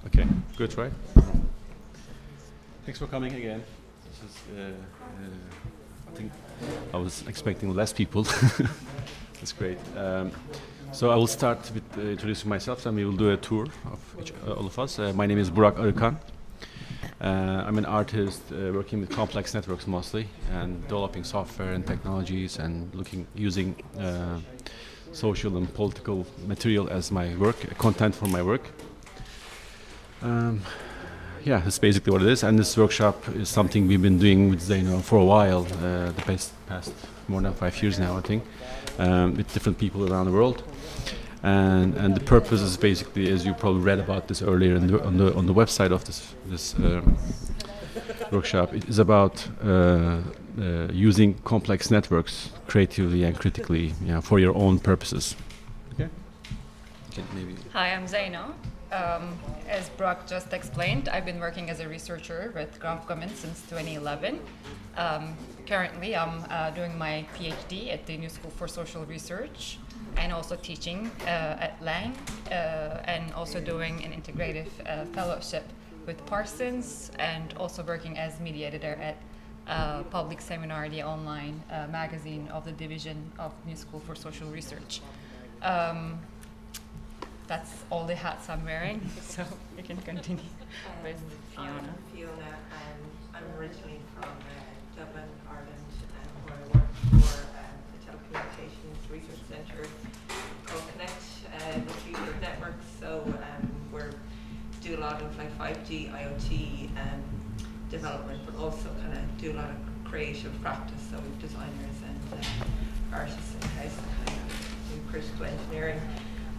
Okay, good, right? Thanks for coming again. This is, I think I was expecting less people. That's great. So I will start with introducing myself, and we will do a tour of all of us. My name is Burak Arikan. I'm an artist working with complex networks mostly, and developing software and technologies, and using social and political material as my work, content for my work. Yeah, that's basically what it is. And this workshop is something we've been doing with Zeyno for a while, the past more than 5 years now, I think, with different people around the world. And the purpose is basically, as you probably read about this earlier on the website of this workshop, it is about using complex networks creatively and critically, for your own purposes. Okay. Maybe. Hi, I'm Zeyno. As Burak just explained, I've been working as a researcher with Graph Commons since 2011. Currently, I'm doing my PhD at the New School for Social Research, and also teaching at Lang, and also doing an integrative fellowship with Parsons, and also working as media editor at Public Seminar, the online magazine of the division of New School for Social Research. That's all the hats I'm wearing, so we can continue with Fiona. I'm Fiona, and I'm originally from Dublin, Ireland, where I work for the Telecommunications Research Centre called Connect, the future of networks. So we do a lot of like 5G, IoT development, but also kind of do a lot of creative practice. So we've designers and artists in house that kind of do critical engineering.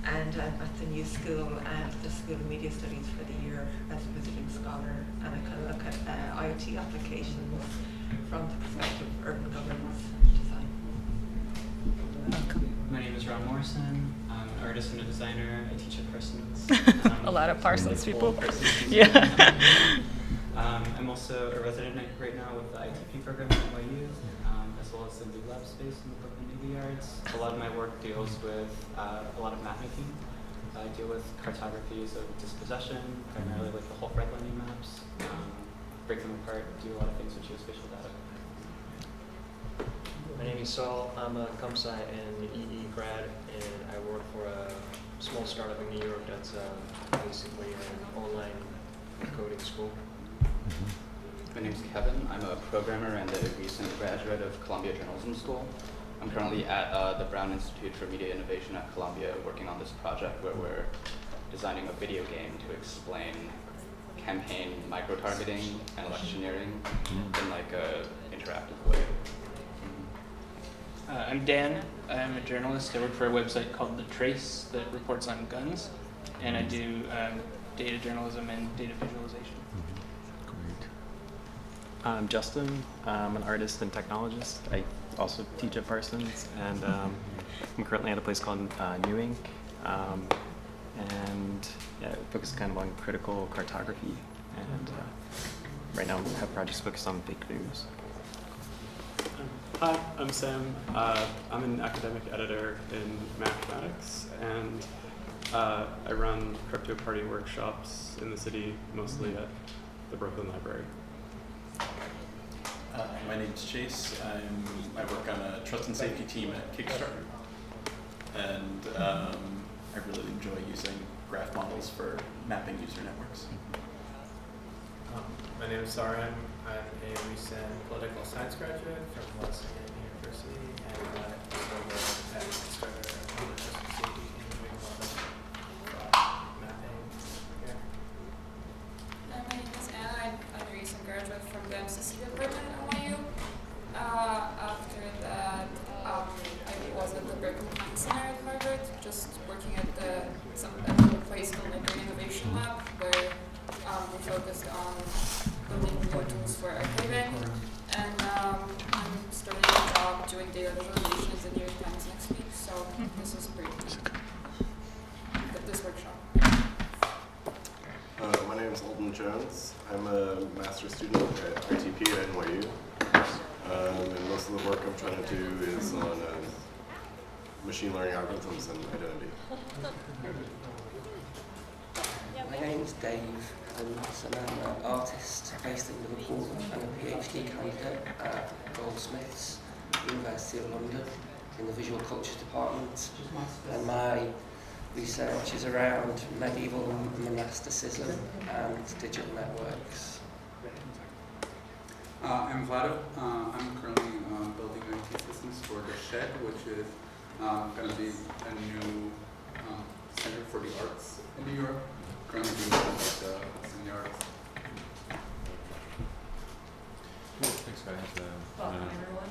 And I'm at the New School and the School of Media Studies for the year as a visiting scholar, and I kind of look at IoT applications from the perspective of urban governance design. My name is Ron Morrison. I'm an artist and a designer. I teach at Parsons. A lot of Parsons people. Parsons Yeah. I'm also a resident right now with the ITP program at NYU, as well as the new lab space in the Brooklyn Navy Yards. A lot of my work deals with a lot of map making. I deal with cartographies of dispossession, primarily like the whole redlining maps, break them apart, do a lot of things with geospatial data. My name is Saul. I'm a comp sci and EE grad, and I work for a small startup in New York that's basically an online coding school. My name is Kevin. I'm a programmer and a recent graduate of Columbia Journalism School. I'm currently at the Brown Institute for Media Innovation at Columbia, working on this project where we're designing a video game to explain campaign micro-targeting and electioneering in like a interactive way. I'm Dan. I'm a journalist. I work for a website called The Trace that reports on guns, and I do data journalism and data visualization. Great. I'm Justin. I'm an artist and technologist. I also teach at Parsons, and I'm currently at a place called New Ink, and I focus kind of on critical cartography, and right now I have projects focused on fake news. Hi, I'm Sam. I'm an academic editor in mathematics, and I run crypto party workshops in the city, mostly at the Brooklyn Library. My name's Chase. I work on a trust and safety team at Kickstarter, and I really enjoy using graph models for mapping user networks. My name is Saran. I'm a recent political science graduate from Wesleyan University, and I also work at Kickstarter on the trust and safety team, doing a lot of mapping here. My name is Anna. I'm a recent graduate from the MCC department at NYU. After that, I was at the Berkeley Center at Harvard, just working at a place called the Green Innovation Lab, where we focused on building new tools for archiving. And I'm starting a job doing data visualization at the New York Times next week, so this is pretty this workshop. My name is Alden Jones. I'm a master's student at ITP at NYU. And most of the work I'm trying to do is on machine learning algorithms and identity. Yeah, my name's Dave, and I'm an artist based in Liverpool and a PhD candidate at Goldsmiths, University of London, in the Visual Cultures Department. And my research is around medieval monasticism and digital networks. I'm Vado. I'm currently building IT systems for the Shed, which is going to be a new center for the arts in Europe. Currently doing the in the arts. Cool. Thanks, guys. Welcome, everyone.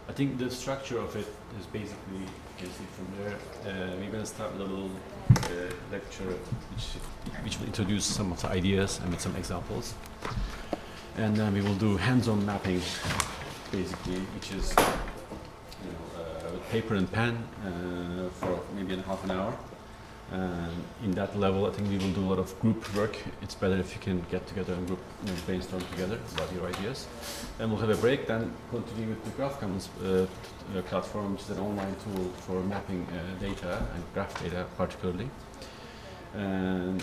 I think the structure of it is basically, you can see from there, we're going to start with a little lecture which will introduce some of the ideas and with some examples. And then we will do hands-on mapping, basically, which is with paper and pen for maybe half an hour. And in that level, I think we will do a lot of group work. It's better if you can get together and group, brainstorm together about your ideas. Then we'll have a break, then continue with the Graph Commons platform, which is an online tool for mapping data and graph data particularly. And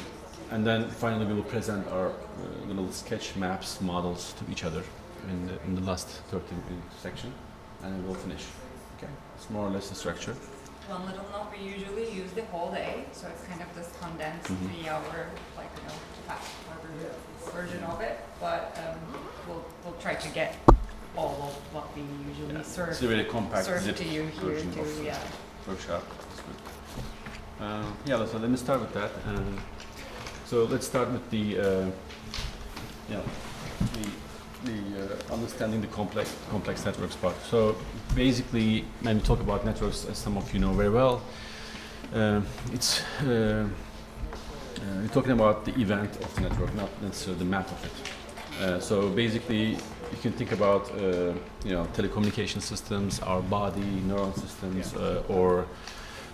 then finally we will present our little sketch maps models to each other in the last 13-minute section, and then we'll finish. Okay, it's more or less the structure. One little note, we usually use the whole day, so it's kind of this condensed 3-hour, fast version of it. But we'll try to get all of what we usually serve. It's a really compact serve to you here version too. of Yeah. workshop. So let me start with that. So let's start with the understanding the complex networks part. So basically, when we talk about networks, as some of you know very well, we're talking about the event of the network, not necessarily the map of it. So basically, you can think about telecommunication systems, our body, neuron systems, or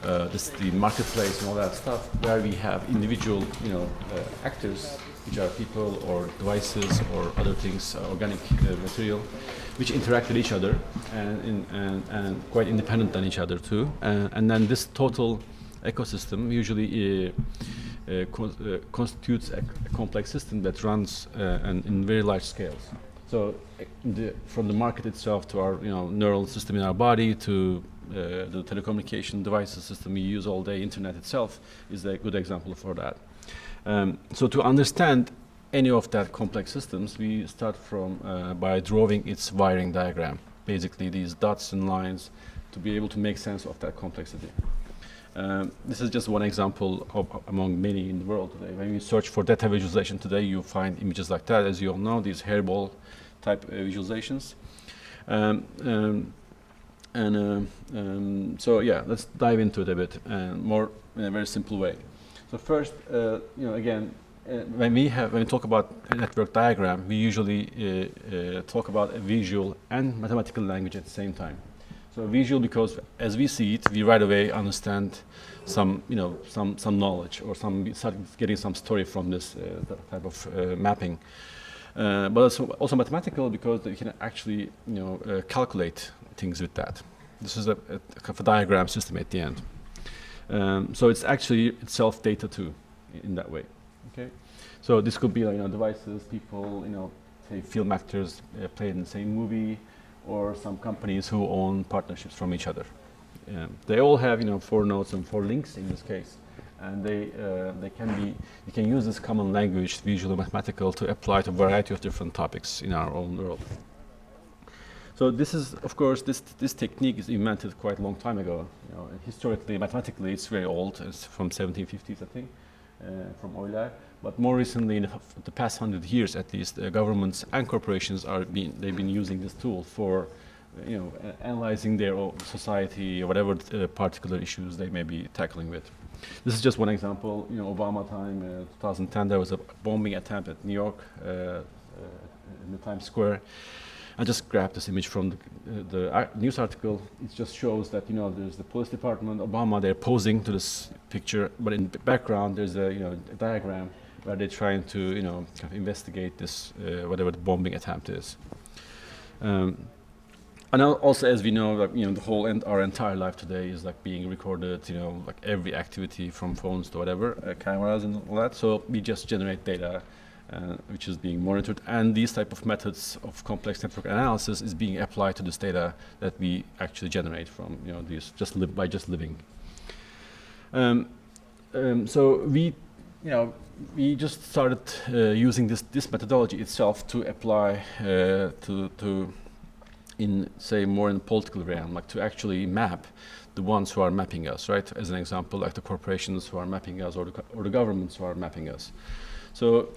the marketplace and all that stuff, where we have individual actors, which are people or devices or other things, organic material, which interact with each other and quite independent on each other too. And then this total ecosystem usually constitutes a complex system that runs in very large scales. So from the market itself to our neural system in our body to the telecommunication devices system we use all day, internet itself is a good example for that. So to understand any of that complex systems, we start by drawing its wiring diagram. Basically, these dots and lines to be able to make sense of that complexity. This is just one example among many in the world today. When you search for data visualization today, you find images like that. As you all know, these hairball type visualizations. So yeah, let's dive into it a bit more in a very simple way. So first, again, when we talk about a network diagram, we usually talk about a visual and mathematical language at the same time. So visual because as we see it, we right away understand some knowledge or start getting some story from this type of mapping. But it's also mathematical because you can actually calculate things with that. This is a kind of a diagram system at the end. So it's actually itself data too, in that way. Okay, so this could be devices, people, say film actors played in the same movie, or some companies who own partnerships from each other. They all have 4 nodes and 4 links in this case, and you can use this common language, visual and mathematical, to apply to a variety of different topics in our own world. So this is, of course, this technique is invented quite a long time ago. Historically, mathematically, it's very old. It's from 1750s, I think, from Euler. But more recently, in the past 100 years at least, governments and corporations they've been using this tool for, analyzing their own society or whatever particular issues they may be tackling with. This is just one example. Obama time, 2010, there was a bombing attempt at New York in the Times Square. I just grabbed this image from the news article. It just shows that there's the police department, Obama, they're posing to this picture, but in the background there's a diagram where they're trying to kind of investigate this whatever the bombing attempt is. And also, as we know, like, the whole our entire life today is like being recorded. Like every activity from phones to whatever, cameras and all that. So we just generate data, which is being monitored, and these type of methods of complex network analysis is being applied to this data that we actually generate from these by just living. So we just started using this methodology itself to apply to in, say, more in the political realm, like to actually map the ones who are mapping us, right? As an example, like the corporations who are mapping us, or the governments who are mapping us. So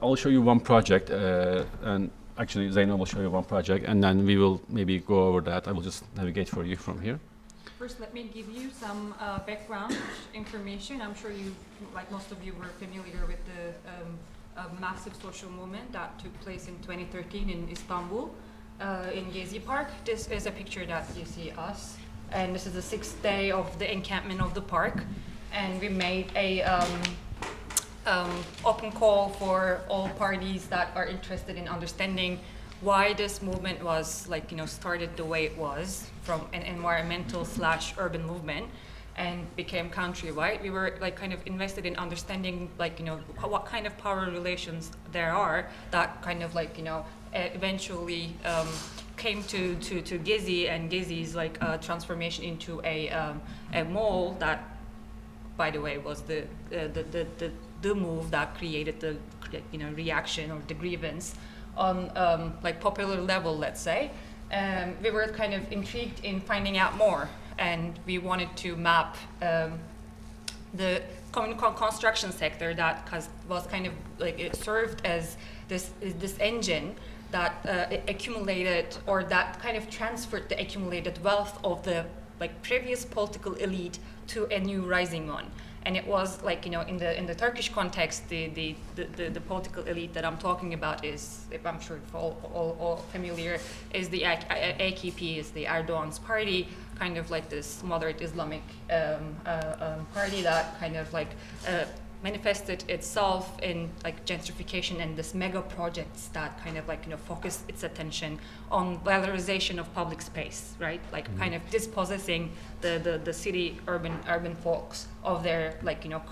I'll show you one project, and actually Zeyno will show you one project, and then we will maybe go over that. I will just navigate for you from here. First, let me give you some background information. I'm sure you, like most of you, were familiar with the massive social movement that took place in 2013 in Istanbul, in Gezi Park. This is a picture that you see us, and this is the 6th day of the encampment of the park, and we made a open call for all parties that are interested in understanding why this movement was started the way it was, from an environmental / urban movement, and became countrywide. We were kind of invested in understanding what kind of power relations there are that kind of eventually came to Gezi, and Gezi's transformation into a mall that, by the way, was the move that created the reaction or the grievance on popular level, let's say. We were kind of intrigued in finding out more, and we wanted to map the construction sector that was kind of it served as this engine that accumulated, or that kind of transferred the accumulated wealth of the previous political elite to a new rising one. And it was in the Turkish context, the political elite that I'm talking about is, if I'm sure for all familiar, is the AKP, is the Erdogan's party, kind of like this moderate Islamic party that kind of manifested itself in gentrification and this mega projects that kind of focused its attention on valorization of public space, right? Kind of dispossessing the city urban folks of their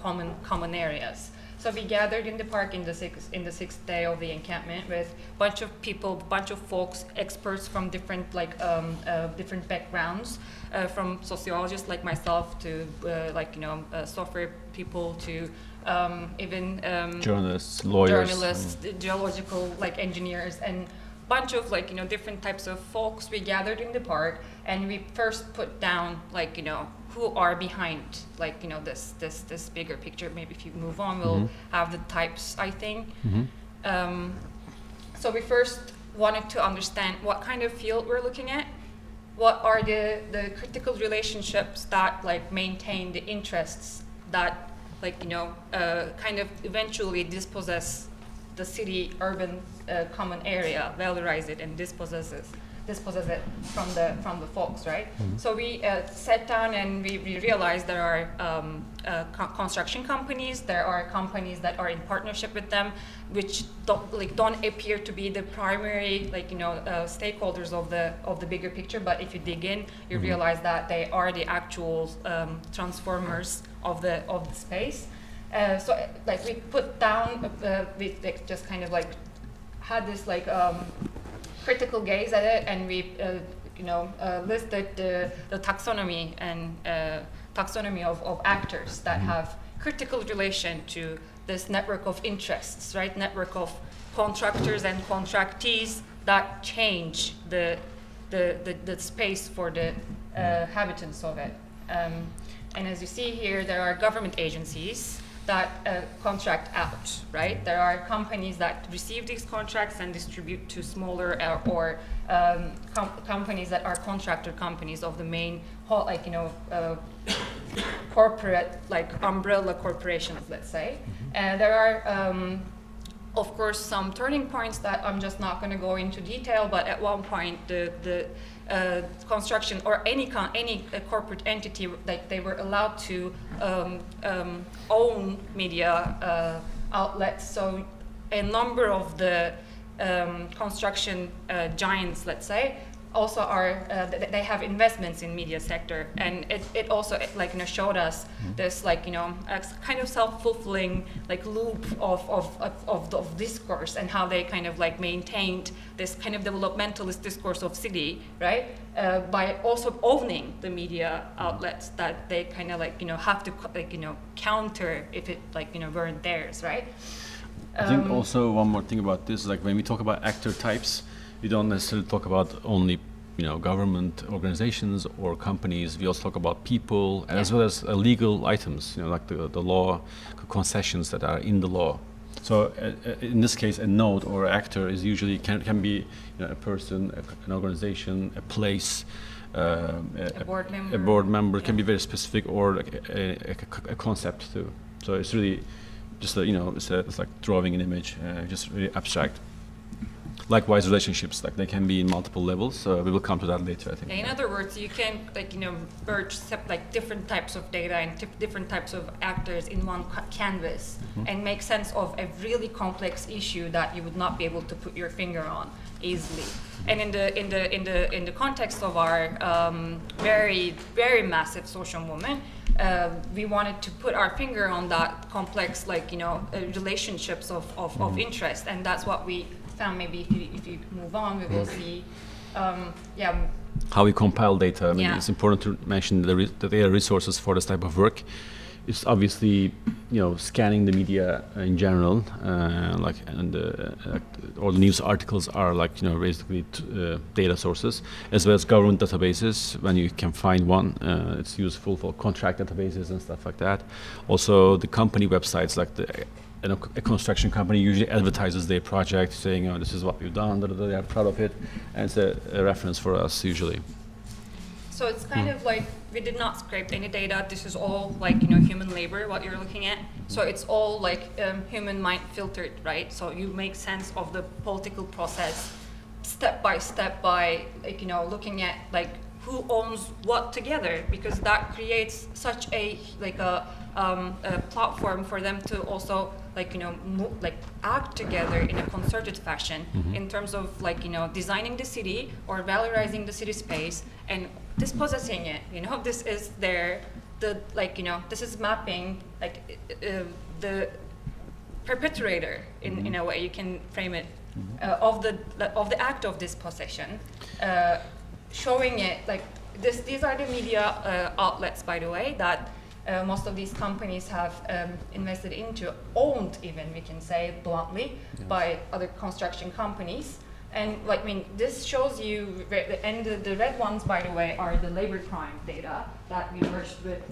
common areas. So we gathered in the park in the 6th day of the encampment with bunch of people, bunch of folks, experts from different different backgrounds, from sociologists like myself to software people to even journalists, lawyers, geological engineers, and bunch of different types of folks. We gathered in the park, and we first put down who are behind this bigger picture. Maybe if you move on, we'll have the types, I think. So we first wanted to understand what kind of field we're looking at. What are the critical relationships that maintain the interests that kind of eventually dispossess the city urban common area, valorize it, and dispossess it from the folks, right? So we sat down and we realized there are construction companies, there are companies that are in partnership with them, which don't appear to be the primary stakeholders of the bigger picture. But if you dig in, you realize that they are the actual transformers of the space. So we put down, we just kind of had this critical gaze at it, and we listed the taxonomy and taxonomy of actors that have critical relation to this network of interests, right? Network of contractors and contractees that change the space for the habitants of it. And as you see here, there are government agencies that contract out, right? There are companies that receive these contracts and distribute to smaller or companies that are contractor companies of the main corporate umbrella corporations, let's say. And there are of course some turning points that I'm just not going to go into detail, but at one point the construction or any corporate entity, they were allowed to own media outlets. So a number of the construction giants, let's say, also are they have investments in media sector, and it also like showed us this like a kind of self-fulfilling like loop of discourse, and how they kind of like maintained this kind of developmentalist discourse of city, right, by also owning the media outlets that they kind of like have to like counter if it like weren't theirs, right? I think also one more thing about this, like when we talk about actor types, we don't necessarily talk about only government organizations or companies. We also talk about people, and as well as legal items, like the law concessions that are in the law. So in this case, a node or actor is usually can be a person, an organization, a place, a board member. Can be very specific, or like a concept too. So it's really just it's like drawing an image, just really abstract. Likewise, relationships, like they can be in multiple levels. We will come to that later, I think. In other words, you can like merge like different types of data and different types of actors in one canvas, and make sense of a really complex issue that you would not be able to put your finger on easily. And in the context of our very, very massive social movement, we wanted to put our finger on that complex like relationships of interest, and that's what we found. Maybe if you move on, we will see how we compile data. I mean, it's important to mention that there are resources for this type of work. It's obviously scanning the media in general, all the news articles are like basically data sources, as well as government databases when you can find one. It's useful for contract databases and stuff like that. Also the company websites, like a construction company usually advertises their project, saying, this is what we've done, they are proud of it, and it's a reference for us usually. So it's kind of like we did not scrape any data. This is all like human labor, what you're looking at. So it's all like human mind filtered, right? So you make sense of the political process step by step by like looking at like who owns what together, because that creates such a like a platform for them to also like like act together in a concerted fashion in terms of like designing the city or valorizing the city space and dispossessing it. This is this is mapping like the perpetrator in a way you can frame it of the act of dispossession, showing it like this. These are the media outlets, by the way, that most of these companies have invested into, owned even, we can say bluntly, by other construction companies. And like, this shows you, and the red ones, by the way, are the labor crime data that we merged with,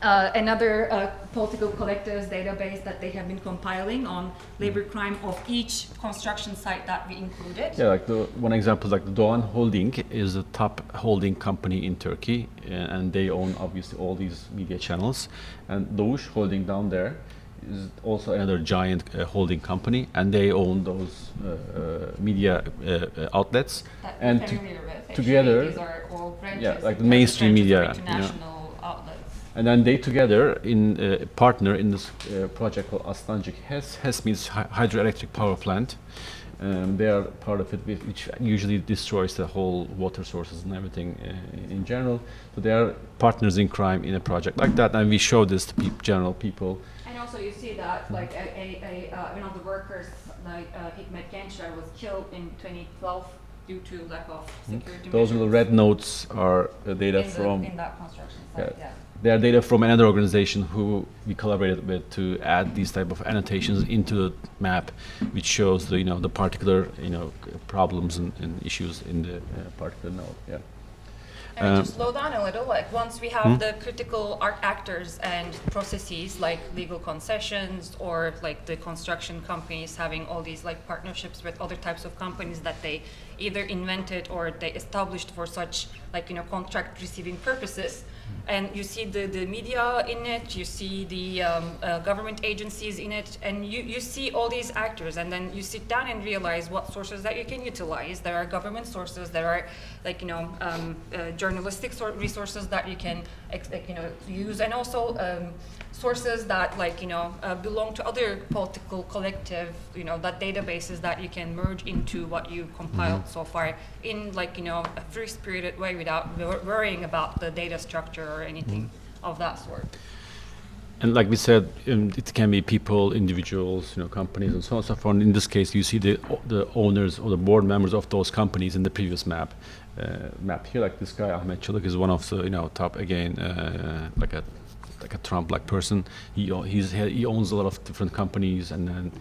another political collectives database that they have been compiling on labor crime of each construction site that we included. Yeah, like one example is like the Doğan Holding is a top holding company in Turkey, and they own obviously all these media channels. And Doğuş Holding down there is also another giant holding company, and they own those media outlets. That and together, these are all branches, like the mainstream media. International outlets. And then they together partner in this project called Aslancık HES. HES means hydroelectric power plant. They are part of it, which usually destroys the whole water sources and everything in general. So they are partners in crime in a project like that, and we show this to general people. And also you see that like one of the workers, like Hikmet Gençler, was killed in 2012 due to lack of security Those measures. little red notes are data in that construction site. They are data from another organization who we collaborated with to add these type of annotations into the map, which shows the the particular problems and issues in the particular node. And to slow down a little, like once we have the critical actors and processes like legal concessions, or like the construction companies having all these like partnerships with other types of companies that they either invented or they established for such like contract receiving purposes. And you see the media in it, you see the government agencies in it, and you see all these actors, and then you sit down and realize what sources that you can utilize. There are government sources, there are like journalistic resources that you can use, and also sources that belong to other political collective, that databases that you can merge into what you compiled so far in a free-spirited way without worrying about the data structure or anything of that sort. And like we said, it can be people, individuals, companies, and so on and so forth. In this case, you see the owners or the board members of those companies in the previous map. Map here, like this guy Ahmet Çalık is one of the top again, like a Trump-like person. He owns a lot of different companies, and then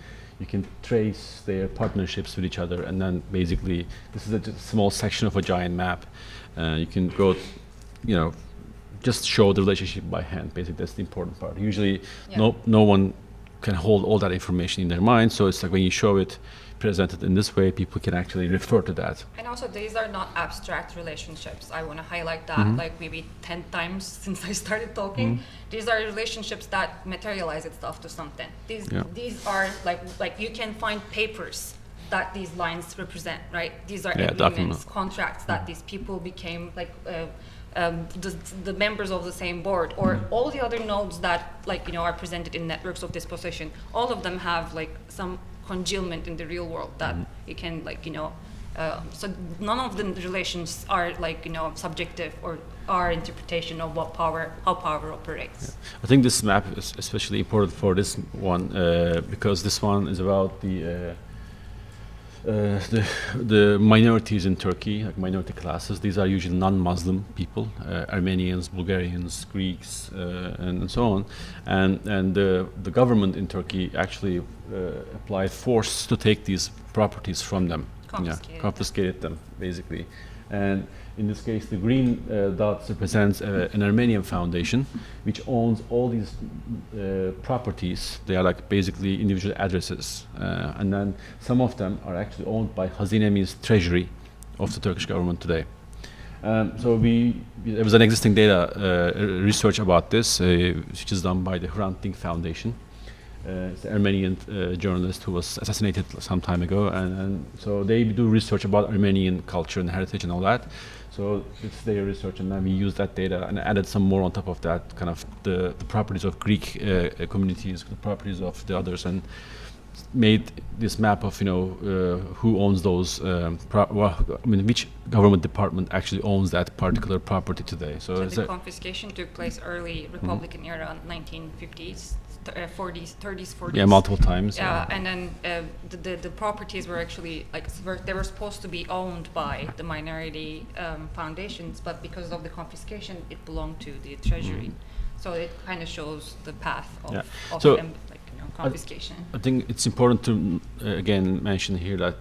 you can trace their partnerships with each other. And then basically, this is a small section of a giant map. You can go, just show the relationship by hand. Basically, that's the important part. Usually, no one can hold all that information in their mind. So it's like when you show it presented in this way, people can actually refer to that. And also, these are not abstract relationships. I want to highlight that, like maybe 10 times since I started talking. These are relationships that materialize itself to something. These are like you can find papers that these lines represent, right? These are agreements, contracts that these people became the members of the same board, or all the other nodes that are presented in networks of disposition. All of them have some congealment in the real world that you can so none of the relations are subjective or our interpretation of how power operates. I think this map is especially important for this one because this one is about the minorities in Turkey, like minority classes. These are usually non-Muslim people, Armenians, Bulgarians, Greeks, and so on. And the government in Turkey actually applied force to take these properties from them. Confiscated them, basically. And in this case, the green dots represents an Armenian foundation, which owns all these properties. They are basically individual addresses. And then some of them are actually owned by Hazine's treasury of the Turkish government today. So there was an existing data research about this, which is done by the Hrant Dink Foundation. It's an Armenian journalist who was assassinated some time ago, and so they do research about Armenian culture and heritage and all that. So it's their research, and then we used that data and added some more on top of that, kind of the properties of Greek communities, the properties of the others, and made this map of who owns those. Which government department actually owns that particular property today? So the confiscation took place early Republican era, 1950s. 40s, 30s, 40s. Yeah, multiple times. Yeah, and then the properties were actually they were supposed to be owned by the minority foundations, but because of the confiscation, it belonged to the treasury. So it kind of shows the path of them, confiscation. I think it's important to again mention here that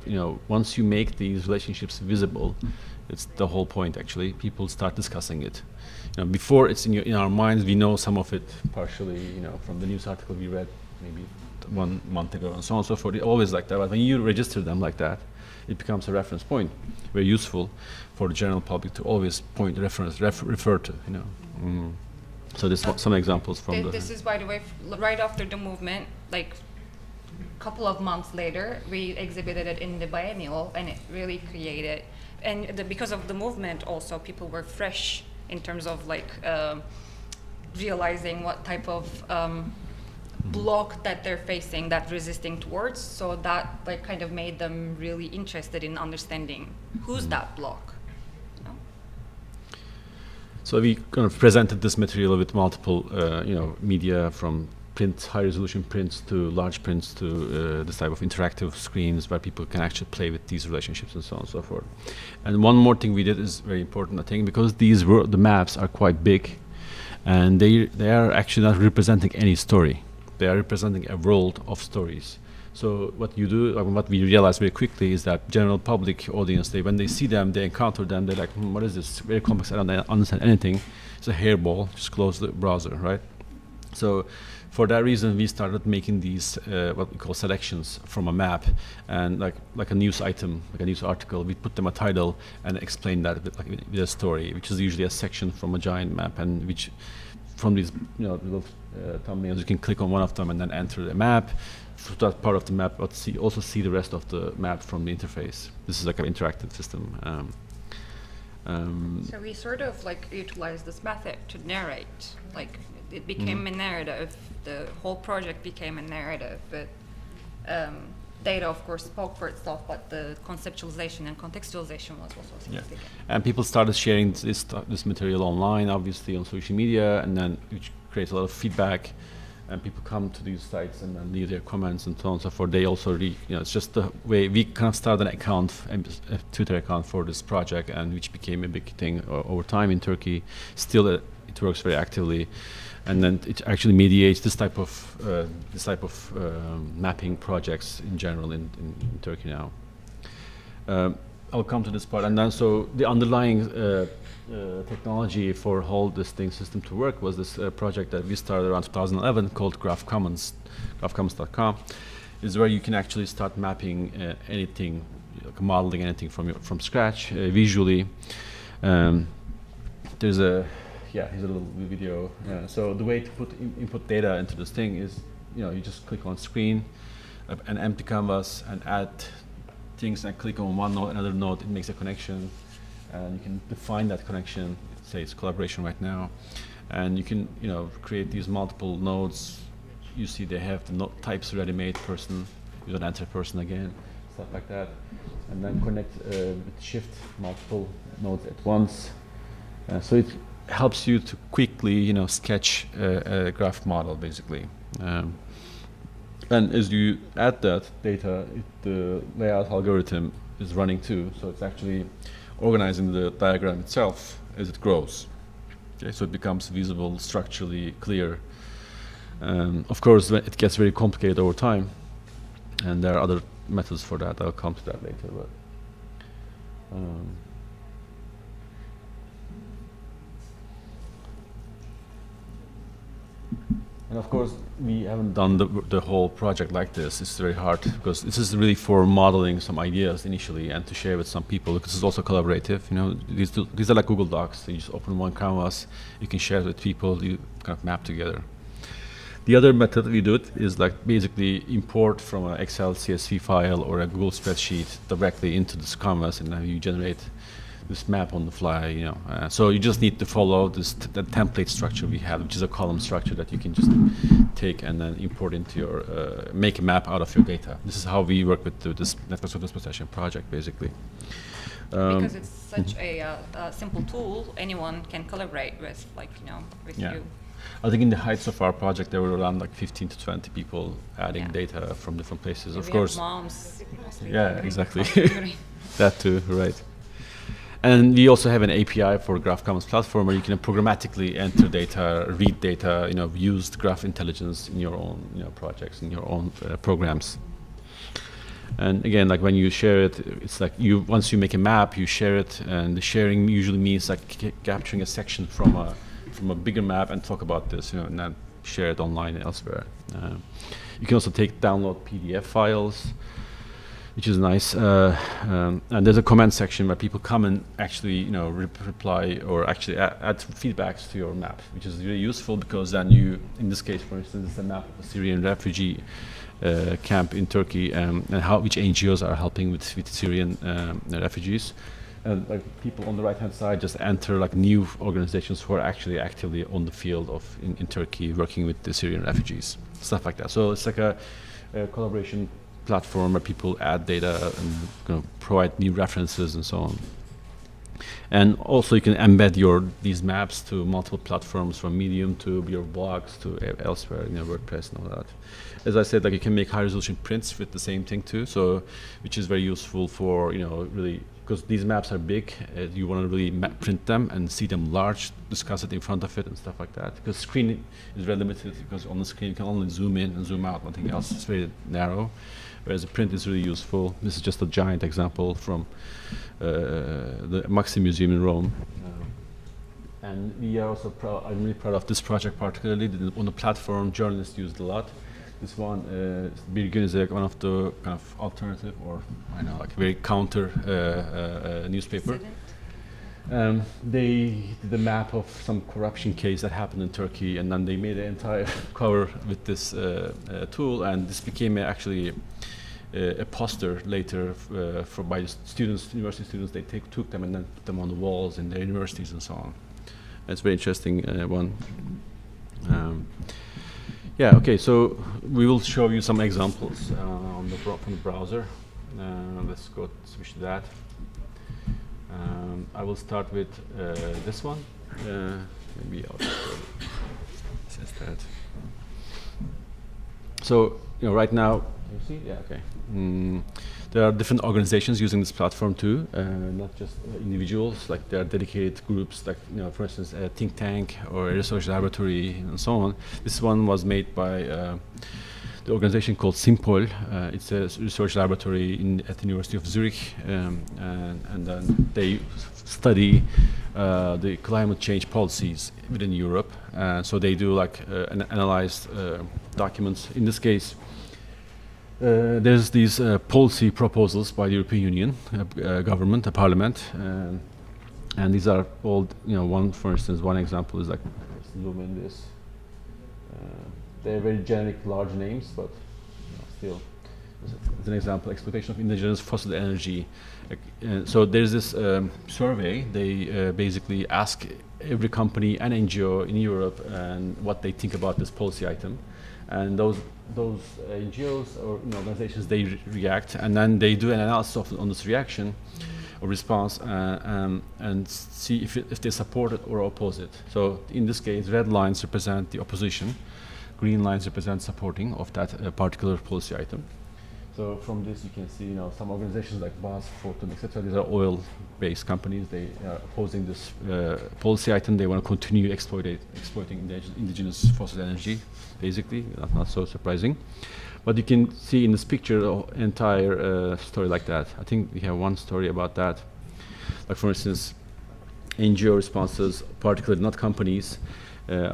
once you make these relationships visible, it's the whole point. Actually, people start discussing it. Before it's in our minds, we know some of it partially, from the news article we read maybe 1 month ago and so on and so forth. It's always like that. But when you register them like that, it becomes a reference point, very useful for the general public to always refer to. So there's some examples from This is, by the way, right after the movement, a couple of months later, we exhibited it in the biennial, and it really created, and because of the movement also, people were fresh in terms of realizing what type of block that they're facing, that resisting towards. So that kind of made them really interested in understanding who's that block. So we kind of presented this material with multiple, media, from print, high-resolution prints to large prints to this type of interactive screens where people can actually play with these relationships and so on and so forth. And one more thing we did is very important, I think, because the maps are quite big, and they are actually not representing any story. They are representing a world of stories. So what you do, what we realized very quickly, is that general public audience, when they see them, they encounter them, they're like, what is this? Very complex, I don't understand anything. It's a hairball, just close the browser, right? So for that reason, we started making these what we call selections from a map, and like a news item, like a news article, we put them a title and explain that with a story, which is usually a section from a giant map, and which from these little thumbnails, you can click on one of them and then enter the map. For that part of the map, but also see the rest of the map from the interface. This is like an interactive system. So we sort of utilize this method to narrate it became a narrative. The whole project became a narrative, but data, of course, spoke for itself, but the conceptualization and contextualization was also significant. And people started sharing this material online, obviously on social media, and then which creates a lot of feedback. And people come to these sites and then leave their comments and so on and so forth. They also, it's just the way we kind of started an account, a Twitter account for this project, and which became a big thing over time in Turkey. Still, it works very actively, and then it actually mediates this type of mapping projects in general in Turkey now. I'll come to this part, and then so the underlying technology for whole this system to work was this project that we started around 2011 called Graph Commons. GraphCommons.com is where you can actually start mapping anything, like modeling anything from scratch visually. Here's a little video. So the way to put input data into this thing is, you just click on screen, an empty canvas, and add things, and click on one node, another node. It makes a connection, and you can define that connection. Say it's collaboration right now, and you can create these multiple nodes. You see they have the node types ready-made person. You don't enter person again, stuff like that, and then connect with shift multiple nodes at once. So it helps you to quickly sketch a graph model basically. And as you add that data, the layout algorithm is running too, so it's actually organizing the diagram itself as it grows. Okay, so it becomes visible, structurally clear. Of course, it gets very complicated over time, and there are other methods for that. I'll come to that later. But and of course, we haven't done the whole project like this. It's very hard because this is really for modeling some ideas initially and to share with some people, because it's also collaborative. These are like Google Docs. You just open one canvas, you can share it with people, you kind of map together. The other method we do it is like basically import from an Excel CSV file or a Google spreadsheet directly into this canvas, and then you generate this map on the fly, so you just need to follow the template structure we have, which is a column structure that you can just take and then import into your, make a map out of your data. This is how we work with this network surface processing project, basically. Because it's such a simple tool, anyone can collaborate with, with you. I think in the heights of our project, there were around like 15 to 20 people adding data from different places. And of course. Moms. Yeah, exactly. That too, right. And we also have an API for Graph Commons platform where you can programmatically enter data, read data, use graph intelligence in your own projects, in your own programs. And again, like when you share it, it's like once you make a map, you share it, and the sharing usually means like capturing a section from a bigger map and talk about this, and then share it online and elsewhere. You can also download PDF files, which is nice, and there's a comment section where people come and actually, reply or actually add feedbacks to your map, which is really useful because then in this case, for instance, it's a map of a Syrian refugee camp in Turkey, and which NGOs are helping with Syrian refugees. And like people on the right-hand side just enter like new organizations who are actually actively on the field in Turkey working with the Syrian refugees, stuff like that. So it's like a collaboration platform where people add data and provide new references and so on. And also you can embed these maps to multiple platforms, from Medium to your blogs to elsewhere, WordPress and all that. As I said, like you can make high resolution prints with the same thing too, so which is very useful for really, because these maps are big, you want to really print them and see them large, discuss it in front of it and stuff like that. Because screen is very limited, because on the screen you can only zoom in and zoom out, nothing else. It's very narrow. Whereas a print is really useful. This is just a giant example from the Maxi Museum in Rome. And we are also I'm really proud of this project particularly. On the platform, journalists used a lot. This one, Birgün is one of the kind of alternative, or like very counter newspaper. They did a map of some corruption case that happened in Turkey, and then they made an entire cover with this tool, and this became actually a poster later by students, university students. They took them and then put them on the walls in their universities and so on. It's a very interesting one. Yeah, okay, so we will show you some examples on from the browser. Let's go switch to that. I will start with this one. Maybe I'll just go access that. So, right now, you see? Yeah, okay. There are different organizations using this platform too, not just individuals. Like there are dedicated groups, like for instance, a think tank or a research laboratory and so on. This one was made by the organization called Simpol. It's a research laboratory at the University of Zurich, and then they study the climate change policies within Europe. So they do analyze documents. In this case, there's these policy proposals by the European Union government, the parliament, and these are all, one, for instance, one example is let's zoom in this. They're very generic, large names, but still, as an example, exploitation of indigenous fossil energy. So there's this survey. They basically ask every company and NGO in Europe and what they think about this policy item, and those NGOs or organizations, they react, and then they do an analysis on this reaction or response and see if they support it or oppose it. So in this case, red lines represent the opposition, green lines represent supporting of that particular policy item. So from this you can see, some organizations like BAS, Fortum, etc. These are oil-based companies. They are opposing this policy item. They want to continue exploiting indigenous fossil energy, basically. Not so surprising. But you can see in this picture the entire story like that. I think we have one story about that. Like for instance, NGO responses, particularly not companies,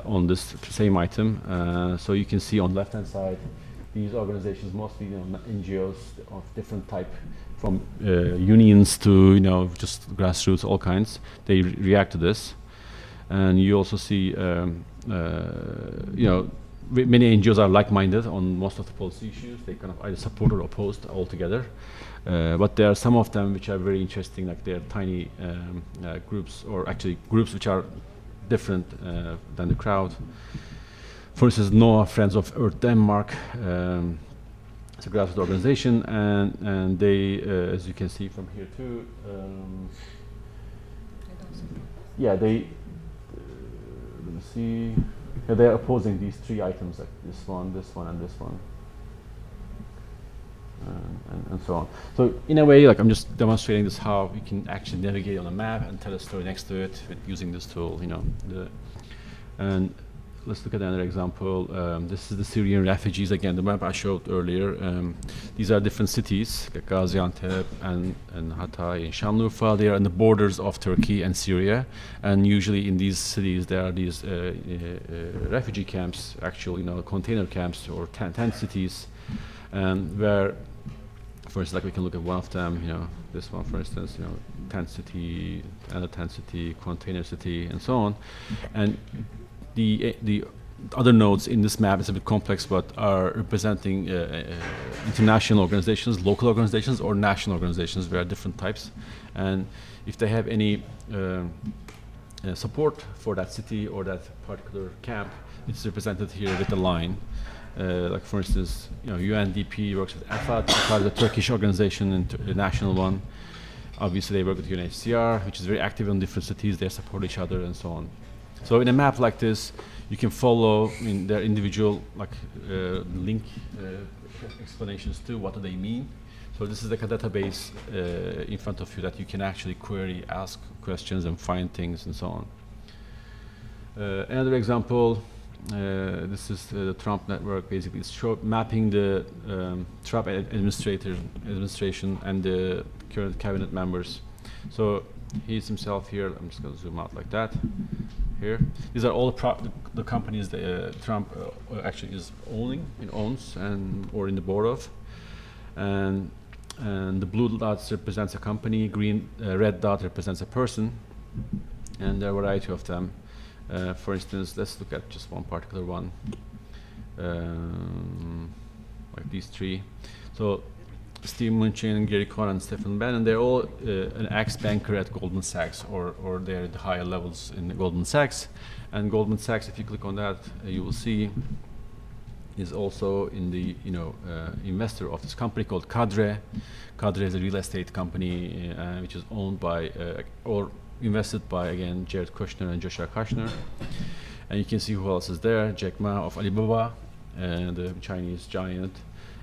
on this same item. So you can see on the left-hand side, these organizations, mostly NGOs of different type, from unions to just grassroots, all kinds. They react to this, and you also see many NGOs are like-minded on most of the policy issues. They kind of either support or opposed altogether. But there are some of them which are very interesting, like they're tiny groups, or actually groups which are different than the crowd. For instance, NOAA, Friends of Earth Denmark, it's a grassroots organization, and they, as you can see from here too, yeah, they, let me see, yeah, they are opposing these three items, like this one, and this one, and so on. So in a way, I'm just demonstrating this how you can actually navigate on a map and tell a story next to it with using this tool, and let's look at another example. This is the Syrian refugees. Again, the map I showed earlier. These are different cities, like Gaziantep and Hatay and Şanlıurfa. They are on the borders of Turkey and Syria. And usually in these cities, there are these refugee camps, actual, container camps or tent cities, where, for instance, we can look at one of them. This one, for instance, tent city, another tent city, container city, and so on. And the other nodes in this map is a bit complex, but are representing international organizations, local organizations, or national organizations. There are different types, and if they have any support for that city or that particular camp, it's represented here with a line. Like for instance, UNDP works with EFAD, the Turkish organization, and the national one. Obviously, they work with UNHCR, which is very active in different cities. They support each other and so on. So in a map like this, you can follow their individual link explanations too. What do they mean? So this is like a database in front of you that you can actually query, ask questions, and find things and so on. Another example, this is the Trump network. Basically, it's mapping the Trump administration and the current cabinet members. So he's himself here. I'm just going to zoom out like that. Here, these are all the companies that Trump actually owns, or in the board of, and the blue dots represents a company, red dot represents a person, and there are a variety of them. For instance, let's look at just one particular one, like these three. So Steve Mnuchin, Gary Cohn, and Stephen Bannon. They're all an ex-banker at Goldman Sachs, or they're at the higher levels in Goldman Sachs. And Goldman Sachs, if you click on that, you will see is also in the investor of this company called Cadre. Cadre is a real estate company which is owned by or invested by, again, Jared Kushner and Joshua Kushner. And you can see who else is there. Jack Ma of Alibaba, the Chinese giant.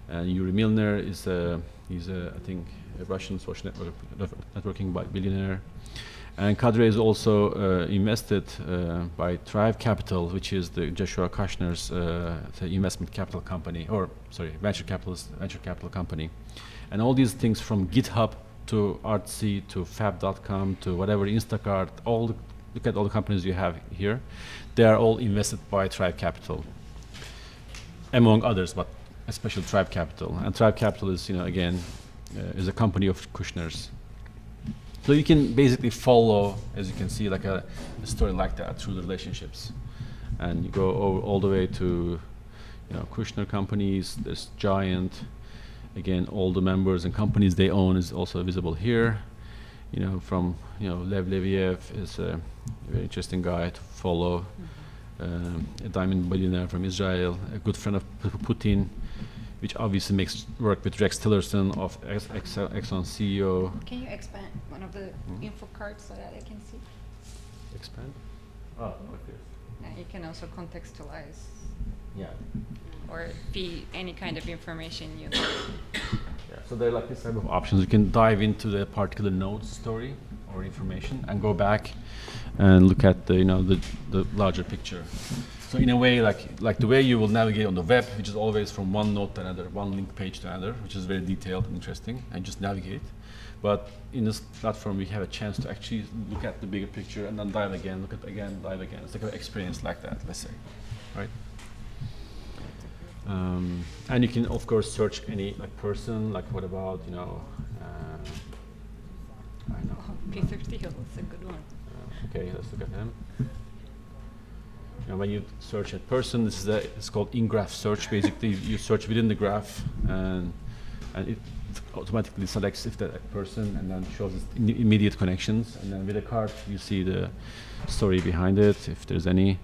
And Yuri Milner is he's I think a Russian social networking billionaire. And Cadre is also invested by Thrive Capital, which is the Joshua Kushner's investment capital company, venture capital company. And all these things, from GitHub to Artsy to Fab.com to whatever, Instacart, look at all the companies you have here. They are all invested by Thrive Capital, among others, but especially Thrive Capital. And Thrive Capital is, again, is a company of Kushner's. So you can basically follow, as you can see, like a story like that through the relationships, and you go all the way to, Kushner companies. There's Giant, again, all the members and companies they own is also visible here. From Lev Leviev is a very interesting guy to follow, a diamond billionaire from Israel, a good friend of Putin, which obviously makes work with Rex Tillerson of Exxon CEO. Can you expand one of the info cards so that I can see? Expand? Oh, okay. Yeah, you can also contextualize. Yeah. Or feed any kind of information you know. Yeah, so there are like this type of options. You can dive into the particular node story or information and go back and look at the larger picture. So in a way, like the way you will navigate on the web, which is always from one node to another, one link page to another, which is very detailed and interesting, and just navigate. But in this platform, we have a chance to actually look at the bigger picture and then dive again, look at again, dive again. It's like an experience like that, let's say, right? And you can, of course, search any person. Like, what about I know. Peter Thiel, that's a good one. Okay, let's look at him. When you search a person, it's called in-graph search. Basically, you search within the graph, and it automatically selects if that person, and then shows its immediate connections. And then with a card, you see the story behind it, if there's any,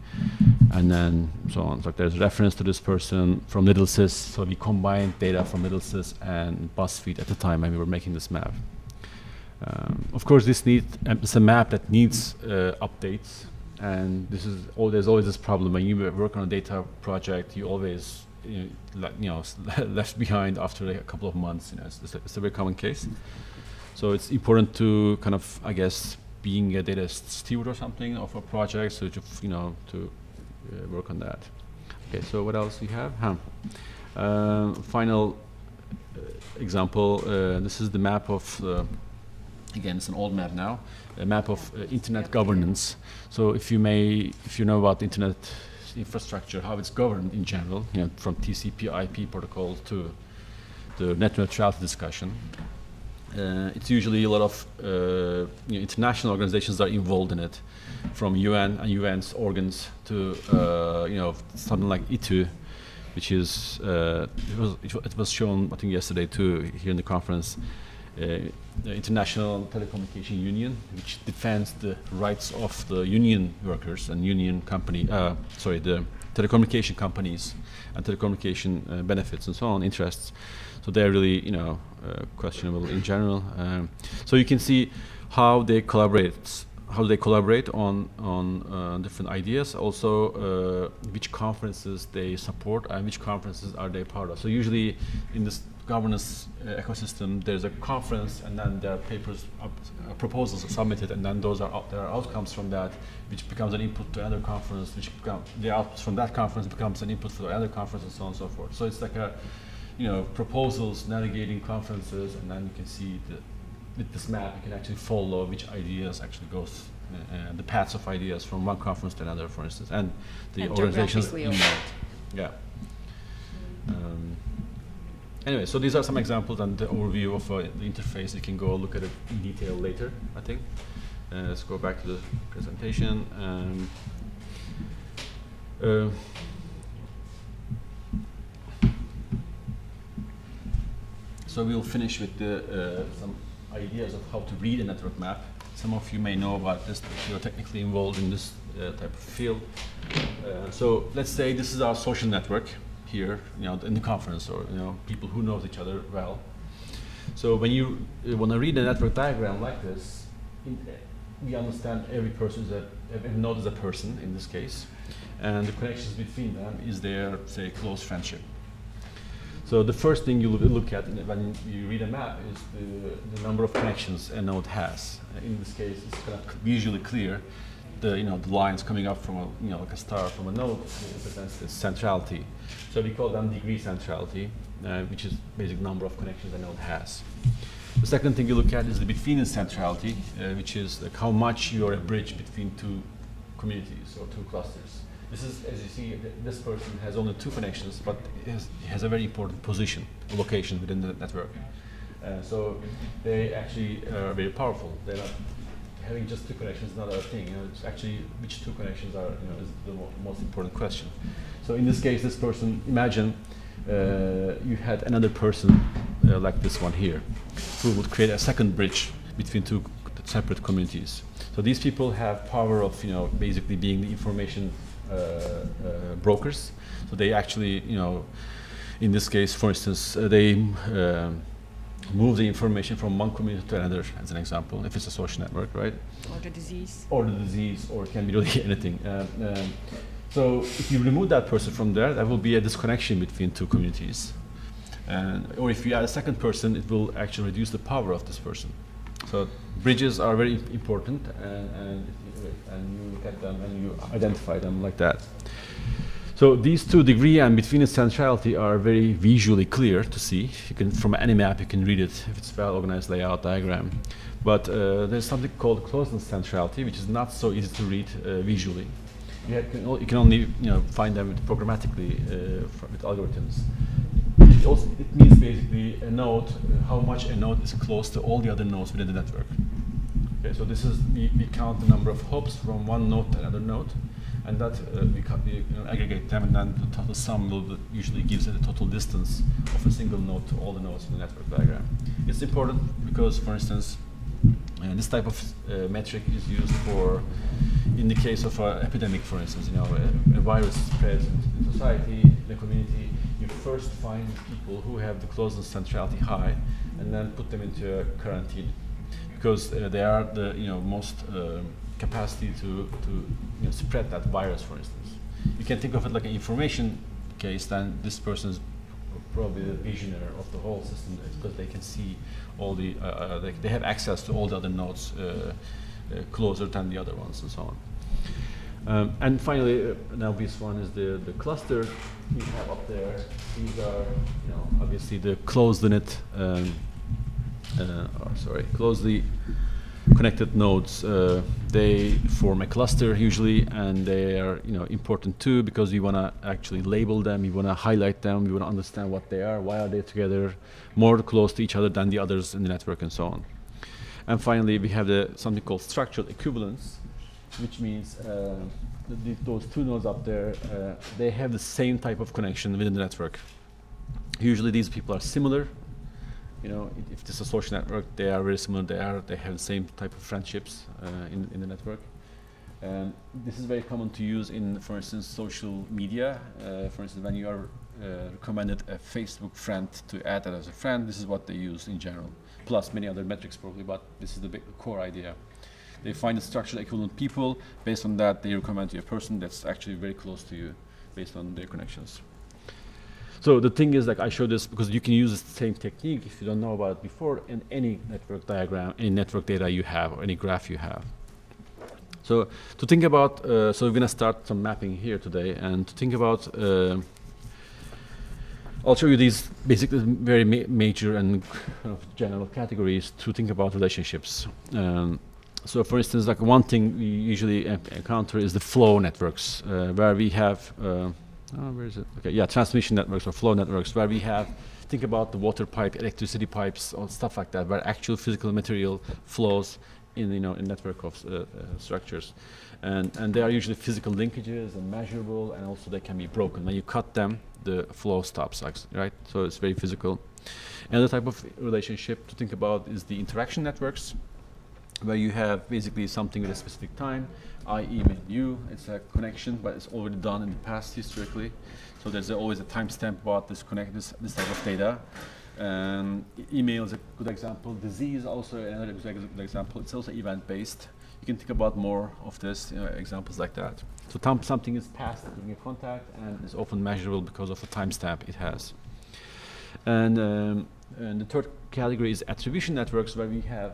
and then so on. So there's reference to this person from LittleSys. So we combined data from LittleSys and BuzzFeed at the time when we were making this map. Of course, it's a map that needs updates. And there's always this problem when you work on a data project. You always, left behind after a couple of months. It's a very common case. So it's important to kind of, I guess, being a data steward or something of a project, so to work on that. Okay, so what else we have? Final example. This is the map of. Again, it's an old map now, a map of internet governance. So if you know about internet infrastructure, how it's governed in general, from TCP/IP protocol to the net neutrality discussion, it's usually a lot of international organizations that are involved in it, from UN and UN's organs to something like ITU, which is it was shown, I think, yesterday too here in the conference. The International Telecommunication Union, which defends the rights of the union workers and union the telecommunication companies and telecommunication benefits and so on, interests. So they're really, questionable in general. So you can see how they collaborate on different ideas. Also, which conferences they support and which conferences are they part of. So usually in this governance ecosystem, there's a conference, and then there are proposals are submitted, and then there are outcomes from that, which becomes an input to another conference, the outputs from that conference becomes an input for another conference, and so on and so forth. So it's like proposals navigating conferences, and then you can see with this map, you can actually follow which ideas actually goes, the paths of ideas from one conference to another, for instance, and the organizations involved. Yeah. Anyway, so these are some examples and the overview of the interface. You can go look at it in detail later, I think. Let's go back to the presentation. So we'll finish with some ideas of how to read a network map. Some of you may know about this if you're technically involved in this type of field. So let's say this is our social network here, in the conference, or people who know each other well. So when you want to read a network diagram like this, we understand every node is a person in this case, and the connections between them is their, say, close friendship. So the first thing you look at when you read a map is the number of connections a node has. In this case, it's kind of visually clear. The lines coming up from like a star from a node represents the centrality. So we call them degree centrality, which is basic number of connections a node has. The second thing you look at is the between centrality, which is like how much you're a bridge between two communities or two clusters. This is, as you see, this person has only two connections, but it has a very important position, location within the network. So they actually are very powerful. They're not having just two connections is not a thing. It's actually which two connections are is the most important question. So in this case, this person, imagine you had another person like this one here, who would create a second bridge between two separate communities. So these people have power of basically being the information brokers. So they actually in this case, for instance, they move the information from one community to another, as an example, if it's a social network, right? Or the disease. Or the disease, or it can be really anything. So if you remove that person from there, there will be a disconnection between two communities. Or if you add a second person, it will actually reduce the power of this person. So bridges are very important, and you look at them and you identify them like that. So these two, degree and between centrality, are very visually clear to see. You can, from any map, you can read it if it's well-organized layout diagram. But there's something called closeness centrality, which is not so easy to read visually. You can only find them programmatically with algorithms. It means basically a node, how much a node is close to all the other nodes within the network. Okay, so this is we count the number of hops from one node to another node, and that we aggregate them, and then the total sum usually gives it the total distance of a single node to all the nodes in the network diagram. It's important because, for instance, this type of metric is used for, in the case of an epidemic, for instance, a virus spreads in society, in a community. You first find people who have the closeness centrality high, and then put them into a quarantine, because they are the most capacity to spread that virus, for instance. You can think of it like an information case. Then this person is probably the visionary of the whole system, because they can see all the they have access to all the other nodes closer than the other ones, and so on. And finally, an obvious one is the cluster we have up there. These are obviously the closely connected nodes. They form a cluster usually, and they are important too, because we want to actually label them, we want to highlight them, we want to understand what they are, why are they together, more close to each other than the others in the network, and so on. And finally, we have something called structural equivalence, which means those two nodes up there, they have the same type of connection within the network. Usually these people are similar. If this is a social network, they are very similar. They have the same type of friendships in the network. And this is very common to use in, for instance, social media. For instance, when you are recommended a Facebook friend to add that as a friend, this is what they use in general. Plus many other metrics probably, but this is the big core idea. They find the structurally equivalent people. Based on that, they recommend you a person that's actually very close to you based on their connections. So the thing is, like, I showed this because you can use the same technique if you don't know about it before in any network diagram, any network data you have, or any graph you have. So to think about, so we're going to start some mapping here today, and to think about, I'll show you these basically very major and kind of general categories to think about relationships. So for instance, like one thing we usually encounter is the flow networks, where we have, where is it? Okay, yeah, transmission networks or flow networks, where we have, think about the water pipe, electricity pipes, or stuff like that, where actual physical material flows in in network of structures, and they are usually physical linkages and measurable, and also they can be broken. When you cut them, the flow stops, right? So it's very physical. Another type of relationship to think about is the interaction networks, where you have basically something at a specific time. I email you, it's a connection, but it's already done in the past historically. So there's always a timestamp about this type of data. Email is a good example. Disease also another good example. It's also event-based. You can think about more of this, examples like that. So something is passed during a contact and is often measurable because of the timestamp it has. And the third category is attribution networks, where we have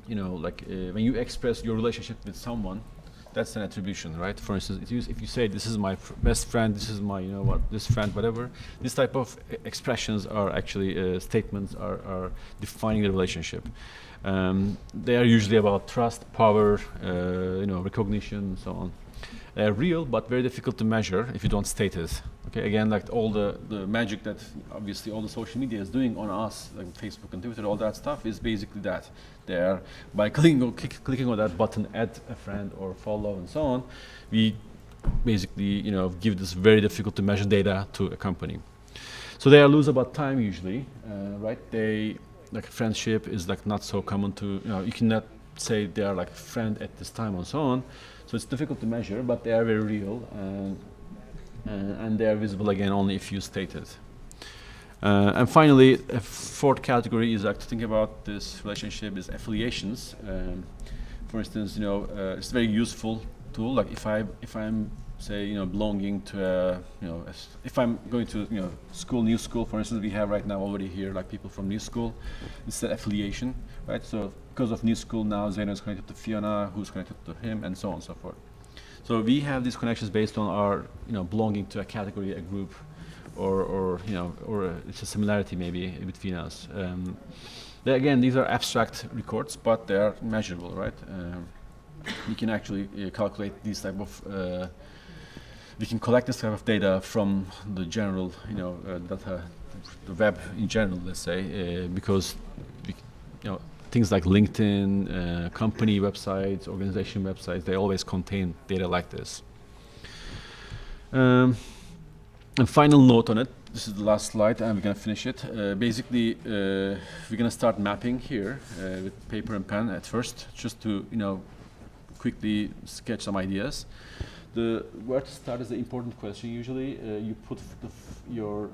when you express your relationship with someone, that's an attribution, right? For instance, if you say this is my best friend, this is my this friend, whatever, this type of expressions are actually statements are defining the relationship. They are usually about trust, power, recognition, and so on. They're real, but very difficult to measure if you don't state it. Okay, again, like all the magic that obviously all the social media is doing on us, like Facebook and Twitter, all that stuff is basically that. There, by clicking on that button, add a friend or follow and so on, we basically give this very difficult to measure data to a company. So they lose about time usually, right? Like friendship is like not so common to you cannot say they are like friend at this time and so on. So it's difficult to measure, but they are very real, and they are visible again only if you state it. And finally, a fourth category is like to think about this relationship is affiliations. For instance, it's a very useful tool. Like if I'm say belonging to if I'm going to new school, for instance, we have right now already here like people from new school. It's an affiliation, right? So because of new school now, Zeyno is connected to Fiona, who's connected to him, and so on and so forth. So we have these connections based on our belonging to a category, a group, or it's a similarity maybe between us. Again, these are abstract records, but they are measurable, right? We can actually calculate these type of. We can collect this type of data from the general, data, the web in general, let's say, because things like LinkedIn, company websites, organization websites, they always contain data like this. And final note on it, this is the last slide and we're going to finish it. Basically, we're going to start mapping here with paper and pen at first, just to quickly sketch some ideas. Where to start is the important question. Usually, you put your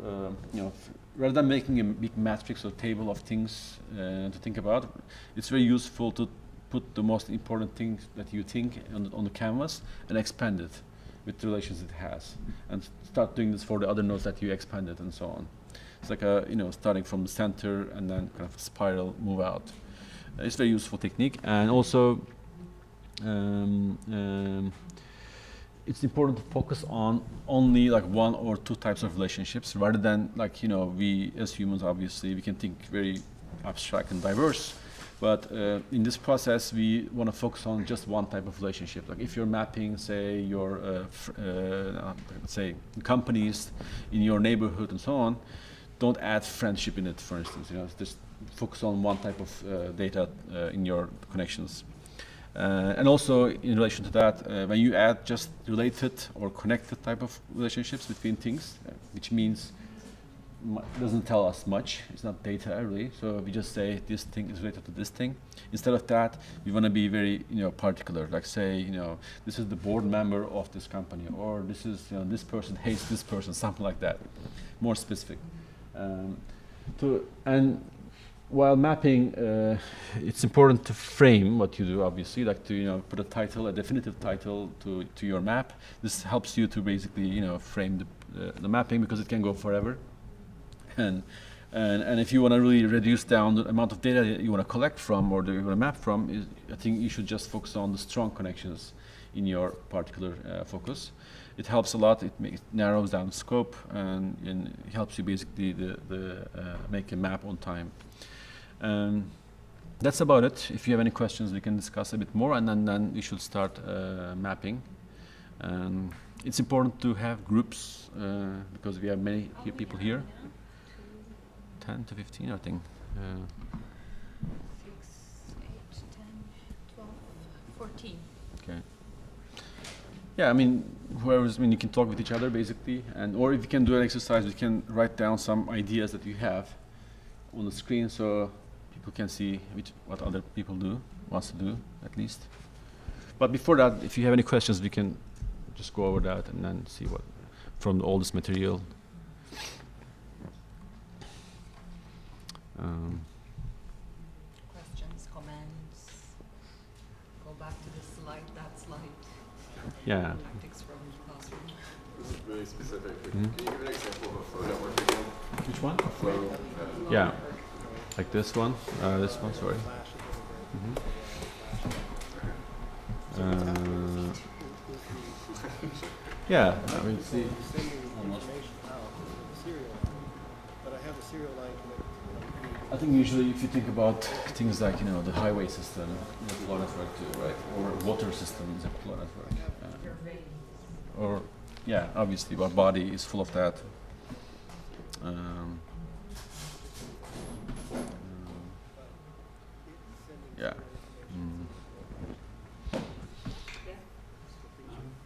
rather than making a big matrix or table of things to think about, it's very useful to put the most important things that you think on the canvas and expand it with the relations it has, and start doing this for the other nodes that you expanded and so on. It's like starting from the center and then kind of a spiral move out. It's a very useful technique, and also it's important to focus on only like one or two types of relationships, rather than like we as humans obviously we can think very abstract and diverse. But in this process, we want to focus on just one type of relationship. Like if you're mapping, say, your say companies in your neighborhood and so on, don't add friendship in it, for instance. Just focus on one type of data in your connections. And also in relation to that, when you add just related or connected type of relationships between things, which means doesn't tell us much. It's not data really. So we just say this thing is related to this thing. Instead of that, we want to be very particular. Like say this is the board member of this company, or this is this person hates this person, something like that. More specific. And while mapping, it's important to frame what you do. Obviously, like to put a title, a definitive title to your map. This helps you to basically frame the mapping, because it can go forever. And if you want to really reduce down the amount of data that you want to collect from or that you want to map from, I think you should just focus on the strong connections in your particular focus. It helps a lot. It narrows down scope and it helps you basically make a map on time. That's about it. If you have any questions, we can discuss a bit more, and then we should start mapping. It's important to have groups because we have many people here. 10 to 15, I think. 6, 8, team. Okay. Yeah, I mean, you can talk with each other basically, or if you can do an exercise, you can write down some ideas that you have on the screen so people can see what other people wants to do at least. But before that, if you have any questions, we can just go over that and then see what from all this material. Questions, comments. Go back to the slide. That slide. Yeah. Tactics from classroom. This is really specific. Can you give an example of a flow network again? Which one? A flow. Yeah, like this one. Sorry. Yeah, I mean, see. Almost. But I have a serial like. I think usually if you think about things like the highway system, flow network too, right? Or water system is a flow network. Or yeah, obviously our body is full of that. Yeah.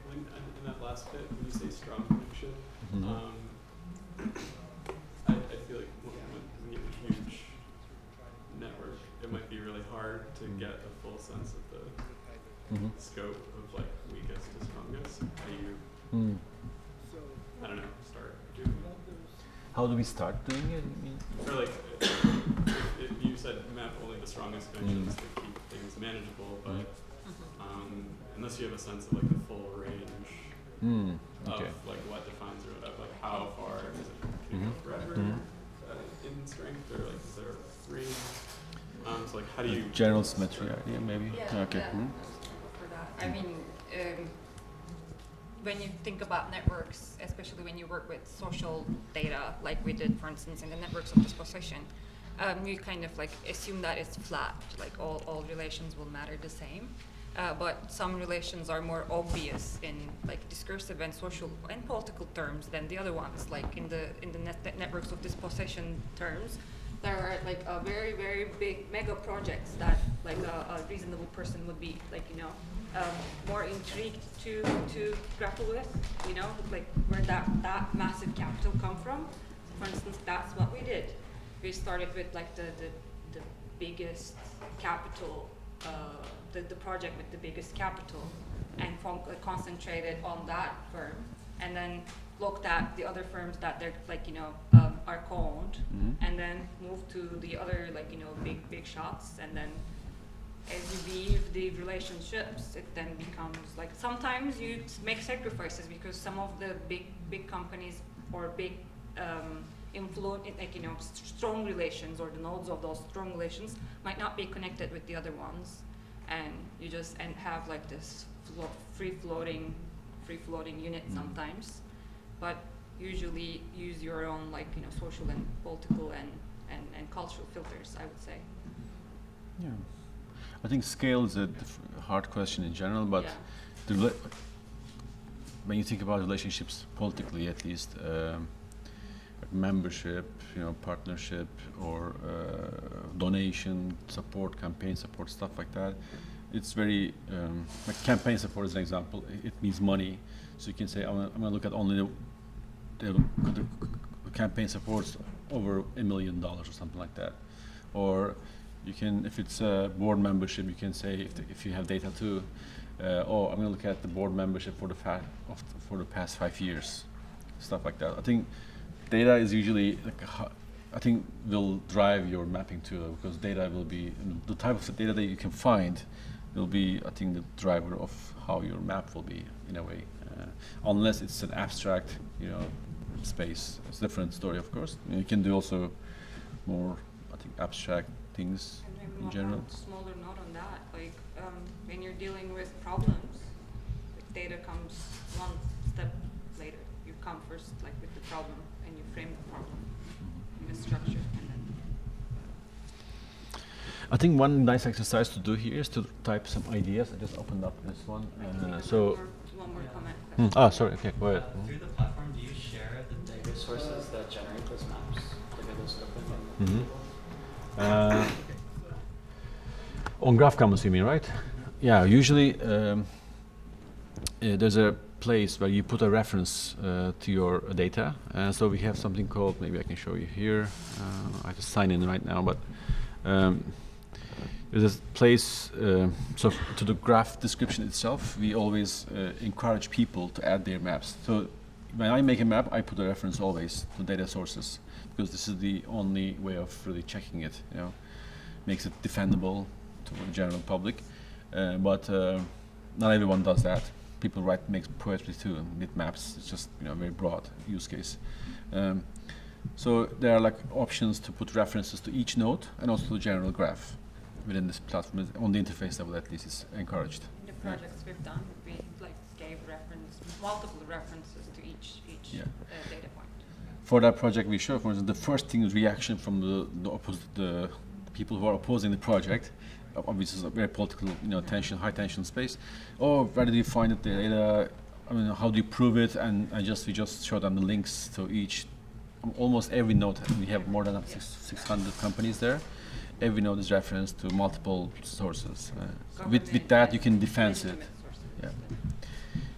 In that last bit, when you say strong connection, I feel like when you have a huge network, it might be really hard to get a full sense of the scope of like weakest to strongest. How you, I don't know, start doing it. How do we start doing it? You mean? Or like, if you said map only the strongest connections to keep things manageable, but unless you have a sense of like the full range of like what defines or whatever, like how far is it can go forever in strength, or like is there a range? So like how do you general symmetry idea maybe? Yeah. Okay. Yeah. For that, I mean, when you think about networks, especially when you work with social data, like we did, for instance, in the networks of disposition, you kind of like assume that it's flat, like all relations will matter the same. But some relations are more obvious in like discursive and social and political terms than the other ones. Like in the networks of dispossession terms, there are like a very, very big mega projects that like a reasonable person would be like more intrigued to grapple with. Like where that massive capital come from. For instance, that's what we did. We started with like the biggest capital. The project with the biggest capital, and concentrated on that firm, and then looked at the other firms that they're like are co-owned, and then moved to the other big shots, and then as you weave the relationships, it then becomes like sometimes you make sacrifices because some of the big companies or big influence, strong relations or the nodes of those strong relations might not be connected with the other ones. And you just have like this free floating unit sometimes, but usually use your own social and political and cultural filters, I would say. Yeah, I think scale is a hard question in general, but when you think about relationships politically, at least membership, partnership, or donation support, campaign support, stuff like that. It's very like campaign support is an example. It means money, so you can say I'm going to look at only the campaign supports over $1 million or something like that. Or you can, if it's a board membership, you can say if you have data too. I'm going to look at the board membership for the past 5 years, stuff like that. I think data is usually will drive your mapping too, because data will be the type of data that you can find will be, I think, the driver of how your map will be in a way, unless it's an abstract, space. It's a different story, of course. You can do also more, I think, abstract things in general. Smaller note on that, like when you're dealing with problems, like data comes one step later. You come first, like with the problem, and you frame the problem in a structure, and then. I think one nice exercise to do here is to type some ideas. I just opened up this one. One more comment. Sorry. Okay, go ahead. Through the platform, do you share the data sources that generate those maps? Like are those open? On Graph Commons, you mean, right? yeah, usually there's a place where you put a reference to your data. So we have something called, maybe I can show you here. I have to sign in right now, but there's a place, so to the graph description itself, we always encourage people to add their maps. So when I make a map, I put a reference always to data sources, because this is the only way of really checking it, you know. Makes it defendable to the general public, but not everyone does that. People make poetry too, and with maps. It's just, you know, very broad use case. So there are like options to put references to each node and also to the general graph within this platform. On the interface level, at least, is encouraged. In the projects we've done, we like gave multiple references to each data point. For that project we showed, for instance, the first thing is reaction from the people who are opposing the project. Obviously, it's a very political, you know, high tension space. Oh, where did you find the data? I mean, how do you prove it? And we just showed them the links to each. Almost every node, we have more than 600 companies there. Every node is referenced to multiple sources. With that, you can defense it. Yeah.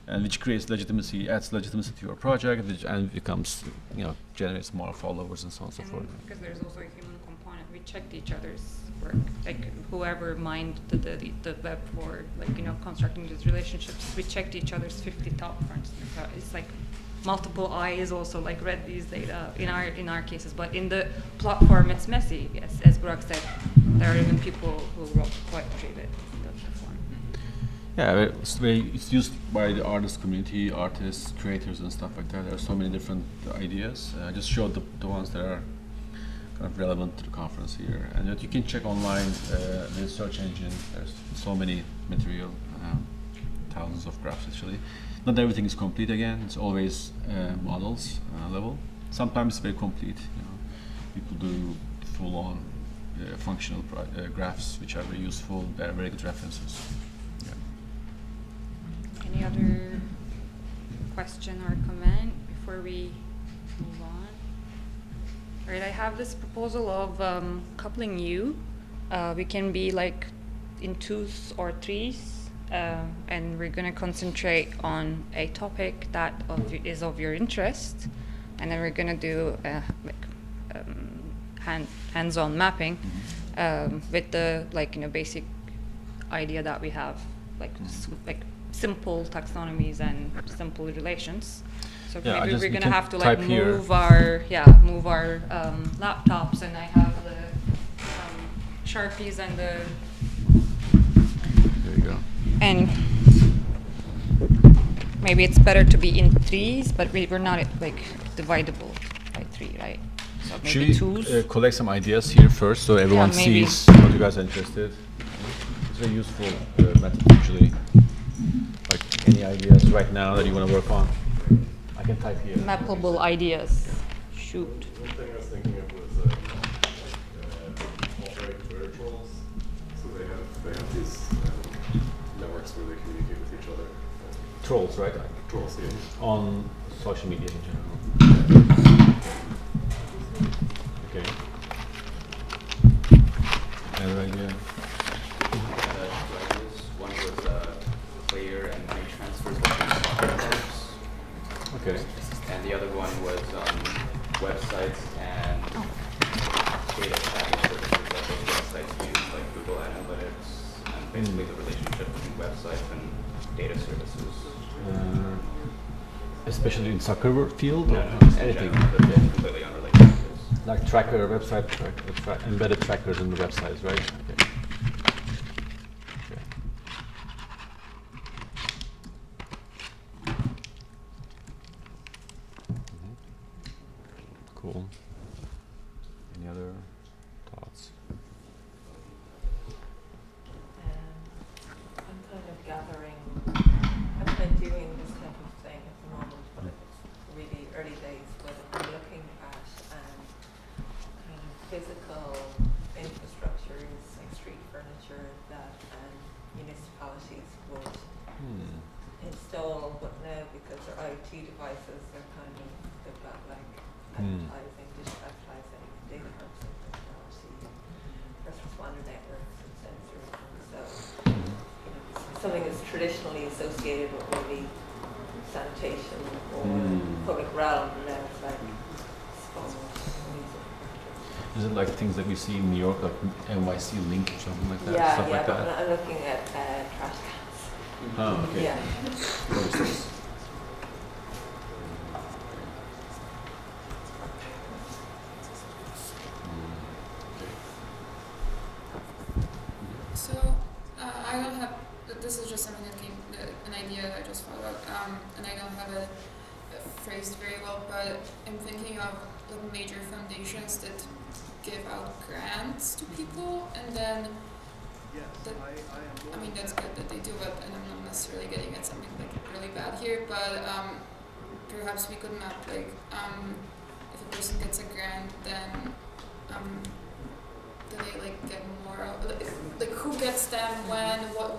And which creates legitimacy, adds legitimacy to your project, and becomes, you know, generates more followers and so on and so forth. Because there's also a human component, we checked each other's work. Like whoever mined the web for, like, you know, constructing these relationships, we checked each other's 50 top, for instance. So it's like multiple eyes also like read these data in our cases, but in the platform it's messy. Yes, as Burak said, there are even people who wrote poetry in the platform. Yeah, it's used by the artist community, artists, creators, and stuff like that. There are so many different ideas. I just showed the ones that are kind of relevant to the conference here, and that you can check online with search engine. There's so many material, thousands of graphs actually. Not everything is complete again. It's always models level. Sometimes it's very complete. You know, people do full-on functional graphs, which are very useful. They're very good references. Yeah. Any other question or comment before we move on? All right, I have this proposal of coupling you. We can be like in twos or threes. And we're going to concentrate on a topic that is of your interest, and then we're going to do hands-on mapping with the, like, you know, basic idea that we have, like simple taxonomies and simple relations. So yeah, maybe we're going to have to like move here. our laptops, and I have the Sharpies and the. There you go. And maybe it's better to be in threes, but we're not like divisible by three, right? So maybe twos. Should we collect some ideas here first, so everyone sees what you guys are interested? It's very useful method usually. Like any ideas right now that you want to work on? I can type here. Mappable ideas. Shoot. One thing I was thinking of was alt-right Twitter trolls. So they have these networks where they communicate with each other. Trolls, right? Trolls, yeah. On social media in general. Okay. And right here. One was player and money transfers between platforms. Okay. And the other one was websites and data tracking services that those websites use, like Google Analytics, and basically the relationship between websites and data services. Especially in soccer field? No, anything? They're completely unrelated. Like tracker, website, embedded trackers in the websites, right? Okay. Cool. Any other thoughts? I'm kind of gathering, I'm kind of doing this type of thing at the moment, but it's really early days, but I'm looking at kind of physical infrastructures, like street furniture that municipalities would install, but now because they're IoT devices, they're kind of, they've got like advertising, digital advertising, data processing technology, first responder networks and sensors. So, you know, traditionally associated with maybe sanitation or Mm. public realm, and now it's like sport, music. Is it like things that we see in New York, like NYC Link or something like that? Yeah, Stuff yeah, like but that? I'm looking at trash cans. Oh, okay. Yeah. Process. So, I don't have, this is just something that came, an idea I just thought about, and I don't have it phrased very well, but I'm thinking of like major foundations that give out grants to people, and then, that, I mean, that's good that they do it, and I'm not necessarily getting at something like really bad here, but perhaps we could map like, if a person gets a grant, then, do they like get more like who gets them when what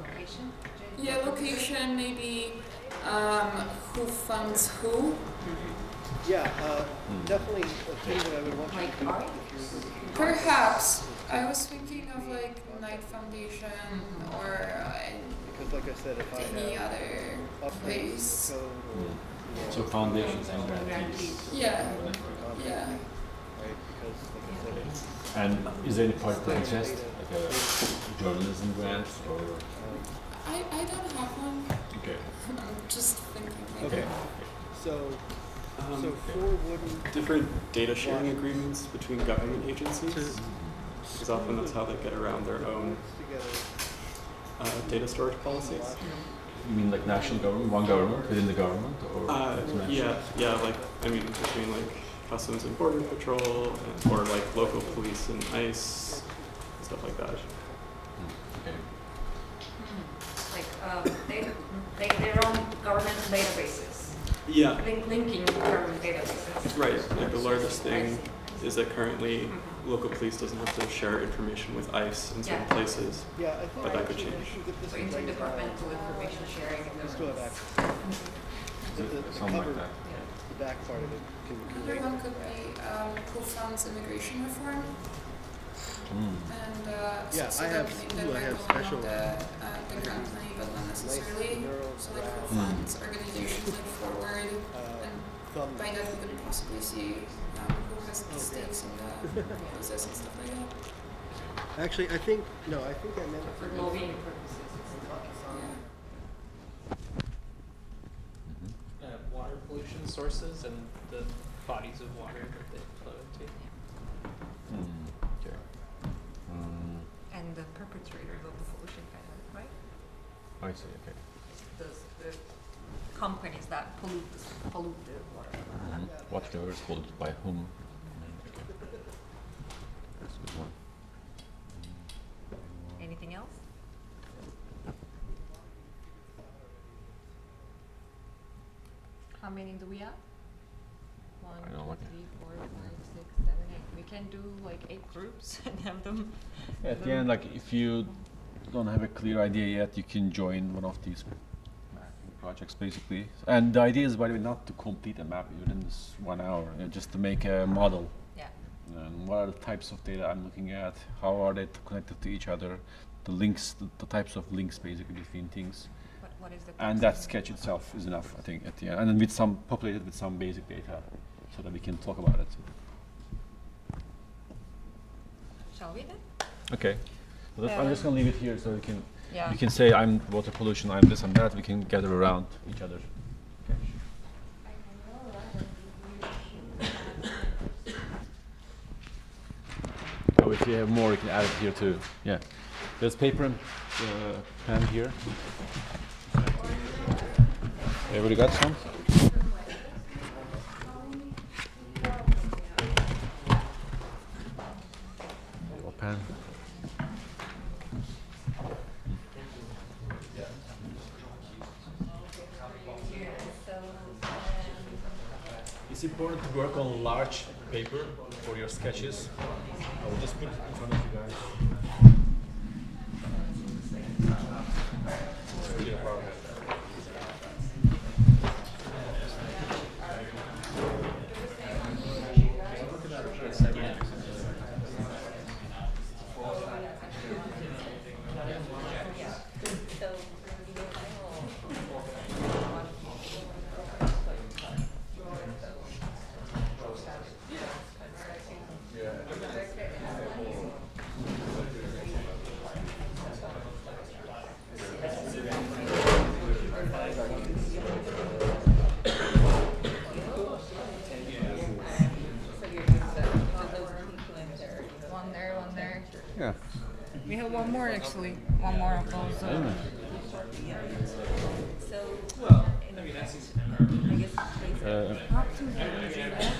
Location? yeah location maybe who funds who Yeah, definitely a thing that I would want you to do art? if you're perhaps I was thinking of like Knight Foundation or because like I said, if I any have other updates ways to the code or, you know, So foundations and grantees. yeah yeah right? Because like I said, it's, And is there any particular interest, like a journalism grant or? I don't have one. Okay. I'm just thinking maybe. Okay. so Um, four wooden different data sharing agreements between government agencies, because often that's how they get around their own together. data storage policies. You mean like national government, one government within the government, or international? Yeah, like, I mean, between like Customs and Border Patrol, or like local police and ICE, stuff like that. Okay. Like their own governmental databases. Yeah. Linking government databases. Right, like the largest thing is that currently local police doesn't have to share information with ICE in certain Yeah. places, Yeah, I think but that could actually change. we should get this So in place, interdepartmental information sharing. we still have access. The Something like cover, that. the back part of it can Another one could be who funds immigration reform. Mm. And Yeah, so I that have that school, I might have go special- along the grant money, but not necessarily. So like who funds organizations like Forward, and thumb. by that we could possibly see who has the stakes in the process and stuff like that. Actually, I think I meant For lobbying purposes. Yeah. Water pollution sources and the bodies of water that they flow into. Okay. And the perpetrators of the pollution, kind of, right? I see. Okay. The companies that pollute the water. What river is polluted by whom? Okay. That's a good one. Anything else? How many do we have? One, I don't know, two, like- 3, 4, 5, 6, 7, 8. We can do like 8 groups and have them. At the end, like if you don't have a clear idea yet, you can join one of these mapping projects, basically. And the idea is, by the way, not to complete a map within this 1 hour, just to make a model. Yeah. And what are the types of data I'm looking at? How are they connected to each other? The links, the types of links, basically between things. What is the And that sketch itself is enough, I think, at the end. And then with some populated with some basic data, so that we can talk about it. Shall we then? Okay. Well, I'm just gonna leave it here so we can. Yeah. You can say I'm water pollution, I'm this, I'm that. We can gather around each other. Okay. Oh, if you have more, you can add it here too. Yeah. There's paper and pen here. Everybody got some? Your pen. It's important to work on large paper for your sketches. I will just put it in front of you guys. It's really hard. actually one more of those. So, well, I guess Not too bad.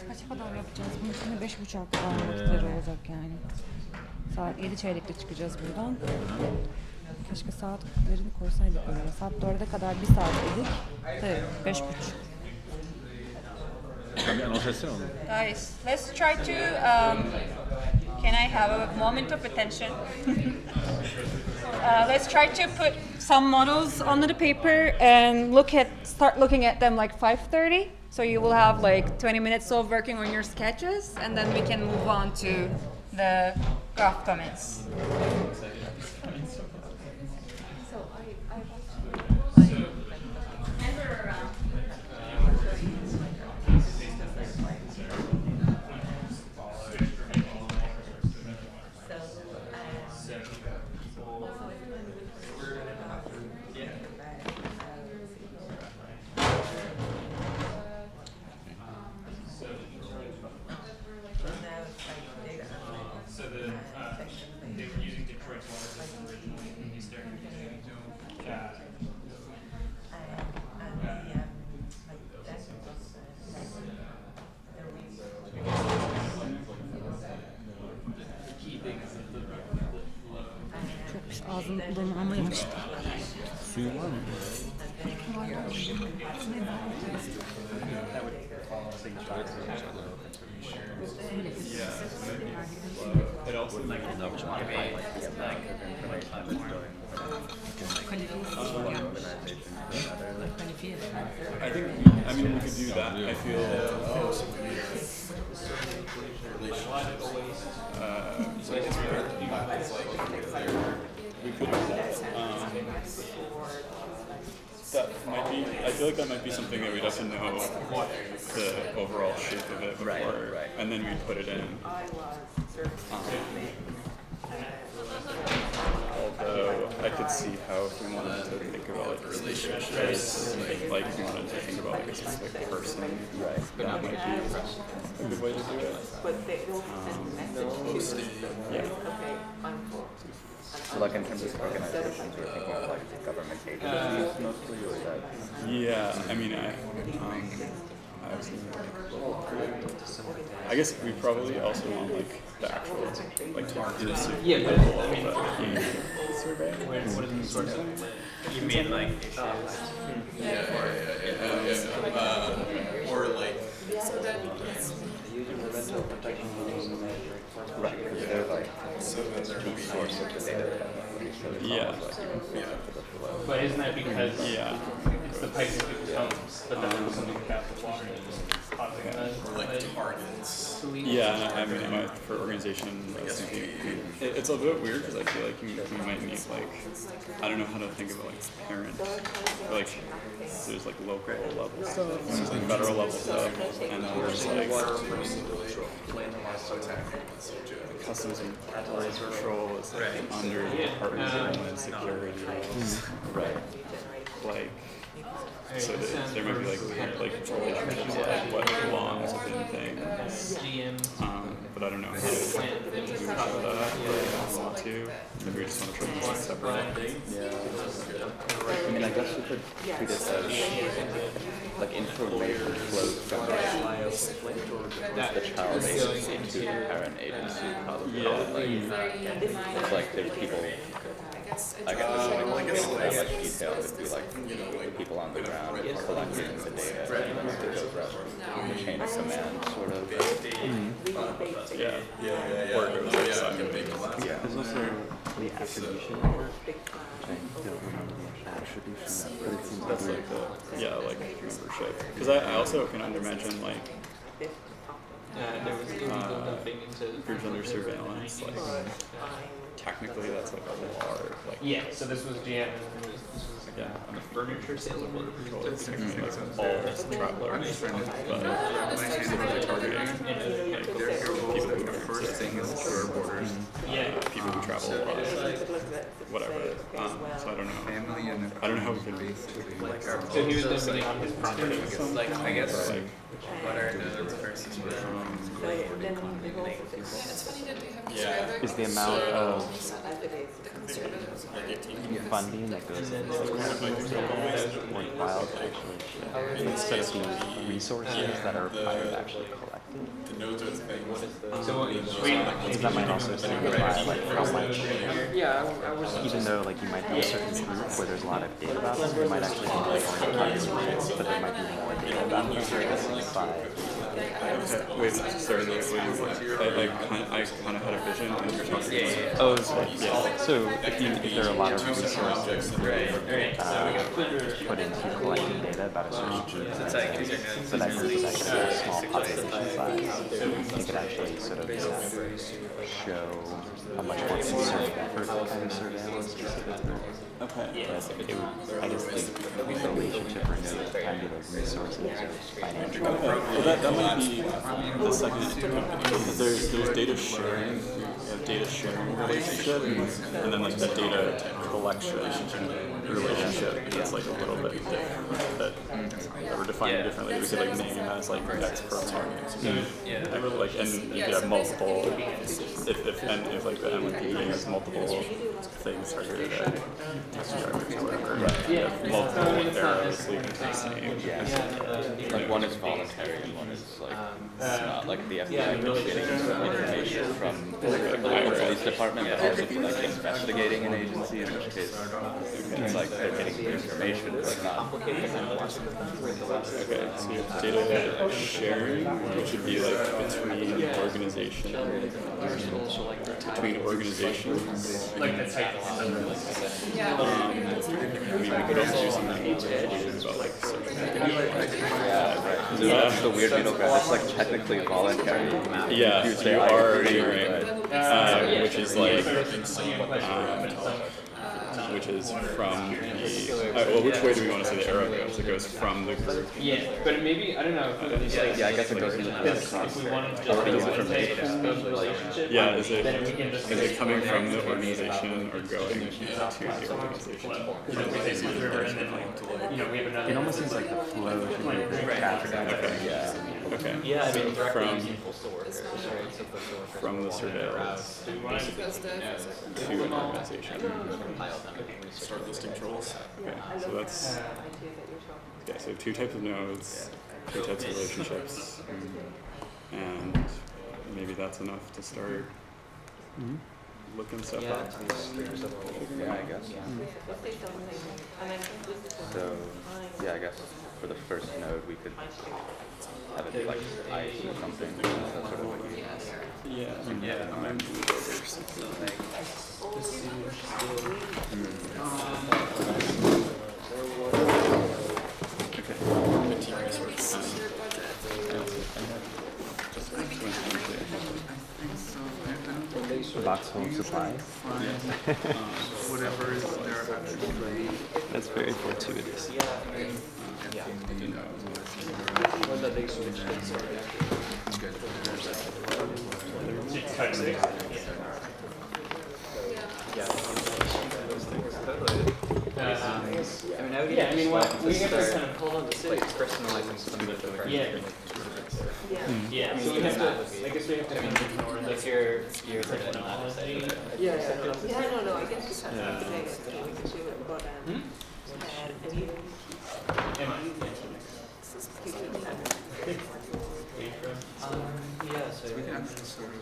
Kaça kadar yapacağız? Bunun içinde 5.30'a kadar vakitleri olacak yani. Saat 7 çeyrekte çıkacağız buradan. Keşke saatlerini koysaydık böyle. Saat 4'e kadar 1 saat dedik. Tabii 5.30. Guys, let's try to. Can I have a moment of attention? Let's try to put some models onto the paper and start looking at them like 5:30. So you will have like 20 minutes of working on your sketches, and then we can move on to the graph comments. Ağzını kulağımı yemiştim. Suyu var mı? It also like I think we could do that. I feel we could do that. That might be. I feel like that might be something that we'd have to know the overall shape of it before, and then we'd put it in. Although I could see how if we wanted to think about like relationships, like if we wanted to think about like a specific person, that might be a good way to do it. Yeah. So like in terms of organizations, we're thinking of like government agencies mostly, or is that? Yeah, I mean, I guess we probably also want like the actual like targets. Yeah, but I mean, survey. What is the source of it? You mean like or like. Right, because they're like key source of the data. Yeah. But isn't that because it's the pipes that people's homes, but then there's something about the water that's causing like targets? Yeah, I mean, for organization, I was thinking it's a bit weird because I feel like you might need like, I don't know how to think of it, like parent, or like there's like local level stuff, there's like federal level stuff, and then there's like customs and border control is like under the Department of Homeland Security. Right. Like, so there might be like relationships like what belongs within things. But I don't know how to talk about that. too. If we just want to treat them separately. Yeah. I mean, I guess we could treat it as like information flows from the child agency to the parent agency, probably. Yeah. It's like there's people. I guess that much detail would be like people on the ground collecting the data and then it goes up the chain of command, sort of. Yeah. Or it goes like secondly. Yeah. There's also the attribution network. I don't remember the attribution network, but it seems That's like like membership. Because I also can imagine like there was illegal dumping into groups under surveillance, like technically that's like a law, like so this was on the furniture sales of border patrol. it's technically like all travelers, but they're targeting like people who don't exist, borders, people who travel a lot, whatever. So I don't know. I don't know how we can be. So he was limiting on his property. I guess like what are the reverses for It's funny that we have this is the amount of funding that goes into worthwhile to actually show, instead of the resources that are required to actually collect it. So Because that might also signify like how much, I was even though like you might have a certain group where there's a lot of data about them, you might actually be like but there might be more data about them inside. Wait, sorry, I kind of had a vision and you're talking about. Oh, so if there are a lot of resources put into collecting data about a certain group, so that group is actually a small population size, you could actually sort of show a much more concerted effort to kind of surveil a specific group. Okay. But it would, I guess the relationship or no kind of those resources or financial. Okay. Well, that might be the second. There's data sharing, data sharing relationship, and then like the data collection relationship. That's like a little bit different. That we're defining differently. We could like name it as like X per target. Like and if you have multiple, if like the MLP has multiple things targeted at SDRs or whatever, you have multiple arrows leading to the same. Like one is voluntary and one is like not, like the FBI getting information from the police department, but also like investigating an agency, in which case it's like they're getting the information, but not. Okay, so you have data sharing, which would be like between organizations. Like the type we could also do something about like social media. That's the weird middle ground. It's like technically voluntary. Yeah, you are hearing, which is like, which is from the, well, which way do we want to say the arrow goes? It goes from the group. Yeah, but maybe, I don't know. I guess it goes into the if we wanted to just those relationships, yeah, is it coming from the organization or going to the organization? It almost seems like the flow should be pretty fast. Okay. Yeah, I mean, from the surveillance to an organization. Start listing trolls. Okay, so that's so 2 types of nodes, 2 types of relationships, and maybe that's enough to start looking stuff up. Yeah, I guess. So, yeah, I guess for the first node we could have it be like ice or something. That's sort of what you. Box full of supplies. Whatever is there actually. That's very fortuitous. I mean, we have to kind of hold on to city. Personalizing some of the Yeah, so we have to, I guess we have to kind of ignore like your technology. Yeah, no, I guess it's something to say that we can do it, but, and even Yeah, so we can actually sort of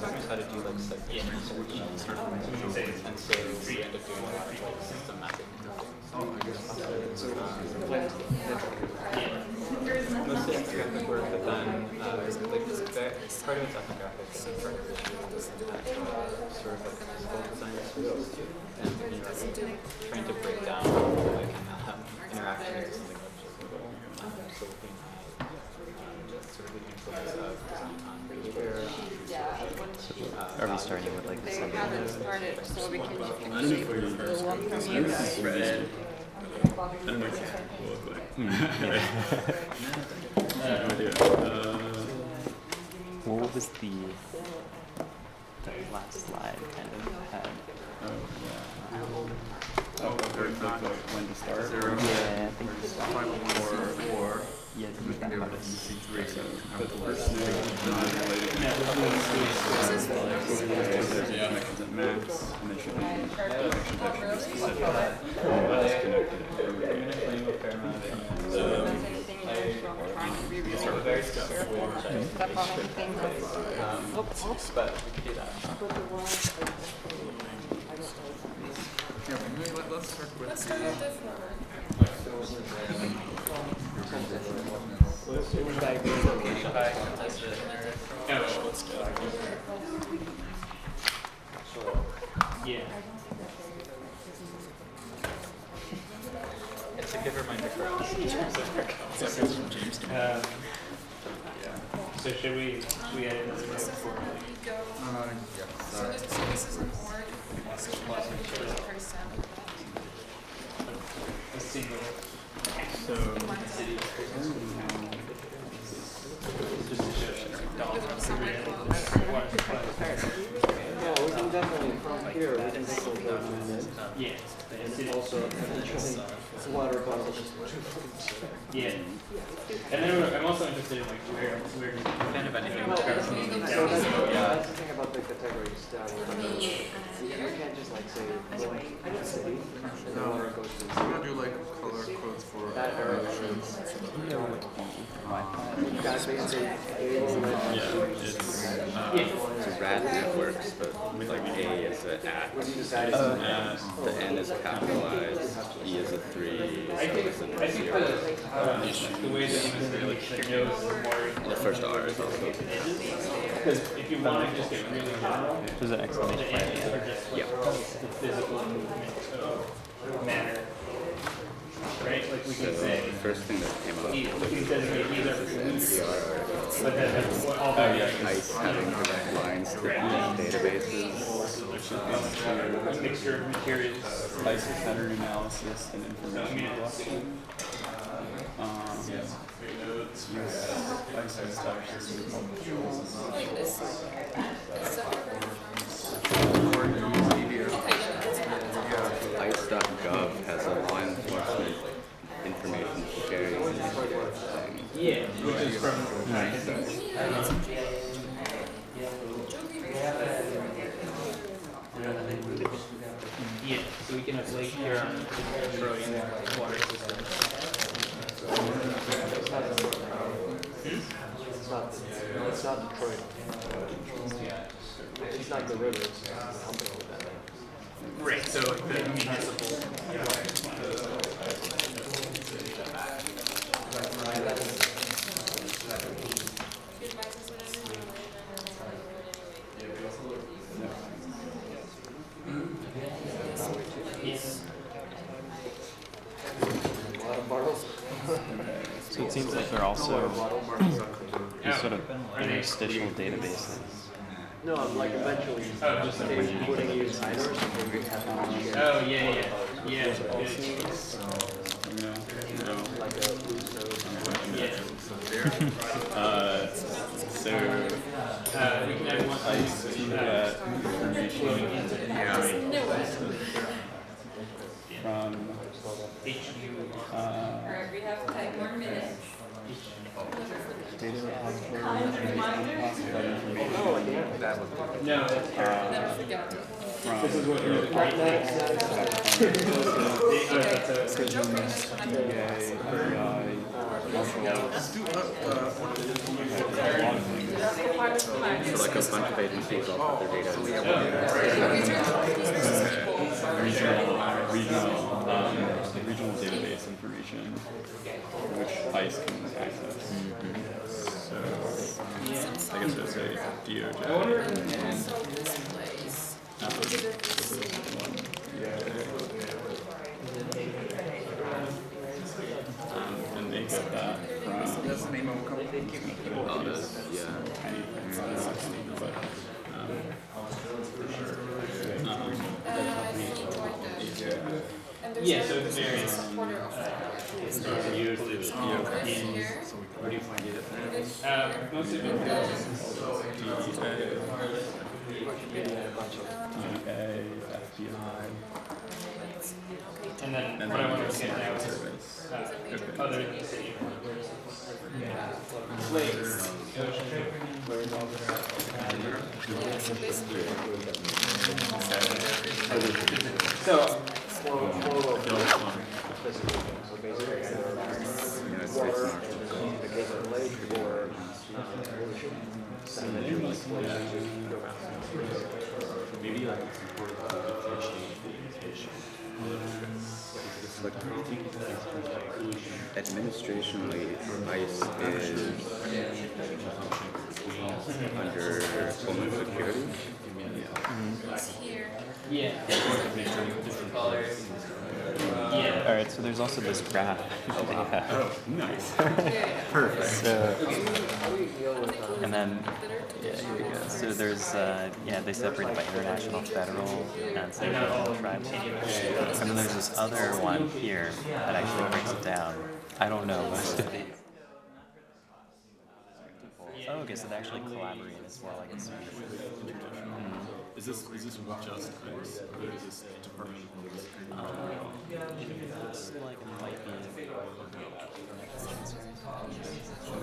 learners how to do like segment research and so we end up doing a lot of like system mapping and things. Mostly ethnographic work, but then like part of it's ethnographic and part of it is sort of like physical design research too, and trying to break down like interactions and something like so looking at sort of the influence of design on behavior. Are we starting with like the They summary? haven't started, so we can just I don't know if we're the one from you guys. I don't know what it will look like. No idea. What was the last slide kind of had? Oh, yeah. Or like when to start? Yeah, I think or yeah, use that how to see but the first node is not related to connections at max, and there should be connections actually just disconnected. But we could do that. Yeah, maybe let's start with Let's start with the floor. Yeah. It's a good reminder for us. So should we edit this before? Go. yeah. So this is an org. So we have to do the person. A single. So, Just to show Somewhere close. Yeah, we can definitely, from here, we can take those minutes. yeah. And also, water bottles. Yeah. And then I'm also interested in like where Kind of anything. So that's the thing about the categories down here. You can't just like say, city, and the water goes to I'm gonna do like color codes for that direction. Guys, basically, It's rad networks, but like A is an at, the N is capitalized, E is a 3, so it's a 0. the way that you like knows more. The first R is also. Because if you want to just get really general, There's an exclamation the point. N's are just Yeah. the physical movement of matter. Right? Like we So can say the first thing that came up we was can designate either this NPR article. but then what all the ICE having direct lines to databases. a mixture of materials. ICE pattern analysis and information collection. Use ICE establishes new controls. Like this. ICE.gov has a law enforcement information sharing thing. Yeah, which is from yeah, so we can have Lake Huron controlling water system. It's not Detroit. It's not the river, it's a company with that name. Right, so like the municipal. Yes. A lot of bottles. So it seems like they're also these sort of interstitial databases. No, like eventually, they putting you designers and we have to Oh yeah. Yeah. like a loose node. Yeah. So We can have one ICE to that information. flowing into the from Alright, we have 10 more minutes. data repository, unclassified information. No, Never forget. From this is what you're prisons, DEA, FBI, martial arts. So like a bunch of agencies all put their data in regional database information, which ICE can access. So I guess it's a DOJ. And they get that from. That's the name of a company. Oh, that's, yeah. Yeah, so it's very supporter of where do you find it? Mostly FBI. and then what I want to get now is other than the city. Lakes, ocean, so flow of so basically water in the case of the lake or sedimentary explosion to go around. Maybe like it's important to fish. Like, administrationally, ICE is under Homeland Security. yeah. All right, so there's also this graph that they have. Oh, nice. Perfect. So, and then, yeah, here we go. So there's, they separate it by international, federal, and state and tribal. And then there's this other one here that actually breaks it down. I don't know most of these. Oh, okay, so they actually collaborate as well, I guess. Is this just ICE, or is this Department of Homeland Security? Looks like it might be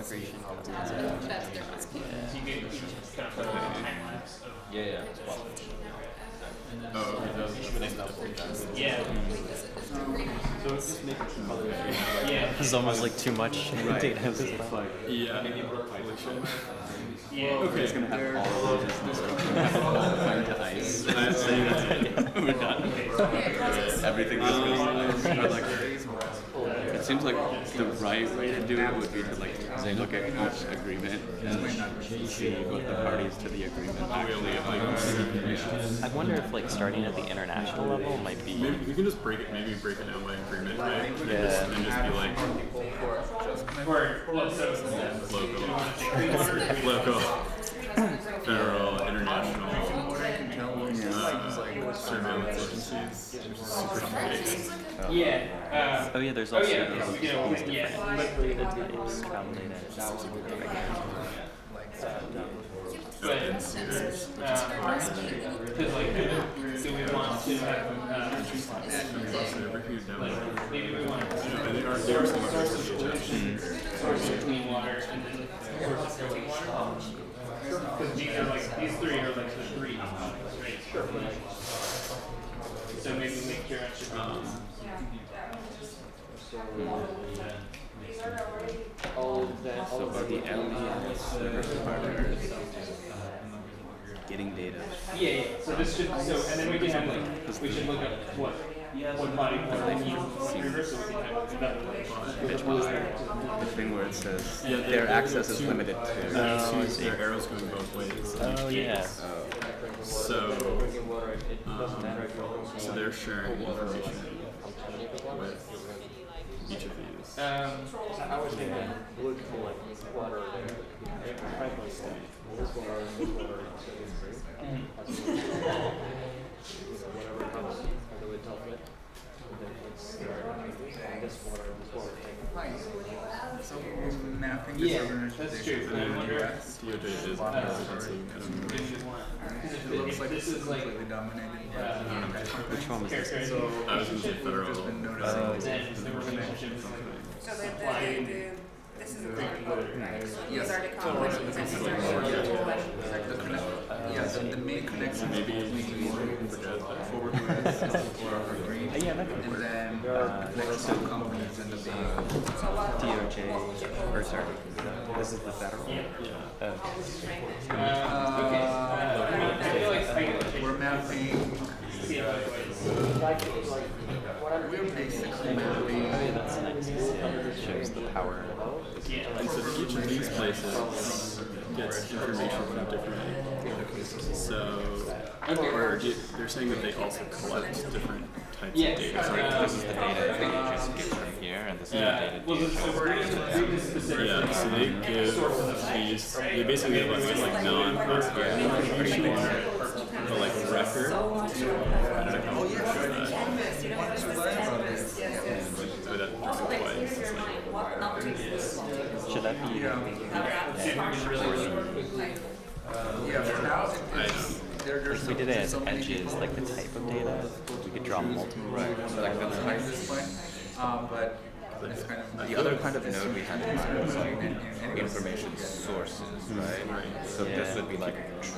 immigration. Yeah. Oh, okay, Yeah. So it's just making some other. Yeah. This is almost like too much data. Yeah. Maybe more population. Yeah. Okay, It's gonna have all of this find to ICE. We're done. Everything is like. It seems like the right way to do it would be to like look at each agreement and see what the parties to the agreement actually I wonder if like starting at the international level might be. Maybe we can just break it down by agreement, right? Yeah. And just be like local, federal, international, surveillance agencies, super vague. Yeah. Oh yeah, there's also these Yeah. different data, travel data. But because like, do we want to have maybe we want to source of pollution, source of clean water, and then source of drinking water. Because these three are like the three options, right? So maybe make sure I should So about the LES service partners getting data. Yeah. So this should and then we can have we should look at what body part they need river so we can have that. The thing where it says their access is limited to. Their arrows going both ways. Oh yeah. So they're sharing information with each of these. I was thinking blue like water whatever comes the way tell fit. So mapping disorganization in the US. DOJ is It looks like this is completely dominated by Which one was this? So I was going to say federal. just been noticing So this is a these are the companies and these are the main connection Maybe forward US or green, and then connection to companies and the big DOJ, or sorry, this is the federal? we're mapping. We're basically mapping. That's nice. It shows the power. And so each of these places gets information from different. So, or they're saying that they also collect different types of data. So this is the data that you just get from here, and this is the data you Yeah, so they give these, they basically give us like non-classified information, but like record. I don't know how to show that. Oh, that twice. It's like, should that be? Yeah, for now, If we did it as edges, like the type of data, we could draw multiple. Right, like the type this way, but it's kind of The other kind of node we had in mind was like information sources, right? So this would be like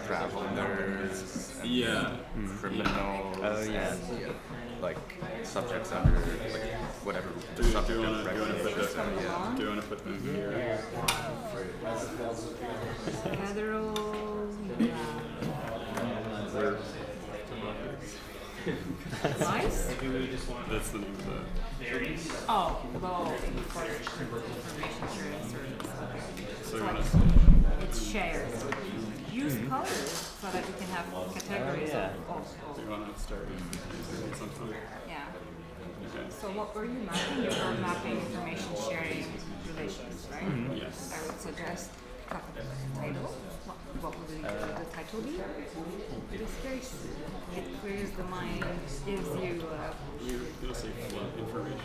travelers, and criminals, and like subjects under like whatever the subject of regulation. do you want to put them here? Federal. Nice? That's the name of the. Oh, well, for information sharing service. So you want to. It's shared. Use colors so that we can have categories of. Do you want to start using something? Yeah. Okay. So what were you mapping? You were mapping information sharing relations, right? Yes. I would suggest title. What would the title be? This case, it clears the mind, gives you. It'll say flow information.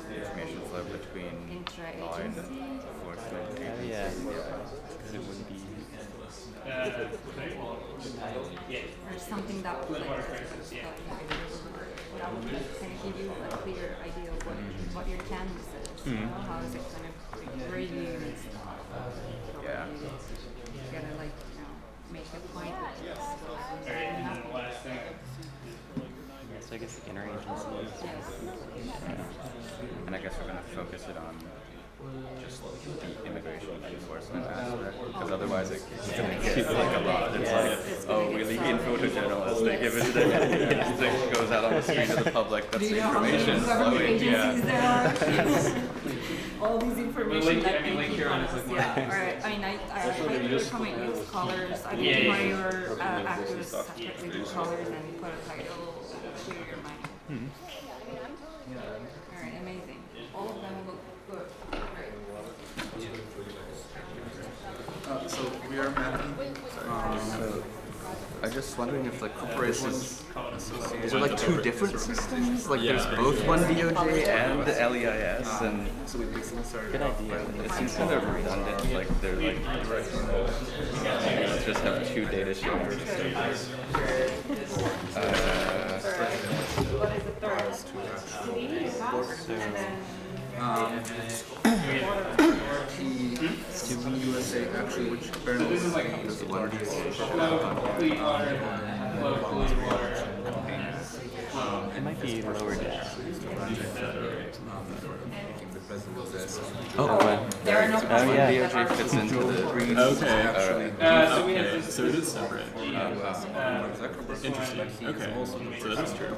Information flow between law and enforcement. Oh yeah, because it wouldn't be. Or something that would kind of give you a clear idea of what your canvas is. How is it kind of grading and stuff. Yeah. You gotta make a point with this. So I guess the interagency. And I guess we're going to focus it on just the immigration enforcement aspect, because otherwise it's going to get like a lot. It's like, oh, we leak info to journalists, they give it to them, it goes out on the screen to the public, that's the information flowing. Yeah. All these information that they keep on us. Yeah, alright. I mean, I highly recommend use colors. I would hire actors separately do colors and put a title, clear your mind. Alright, amazing. All of them look good. Great. So we are mapping. I'm just wondering if like corporations, is there like two different systems? Like there's both one DOJ and the LEIS, and So we basically started. Good idea. it seems kind of redundant. Like they're like, let's just have two data shares. What is the third? USA actually, which apparently is like the largest It might be lower down. Oh, There are no DOJ fits into the Okay. So it is separate. Interesting. Okay. So that is true.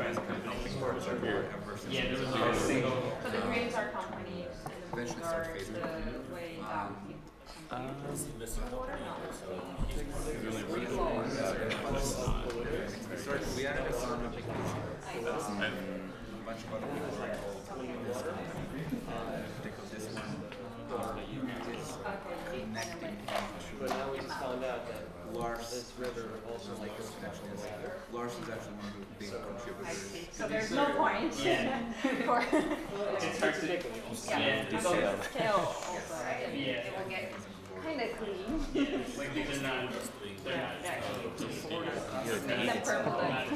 Weird. So the creators are companies and the Eventually start are phasing the way down. we added a song up because a bunch of other people like particularly this one is connecting But now we just found out that this river also like goes actually, Lars is actually one of the big contributors. So there's no point for It's hard to yeah. So scale also, right? And it will get kind of clean. like they're not Make them permanent.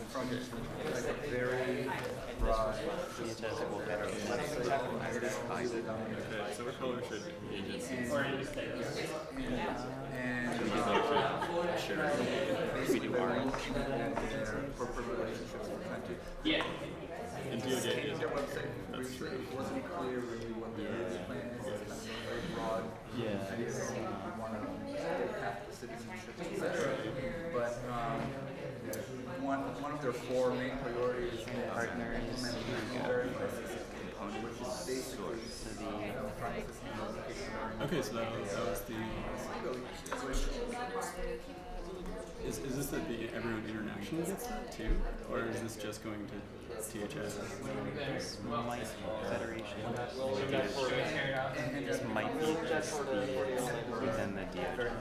From like a very broad Okay, so what color should agencies? basically corporate relationships with countries. Yeah. And DOJ is Their website it wasn't clear really what the business plan is. It's kind of very broad. Yeah. Ideas of want to have citizenship, etc. But one of their four main priorities is implementing a very component, which is basically Okay, so that was the. Is this that everyone internationally gets that too, or is this just going to THS? This might Federation. This might be just within the DOJ.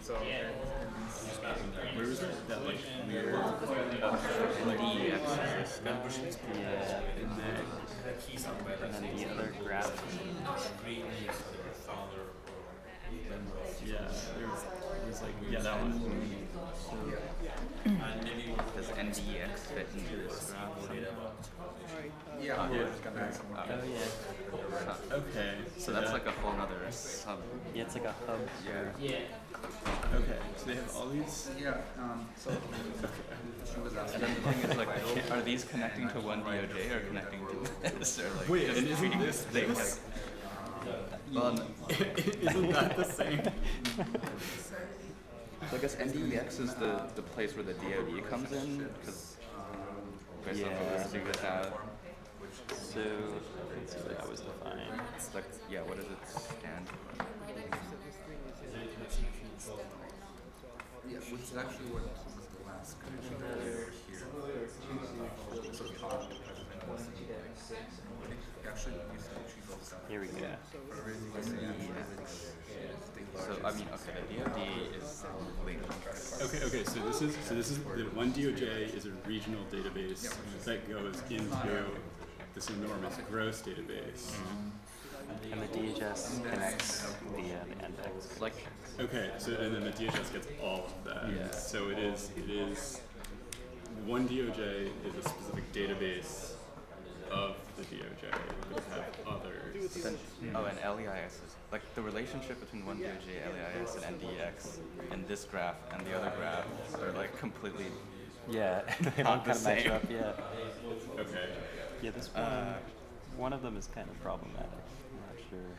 So, where was that? That like weird. DEX. Yeah. And then the other graph. Yeah, there's like that one. Does NDEX fit into this graph? yeah. Okay, So that's like a whole other sub. Yeah, it's like a hub. Okay, so they have all these. Yeah. So she was asking. And then the thing is, like, are these connecting to one DOJ or connecting to this? Or like, Wait, just and isn't treating this thing this? like? Well, Isn't that the same? So I guess NDEX is the place where the DoD comes in, because based on what we're figuring this out. So let's see what that was defined. It's like, yeah, what does it stand for? Yeah, which is actually what was the last connection earlier here. So Todd, the president, was actually used to chief of staff. Here we go. So I mean, okay, the DoD is linked. Okay. So this is the one DOJ is a regional database that goes into this enormous gross database. And the DHS connects via the index. Like, okay, so and then the DHS gets all of that. Yeah. So it is one DOJ is a specific database of the DOJ that have others. Oh, and LEIS is like the relationship between one DOJ, LEIS, and NDEX in this graph and the other graph are like completely Yeah, they not don't the kind of match same. up yet. Okay. Yeah, this one of them is kind of problematic. I'm not sure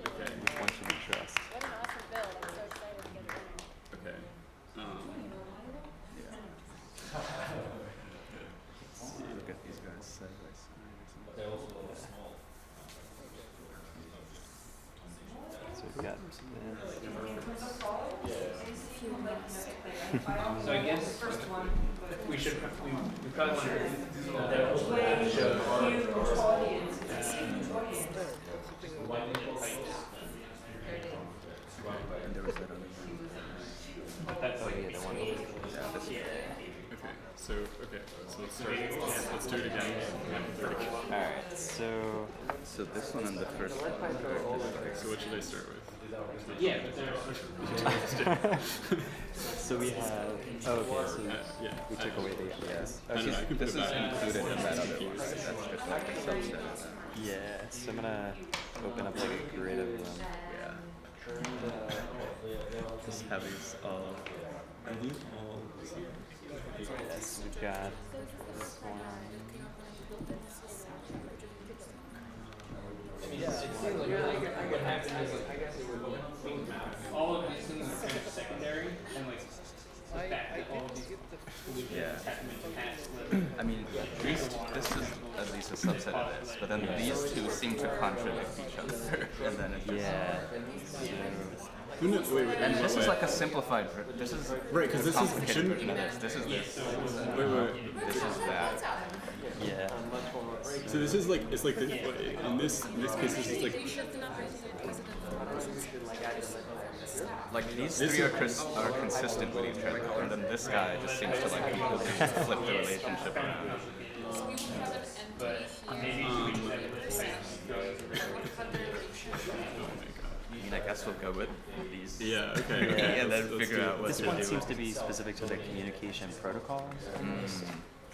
Okay. which one should we trust. What an awesome build. I'm so excited to get it in. Okay. Yeah. Let's see, look at these guys side by side. So we've got So I guess we should we probably want to show And there was that other one. That's oh yeah, the one. Yeah, this Okay, so let's start. Let's do it again. Alright, so this one and the first one. So what should I start with? Yeah, but so we have okay, so we took away the Yes. This is included in that other one. Right? That's just like a subset of that. yeah, so I'm gonna open up like a grid of them. Yeah. Just have these all. Are these all? Yes, we've got this one. it seems like what happened is like, I guess it would all of these things are kind of secondary and like the fact that all of these Yeah. happen in the past. I mean, this is at least a subset of this, but then these two seem to contradict each other, and then it just And this is like a simplified. This is right because this is shouldn't version of this. This is this. Wait. This is that. Yeah. So this is like it's like the, in this case this is like these three are consistent with each other, and then this guy just seems to like completely flip the relationship around. I mean, I guess we'll go with these. Yeah. Okay. And then figure out what this to one do. seems to be specific to the communication protocols.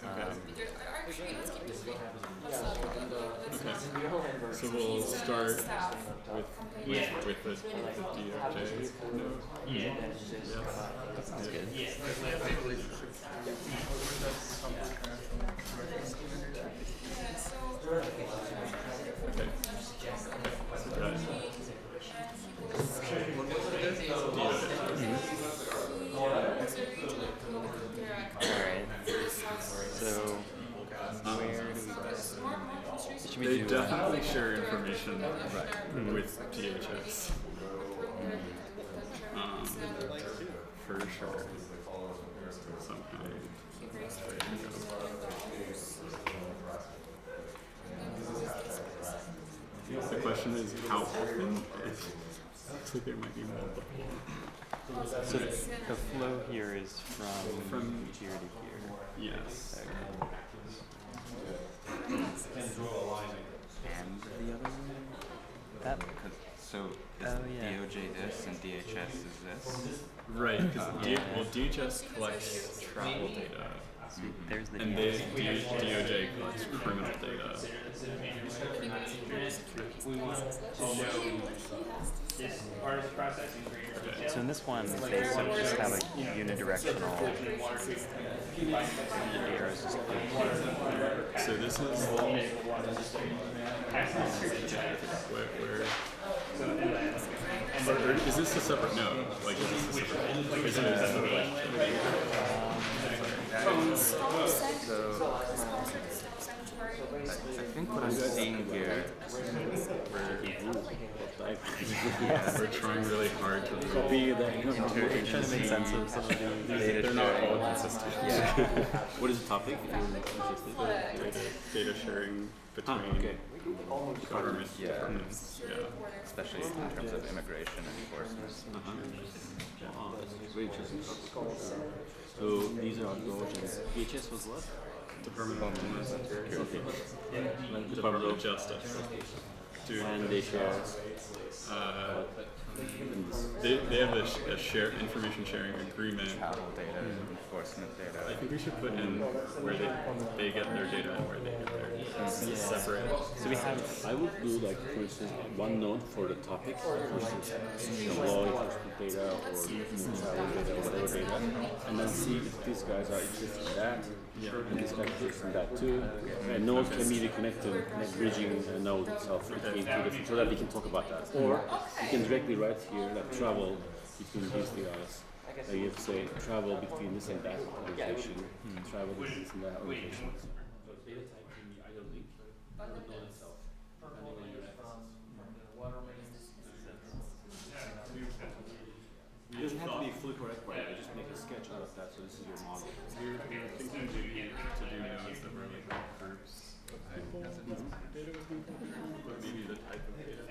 Okay. So we'll start with the DOJ. Yeah. That sounds good. Alright. So where do we go? They definitely share information with DHS. For sure. Somehow. The question is how often? Looks like there might be multiple. So the flow here is from here to here. Yes. Okay. And the other one? That. So is DOJ this and DHS is this? Right, because DHS collects travel data. There's the and DOJ collects criminal data. So in this one, they sort of just have a unidirectional arrows. So this is where is this a separate node? Like is this a separate? Is it a separate I think what I'm seeing here, we're trying really hard to copy that. Trying to make sense of some of the data. They're not all consistent. Yeah. What is the topic? Data sharing between government. departments. Especially in terms of immigration enforcement. Very interesting topic. So these are those. DHS was what? Department of Homeland Security. Department of Justice. And they share. They have a share information sharing agreement. Travel data, enforcement data. I think we should put in where they get their data and where they get their separate. So we have. I would do like for instance one node for the topic, for instance law enforcement data or travel data or whatever data, and then see if these guys are interested in that. And this guy is interested in that too. And nodes can be connected, bridging the node itself between two different, so that we can talk about that. Or you can directly write here like travel between these two guys. Like you have to say travel between this and that organization, travel between this and that organization. So data type can be either link or the node itself, depending on your access. It doesn't have to be fully correct, right? I just make a sketch out of that, so this is your model. We're thinking to do nodes that were like groups of people. Data would be but maybe the type of data.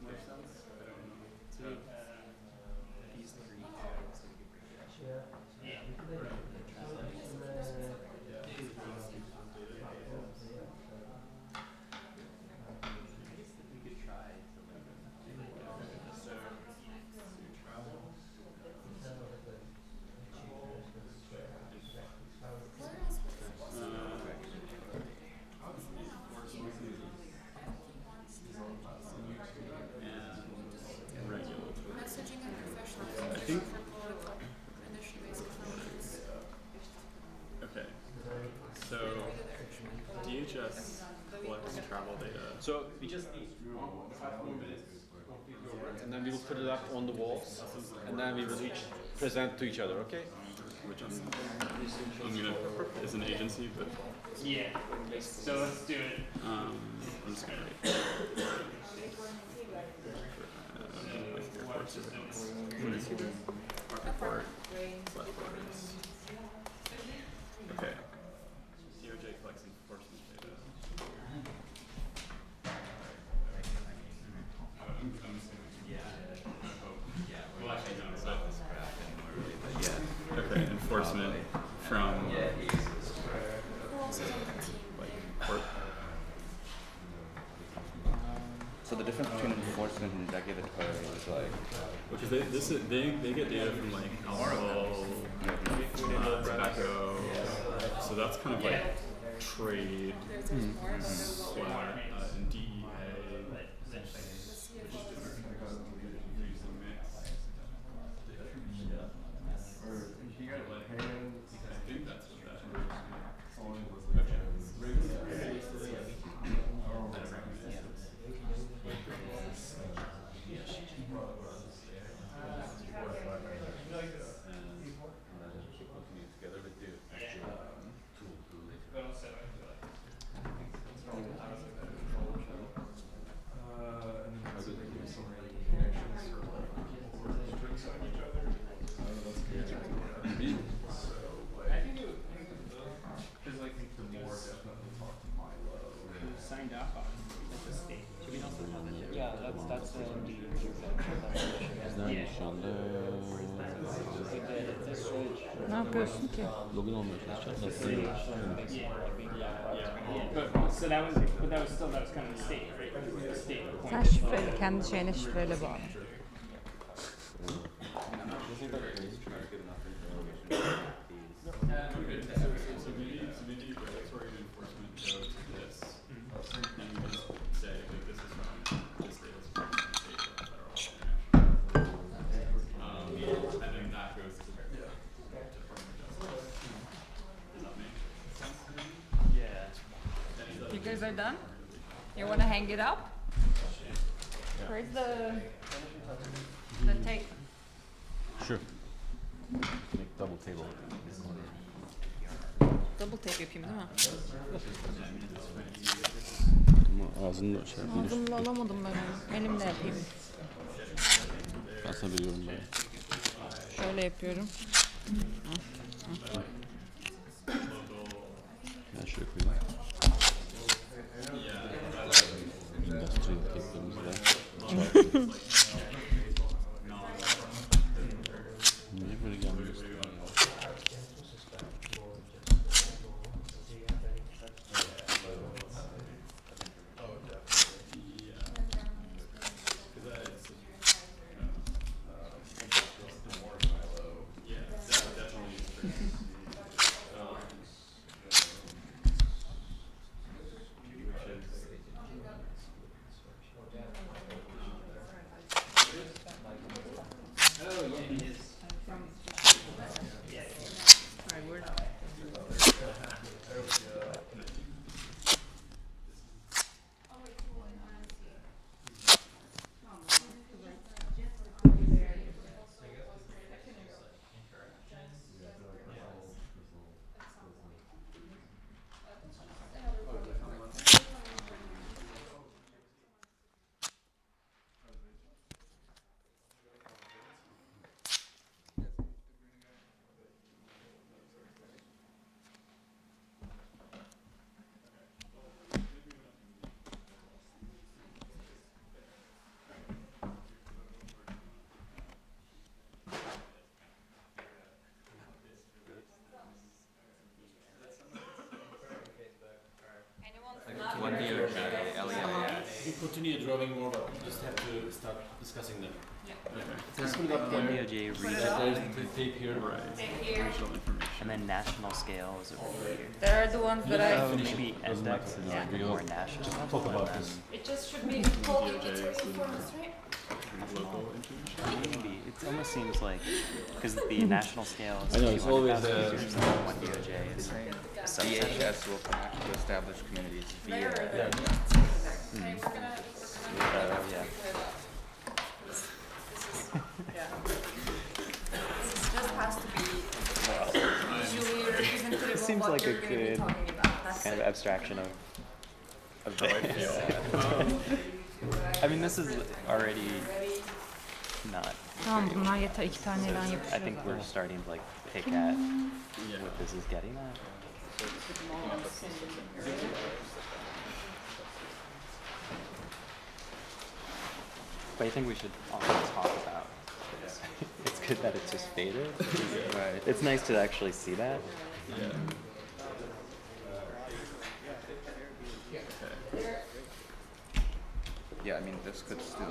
Makes sense? I don't know. These three. Okay, so DHS collects travel data. So we just need 5 more minutes, and then we will put it up on the walls, and then we will each present to each other. Okay? Which I'm gonna is an agency, but yeah. So let's do it. I'm just gonna write. things. Art report, slash photos. Okay. DOJ collects enforcement data. I'm assuming. Well, actually, no, it's not this graph anymore, really, but yeah. Okay, enforcement from like court. So the difference between enforcement and regulatory is like Because they get data from like alcohol, tobacco, so that's kind of like trade, and DEA, which is different. Confusing mix. I think that's what that is. Signed up on the state. Should we also have it? Yeah, that's the Ne yapıyorsun ki? Login olmuyor çalışacağım. So that was kind of the state, right? The state Sen şifreyle, kendi şeyine şifreyle bağlı. So maybe regulatory and enforcement go to this. And you just say like this is from this data is from the state or federal. And then that goes to Department of Justice. Does that make sense to you? Yeah. You guys are done? You want to hang it up? Where's the tape? Sure. Make double table. Double tape yapayım değil mi? Ama ağzını şey yapayım. Ağzımla alamadım ben onu. Elimle yapayım. Ben sana veriyorum ben. Şöyle yapıyorum. Ben şöyle koyayım. Industrial tape'larımızı da çarpalım. Niye böyle gelmiyorsun? One DOJ, LEIS. You continue drawing more, but you just have to start discussing them. This would up one DOJ regional, Tape here. Regional information. and then national scale is over here. There are the ones that I... Maybe index is like a more national Talk level, about and this. It just should be DOJ is right? local information. maybe it almost seems like because the national scale is I know, it's always, 200,000 users, and one DOJ is a subset. DHS will connect to established communities via Yeah. This just has to be visually representative of Seems what like a you're going to be good talking about. That's kind of it. abstraction of How I this. feel. I mean, this is already not. Tamam, very bunlar old. yeter. 2 taneden So I yapışırız think we're zaten. starting to like pick at what this is getting at. But I think we should also talk about this. It's good that it's just faded. Right. It's nice to actually see that. Yeah. Yeah, I mean, this could still.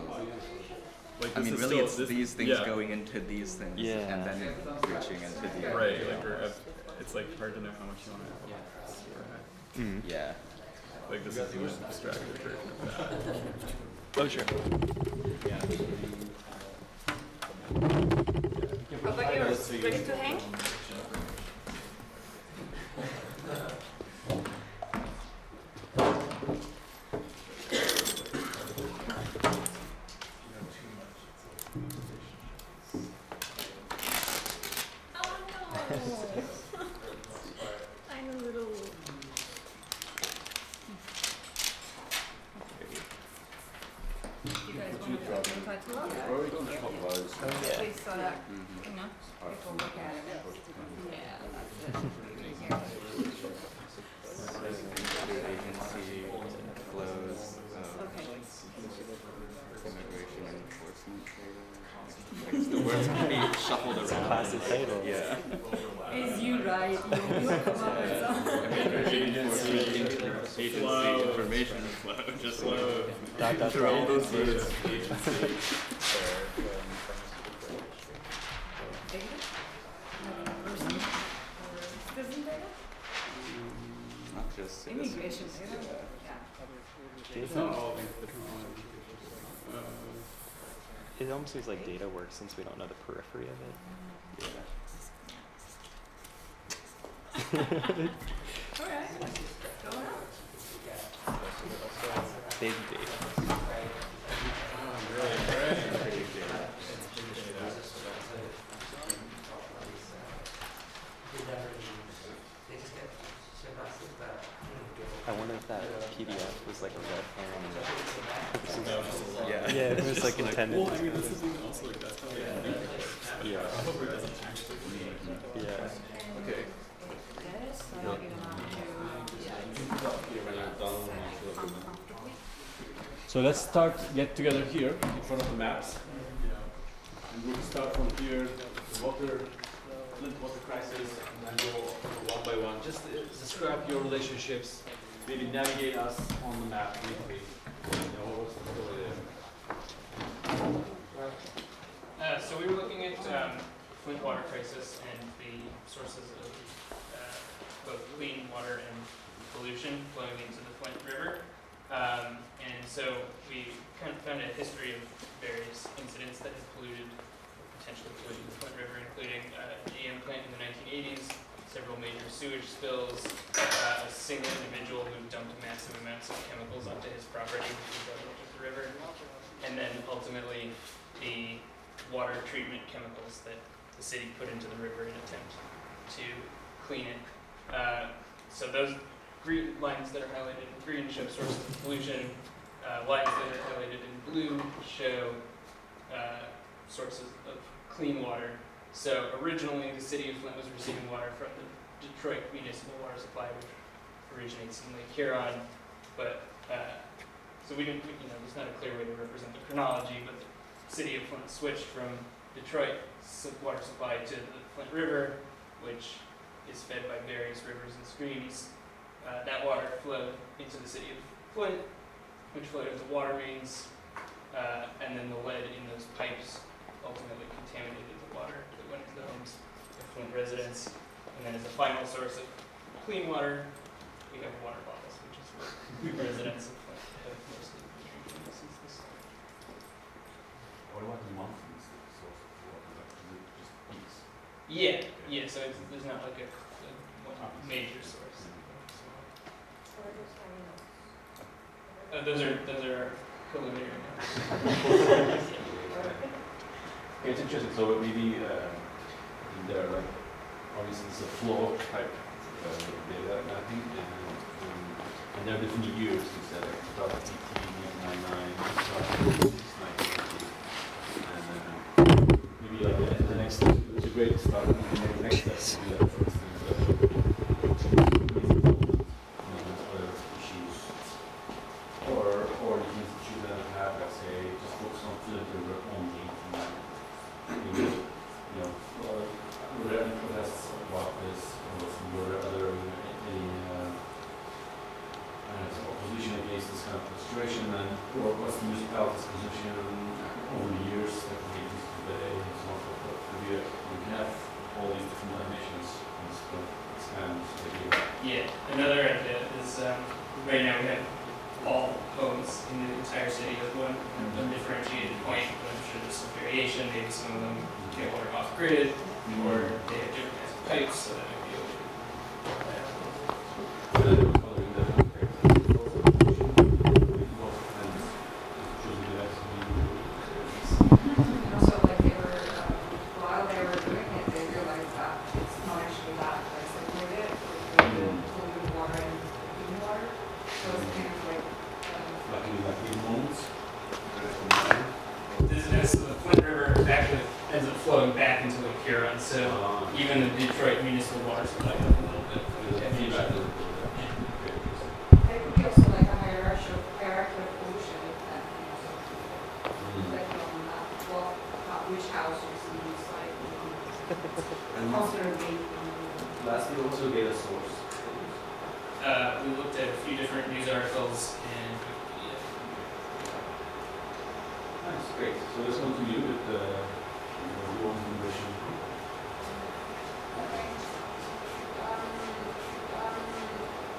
Like, I this mean, is really, still- it's this- these things yeah. going into these things, Yeah. and then reaching into the. Right, like it's like hard to know how much you want to. Yeah. Like this is an abstracted version of that. Oh sure. How about yours? Ready to hang? I'm a little. You guys want to put the title up? Well, we don't talk about it. Please, so that, you know, people look at it. Yeah, that's it. Agency flows of Okay. immigration enforcement data. The words can be shuffled around. Classic title. Yeah. Is you right? You come up with something. Agency information flow, just flow. Through all those words. Not just citizens. Immigration data. It's not all It almost seems like data works since we don't know the periphery of it. Alright. Go on. Big data. I wonder if that PDF was like a red herring. Yeah, it was like intended. Well, I mean, that's the thing also, like, that's how they do it. Yeah. I hope it doesn't actually. Yeah. Okay. So let's get together here in front of the maps. And we'll start from here, the water crisis, and then go one by one. Just describe your relationships, maybe navigate us on the map briefly. What's the story there? So we were looking at Flint water crisis and the sources of both clean water and pollution flowing into the Flint River. And so we kind of found a history of various incidents that have polluted, potentially polluted the Flint River, including GM plant in the 1980s, several major sewage spills, a single individual who dumped massive amounts of chemicals onto his property, which was into the river, and then ultimately the water treatment chemicals that the city put into the river in an attempt to clean it. So those green lines that are highlighted in green show sources of pollution. Lines that are highlighted in blue show sources of clean water. So originally the city of Flint was receiving water from the Detroit Municipal Water Supply, which originates in Lake Huron. But so we didn't, there's not a clear way to represent the chronology, but the city of Flint switched from Detroit water supply to the Flint River, which is fed by various rivers and streams. That water flowed into the city of Flint, which flowed into water mains, and then the lead in those pipes ultimately contaminated the water that went into the homes of Flint residents. And then as a final source of clean water, we have water bottles, which is what residents of Flint have mostly been drinking since this. What about the monthly source of water? Like, is it just peaks? Yeah, so there's not like a one major source. Those are preliminary. It's interesting. So maybe there are like, obviously it's a flow type data mapping, and there are different years. You said like 2018, 1999, 2006, 1998, and start maybe next step to do that, for instance, other issues, or the institute that have, let's say, just focus on Flint River only, and you know, were there any protests about this, or were there other any opposition against this kind of situation, and or what's the municipality's position over the years that we use today, and so on and so forth. You can have all these different dimensions and sort of expand the idea. Yeah, another idea is right now we have all homes in the entire city with one undifferentiated point, but I'm sure there's some variation. Maybe some of them get water off grid, or they have different kinds of pipes, so that might be over. So like they were, while they were doing it, they realized that it's not actually that isolated between the water and clean water. So it's kind of like in moments. This the Flint River actually ends up flowing back into Lake Huron, so even the Detroit municipal water supply got a little bit of feedback. It could be also like a hierarchy of pollution that which house you see like constantly. Lastly, what's your data source? We looked at a few different news articles and Nice, great. So let's continue with the one conversion.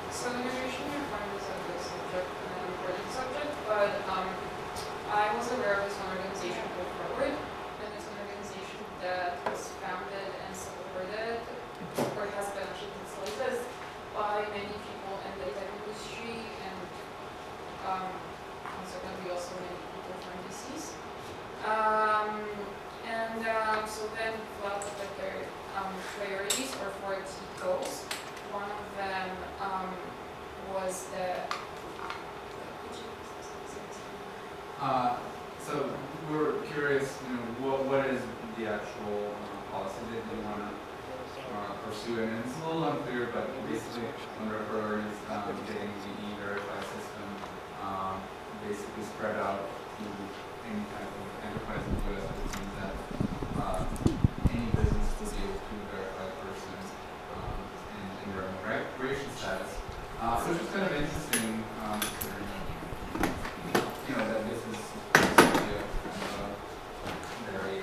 So immigration reform is a good subject, an important subject, but I was aware of this one organization called Forward, and it's an organization that was founded and supported, or has been actually consolidated by many people in the tech industry, and consequently also many people from DCs. So then lots of like their priorities or 4 key goals. One of them was the. So we're curious, what is the actual policy that you want to pursue? And it's a little unclear, but basically, one referrer is getting the E-Verify system basically spread out to any type of enterprise in the US, which means that any business will be able to verify a person in their immigration status. So it's just kind of interesting considering that this is basically a very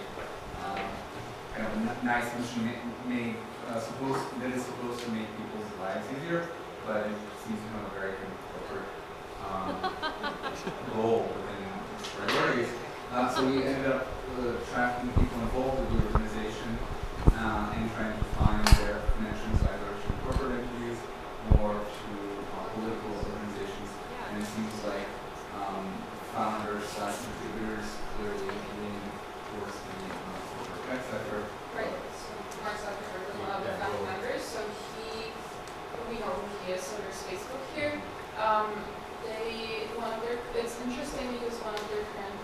kind of nice machine made that is supposed to make people's lives easier, but it seems to have a very kind of corporate goal within its priorities. So we ended up tracking people involved with the organization and trying to find their connections either to corporate entities or to political organizations. And it seems like founders/contributors clearly lean towards the corporate tech sector. Right. So Mark Zuckerberg is one of the founding members. So we know who he is. So there's Facebook here. It's interesting because one of their current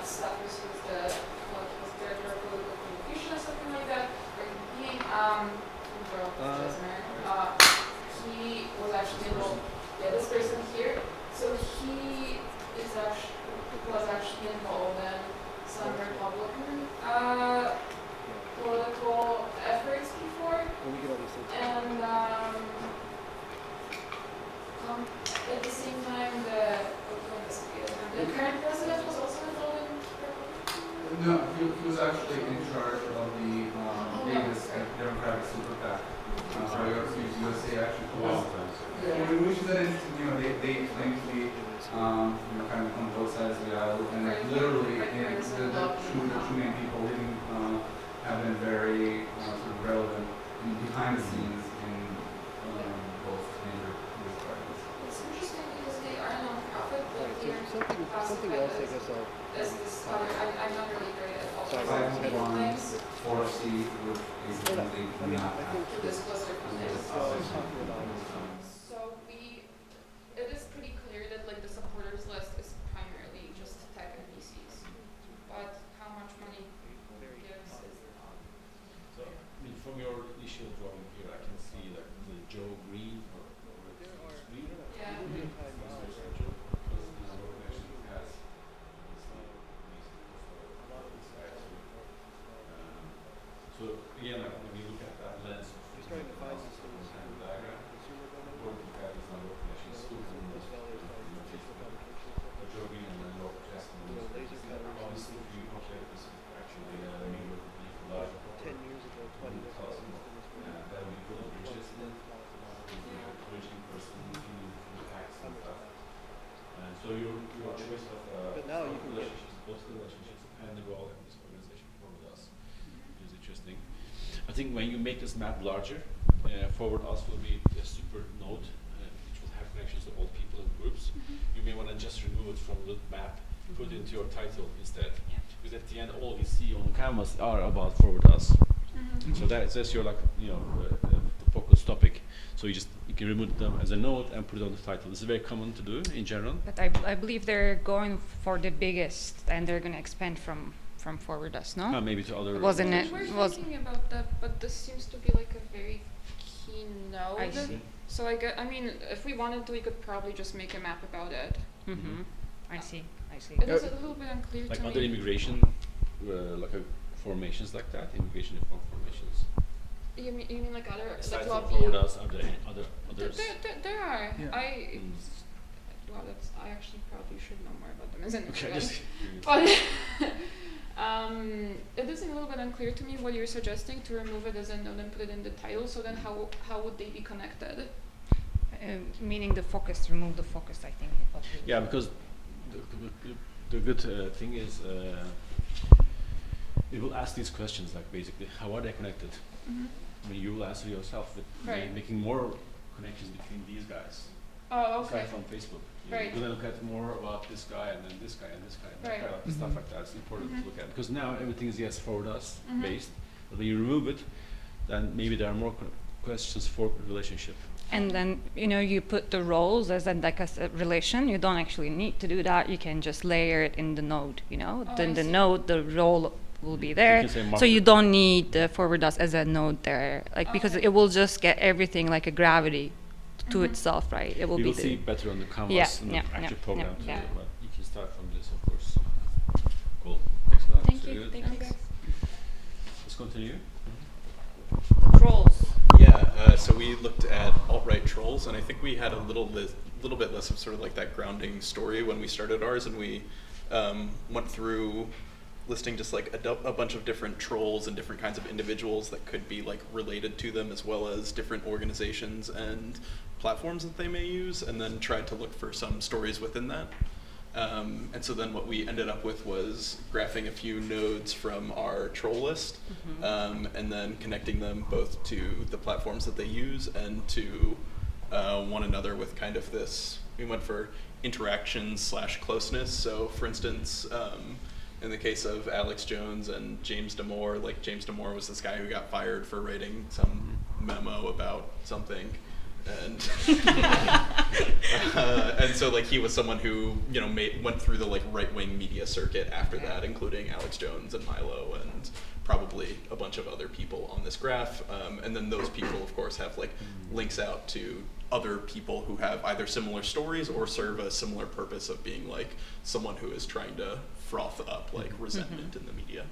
staffers was director of political communication or something like that. Or he was actually involved. Yeah, this person here. So he was actually involved in some Republican political efforts before, and at the same time, the current president was also involved in Republican. No, he was actually in charge of the Davis Democratic Super PAC. USA actually. Which is that interesting, they claim to be kind of on both sides of the aisle, and literally the two main people leading have been very sort of relevant behind the scenes in both major news parties. It's interesting because they are a non-profit, but they're classified as this other. I'm not really great at all things. 4C would basically not have this cluster funding. So it is pretty clear that like the supporters list is primarily just tech and VCs, but how much money gives is. So, initial drawing here, I can see like the Joe Green or Green. Yeah. So again, like when you look at that lens of diagram, what you have is number of connections to the Joe Green and then local testimonies. Obviously, if you compare this with actually mirror the large 10 years ago, 20 years ago. that we put bridges in, bridging person from the facts and stuff. And so your choice of But now you can get relationships, political relationships, and the role in this organization Forward Us is interesting. I think when you make this map larger, Forward Us will be a super node, which will have connections to all people and groups. You may want to just remove it from the map, put it into your title instead. Because at the end, all you see on canvas are about Forward Us. So that's your the focus topic. So you can remove them as a node and put it on the title. This is very common to do in general. But I believe they're going for the biggest, and they're going to expand from Forward Us, no? Maybe to other. Wasn't it? We're Was thinking about that, but this seems to be like a very key node. I see. So I mean, if we wanted to, we could probably just make a map about it. I see. It is a little bit unclear like to me. other immigration, formations like that, immigration reform formations. You mean like other Besides like the Forward Us, are there any others? There are. Yeah. Well, I actually probably should know more about them as an Okay, immigrant. just But it is a little bit unclear to me what you're suggesting, to remove it as a node and put it in the title. So then how would they be connected? Meaning the focus, remove the focus, I think. Yeah, because the good thing is it will ask these questions, like basically, how are they connected? I mean, you will answer yourself with making more connections between these guys. Oh, okay. Aside from Facebook. Right. You're going to look at more about this guy and then this guy and this guy and that guy, like stuff like that. It's important to look at because now everything is Forward Us based. But when you remove it, then maybe there are more questions for relationship. And then you put the roles as like a relation. You don't actually need to do that. You can just layer it in the node. Then the node, the role will be there. So you don't need the Forward Us as a node there, because it will just get everything like a gravity to itself, right? It will be. You will see better on the canvas in the actual program too. But you can start from this, of course. Cool. Thanks a lot. Thank you. Thank you guys. Let's continue. Trolls. Yeah, so we looked at alt-right trolls, and I think we had a little bit less of sort of like that grounding story when we started ours, and we went through listing just like a bunch of different trolls and different kinds of individuals that could be like related to them, as well as different organizations and platforms that they may use, and then tried to look for some stories within that. And so then what we ended up with was graphing a few nodes from our troll list, and then connecting them both to the platforms that they use and to one another with kind of this, we went for interaction/closeness. So for instance, in the case of Alex Jones and James Damore, like James Damore was this guy who got fired for writing some memo about something. And and so like he was someone who went through the like right-wing media circuit after that, including Alex Jones and Milo and probably a bunch of other people on this graph. And then those people, of course, have like links out to other people who have either similar stories or serve a similar purpose of being like someone who is trying to froth up like resentment in the media.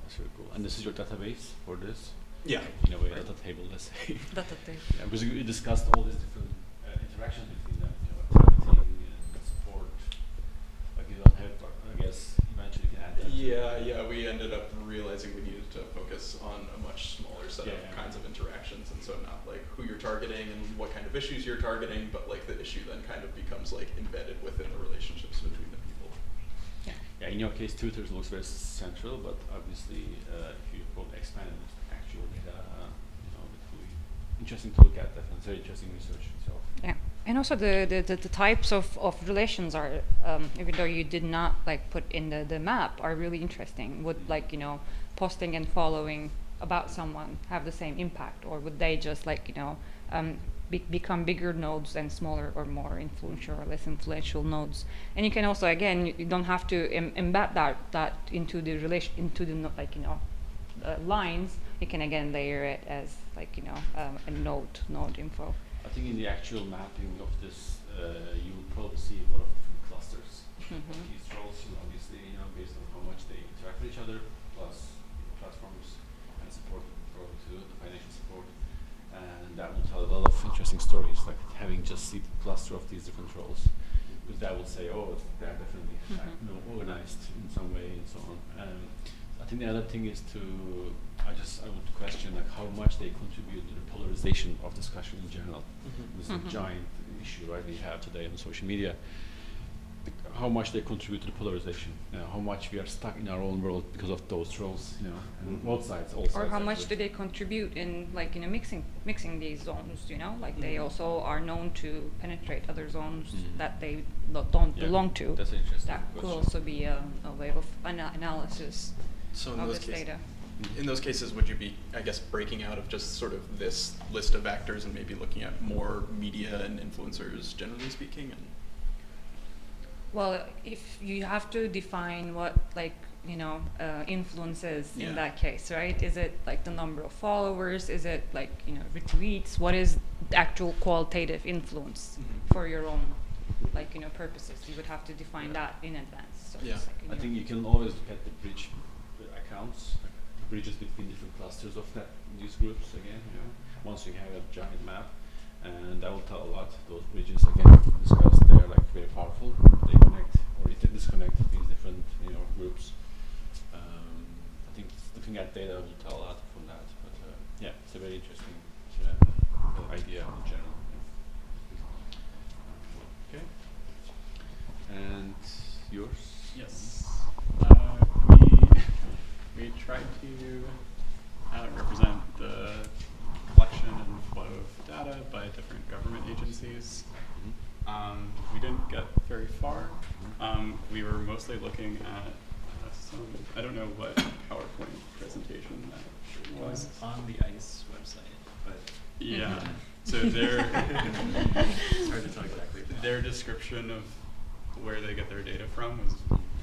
That's really cool. And this is your database for this? Yeah. In a way, data table, let's say. Data table. Yeah, because we discussed all these different interactions between them, targeting and support. Like you don't have, I guess, eventually you can add that. Yeah, we ended up realizing we needed to focus on a much smaller set of kinds of interactions, and so not like who you're targeting and what kind of issues you're targeting, but like the issue then kind of becomes like embedded within the relationships between the people. Yeah, in your case, Twitter looks very central, but obviously, if you expand it to actual data, it will be interesting to look at. Definitely, very interesting research itself. Yeah, and also the types of relations are, even though you did not like put in the map, are really interesting. Would posting and following about someone have the same impact, or would they just become bigger nodes and smaller or more influential or less influential nodes? And you can also, again, you don't have to embed that into the relation, into the lines, you can again layer it as like, you know, a node info. I think in the actual mapping of this, you will probably see a lot of different clusters of these roles, and obviously, you know, based on how much they interact with each other, plus platforms and support, probably too, the financial support, and that will tell a lot of interesting stories, like having just see the cluster of these different roles, because that will say, oh, they're definitely you know, organized in some way and so on. I think the other thing is I would question like how much they contribute to the polarization of discussion in general. This is a giant issue, right, we have today on social media. How much they contribute to the polarization, you know, how much we are stuck in our own world because of those roles, you know, and both sides, all sides. Or how much actually. do they contribute in, like, you know, mixing these zones, you know, like they also are known to penetrate other zones that they don't belong to. That's interesting. That could also be a way of analysis So in of those this cases, data. in those cases, would you be, I guess, breaking out of just sort of this list of actors and maybe looking at more media and influencers, generally speaking? And Well, if you have to define what, like, you know, influence is in that case, right? Is it like the number of followers? Is it like, you know, retweets? What is the actual qualitative influence for your own, like, you know, purposes? You would have to define that in advance. So it's like, I think you can always look at the bridge accounts, like bridges between different clusters of that news groups again, you know, once you have a giant map, and that will tell a lot. Those bridges, again, discussed, they're like very powerful. They connect or disconnect these different, you know, groups. I think looking at data will tell a lot from that. But yeah, it's a very interesting idea in general. Yeah. Okay. And yours? Yes. We tried to represent the collection and flow of data by different government agencies. We didn't get very far. We were mostly looking at I don't know what PowerPoint presentation that was. On the ICE website, but yeah. So their it's hard to tell exactly. Their description of where they get their data from was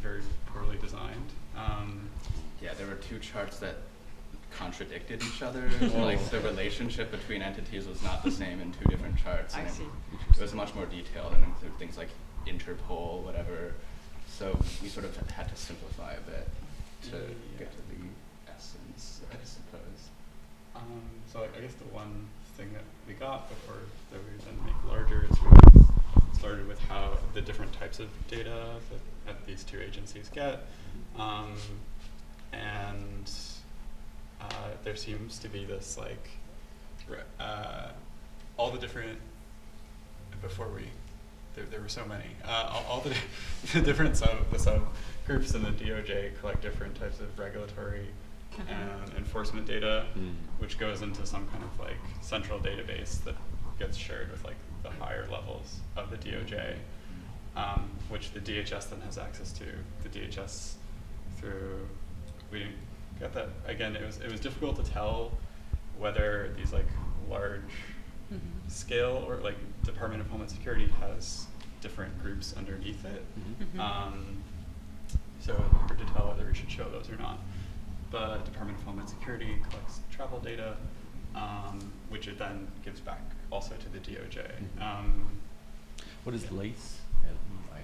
very poorly designed. Yeah, there were two charts that contradicted each other. Like the relationship between entities was not the same in two different charts. I see. It was much more detailed and included things like Interpol, whatever. So we sort of had to simplify a bit to get to the essence, I suppose. So I guess the one thing that we got before that we then make larger is we started with how the different types of data that these two agencies get. And there seems to be this like all the different there were so many all the different subgroups in the DOJ collect different types of regulatory and enforcement data, which goes into some kind of like central database that gets shared with like the higher levels of the DOJ, which the DHS then has access to. The DHS we didn't get that. Again, it was difficult to tell whether these like large scale or like Department of Homeland Security has different groups underneath it. So it's hard to tell whether we should show those or not. But Department of Homeland Security collects travel data, which it then gives back also to the DOJ. What is LACE?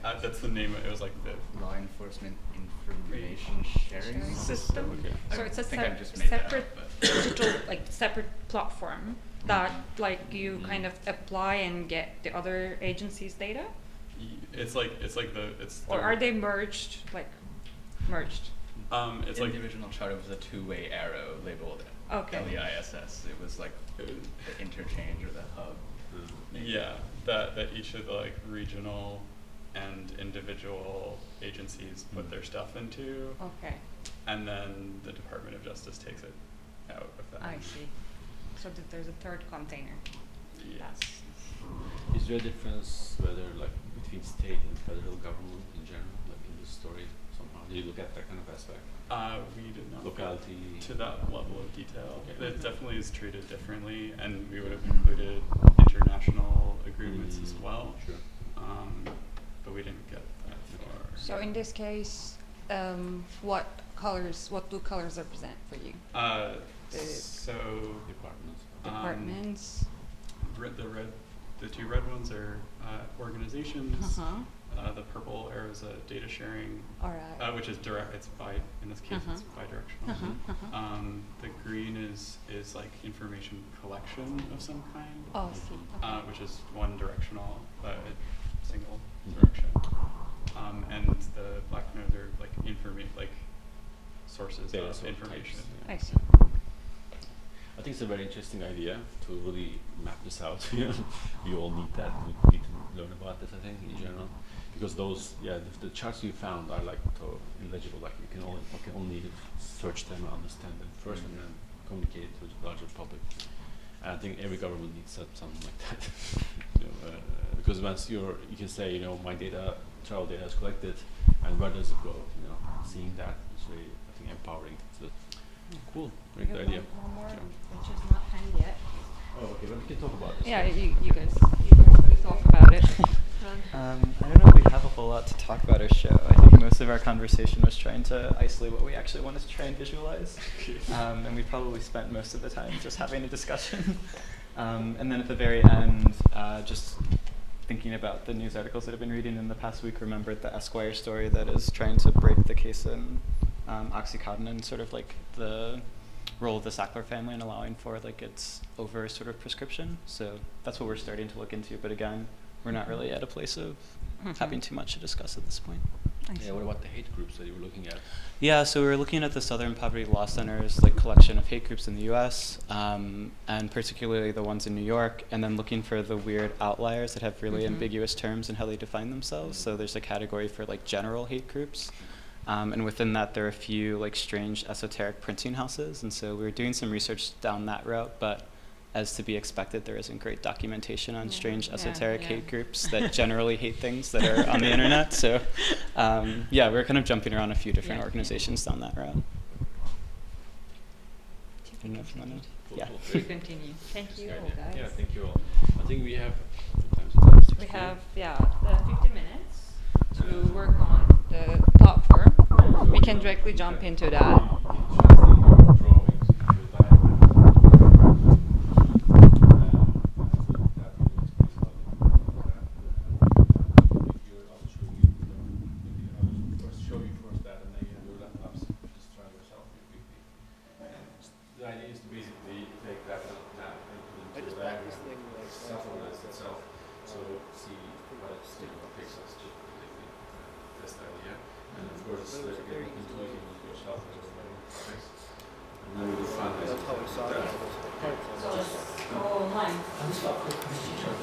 That's the name. It was like the Law Enforcement Information Sharing System. Okay. So it's a separate that digital, like separate platform that like you kind of apply and get the other agencies' data. It's Or are they merged? Like merged. It's in the original chart, it was a two-way arrow labeled LEISS. It was like the interchange or the hub. Yeah, that each of the like regional and individual agencies put their stuff into. Okay. And then the Department of Justice takes it out of that. I see. So that there's a third container. Yes. Is there a difference whether like between state and federal government in general, like in this story somehow? Did you look at that kind of aspect? We did not locality to that level of detail. Okay. It definitely is treated differently, and we would have included international agreements as well. Sure. But we didn't get that far. So in this case, what do colors represent for you? So departments. Departments. The two red ones are organizations. Uh-huh. The purple arrow is data sharing, All right. which is direct. It's in this case, it's bi-directional. The green is like information collection of some kind. Oh, I see. Okay. Which is one directional, single direction. And the black nodes are like sources Data of source information. types, I see. I think it's a very interesting idea to really map this out. We all need that. We need to learn about this, I think, in general, because those, the charts you found are like illegible. Like you can only search them and understand them first, and then communicate it to the larger public. And I think every government needs something like that. Because once you can say, my travel data is collected, and where does it go? Seeing that is really, I think, empowering. So, cool, great idea. One more, Yeah. which is not penned yet. Oh, okay, well, we can talk about this. Yeah, you guys talk about it. I don't know if we have a whole lot to talk about our show. I think most of our conversation was trying to isolate what we actually wanted to try and visualize. And we probably spent most of the time just having a discussion. And then at the very end, just thinking about the news articles that I've been reading in the past week, remembered the Esquire story that is trying to break the case in Oxycontin and sort of like the role of the Sackler family in allowing for like its over sort of prescription. So that's what we're starting to look into. But again, we're not really at a place of having too much to discuss at this point. Yeah, what about the hate groups that you were looking at? Yeah, so we were looking at the Southern Poverty Law Center's like collection of hate groups in the U.S. And particularly the ones in New York, and then looking for the weird outliers that have really ambiguous terms and how they define themselves. So there's a category for like general hate groups, and within that there are a few like strange esoteric printing houses. And so we were doing some research down that route, but as to be expected, there isn't great documentation on strange esoteric hate groups that generally hate things that are on the internet. So, we're kind of jumping around a few different organizations down that route. Continue. Thank you all, guys. Yeah, thank you all. I think we have We have, 15 minutes to work on the platform. We can directly jump into that.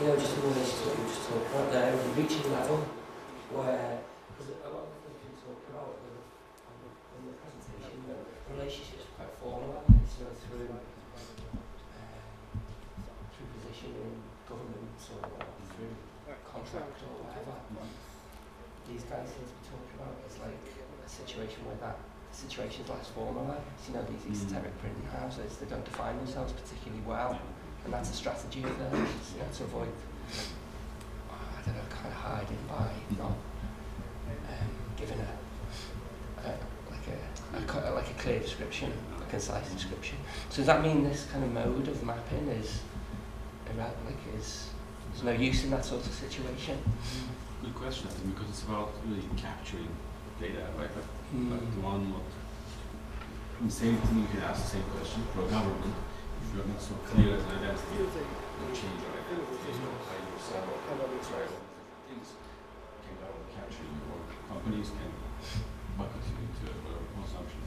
Just in relation to what you just talked about there, reaching a level where, because a lot of the things we talked about in the presentation, relationships are quite formalised, through position in government or through contract or whatever. These guys seem to be talking about it's like a situation where the situation's less formalised. These esoteric printing houses, they don't define themselves particularly well. And that's a strategy of theirs, to avoid, kind of hiding by not giving a clear description, a concise description. So does that mean this kind of mode of mapping is there's no use in that sort of situation? Good question, I think, because it's about really capturing data, right? The same thing, you can ask the same question for a government. If you're not so clear as an identity, you'll change your identity, how you sell, things can government capture you, or companies can bucket you into whatever consumption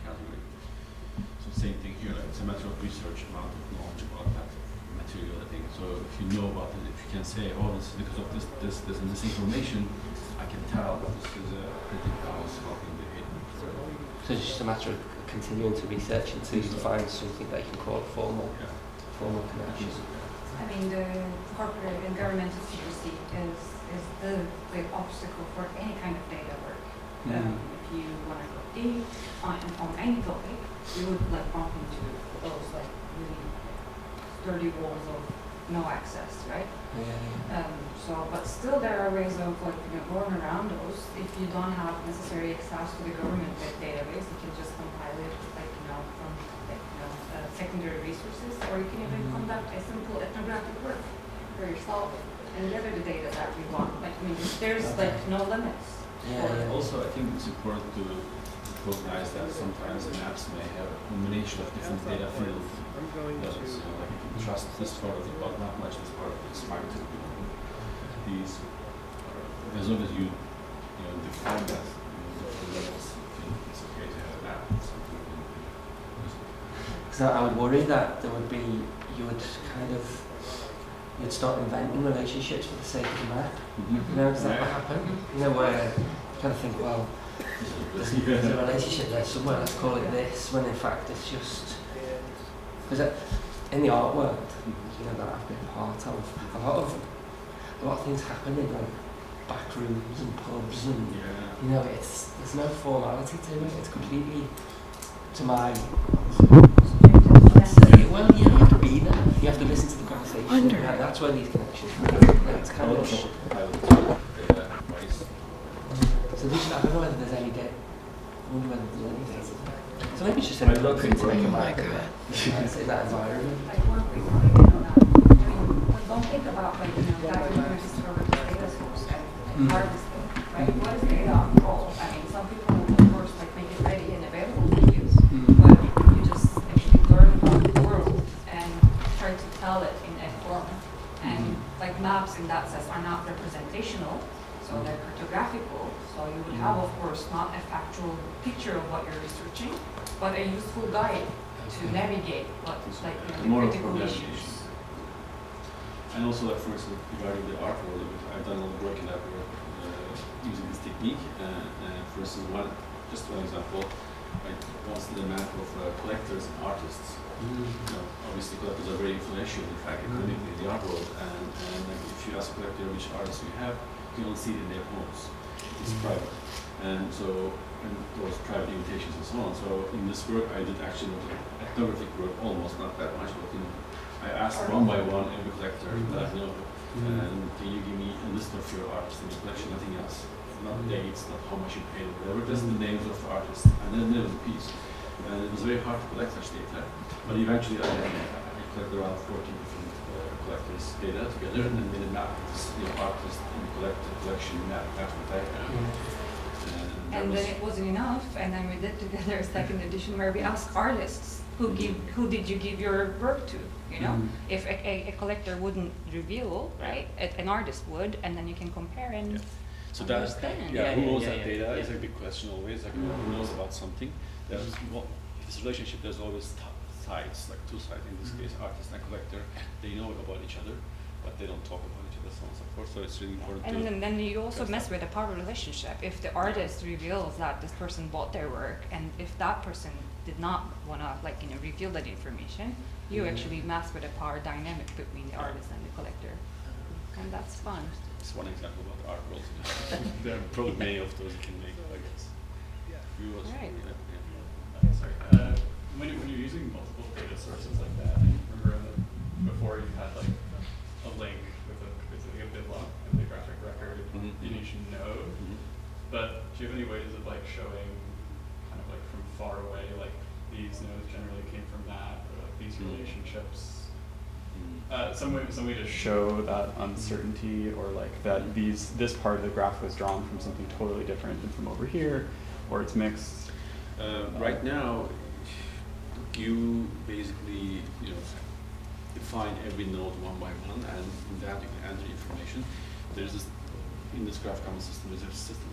category. So same thing here, it's a matter of research, amount of knowledge about that material, I think. So if you know about it, if you can say, this is because of this and this information, I can tell that this is a printing house helping the hate. So it's just a matter of continuing to research until you find something that you can call a formal connection. I mean, the corporate and governmental secrecy is the obstacle for any kind of data work. If you want to go deep on any topic, you would bump into those really sturdy walls of no access, right? Yeah. But still there are ways of like, going around those. If you don't have necessary access to the government database, you can just compile it like, from secondary resources, or you can even conduct a simple ethnographic work for yourself and gather the data that you want. Like, there's like no limits. Yeah. Also, I think it's important to recognize that sometimes the maps may have a combination of different data fields. So like you can trust this part of it, but not much this part of it. It's fine to these. As long as you define that different levels, it's okay to have a map. Because I would worry that there would be, you'd start inventing relationships for the sake of the map. Does that happen? Where you kind of think, well, there's a relationship there somewhere, let's call it this, when in fact it's just, because in the art world, that I've been part of, a lot of things happen in like back rooms and pubs and there's no formality to it. It's completely to my well, you have to be there. You have to listen to the conversation. That's where these connections happen. That's kind of so this, I don't know whether there's any data. I wonder whether there's any data. So maybe it's just a look into make a map in that environment. Don't think about that you're going to discover the data source and harvesting, right? What is data after all? Some people will of course make it ready and available to use, but you just actually learn about the world and try to tell it in a form. And maps in that sense are not representational, so they're cartographical. So you would have, of course, not a factual picture of what you're researching, but a useful guide to navigate what the critical issues. And also, for instance, regarding the art world, I've done a lot of work in that world using this technique. For instance, just one example, I once did a map of collectors and artists. Obviously, collectors are very influential, in fact, economically in the art world. And if you ask a collector which artists you have, you don't see it in their homes. It's private. And those private invitations and so on. So in this work, I did actually ethnographic work, almost not that much, but I asked one by one every collector that I know, and can you give me a list of your artists in the collection, nothing else. Not dates, not how much you paid, whatever, just the names of the artists, and then there was a piece. And it was very hard to collect such data, but eventually I collected around 14 different collectors' data together, and then made a map, artist and collection map, that's what I have. And then it wasn't enough, and then we did together a second edition where we asked artists, who did you give your work to? If a collector wouldn't reveal, right, an artist would, and then you can compare and so understand. Who owns that data is a big question always. Who knows about something? If this relationship, there's always sides, like two sides in this case, artist and collector. They know about each other, but they don't talk about each other, so on and so forth. So it's really important. And then you also mess with the power relationship. If the artist reveals that this person bought their work, and if that person did not want to reveal that information, you actually mess with the power dynamic between the artist and the collector, and that's fun. It's one example about the art world. There are probably many of those you can make, I guess. Right. Sorry. When you're using multiple data sources like that, I remember before you had a link with a bitlock and the graphic record in each node. But do you have any ways of showing kind of from far away, these nodes generally came from that, or these relationships? Some way to show that uncertainty, or that this part of the graph was drawn from something totally different than from over here, or it's mixed. Right now, you basically define every node one by one, and in that you can enter information. There's this in this graph common system. There's a system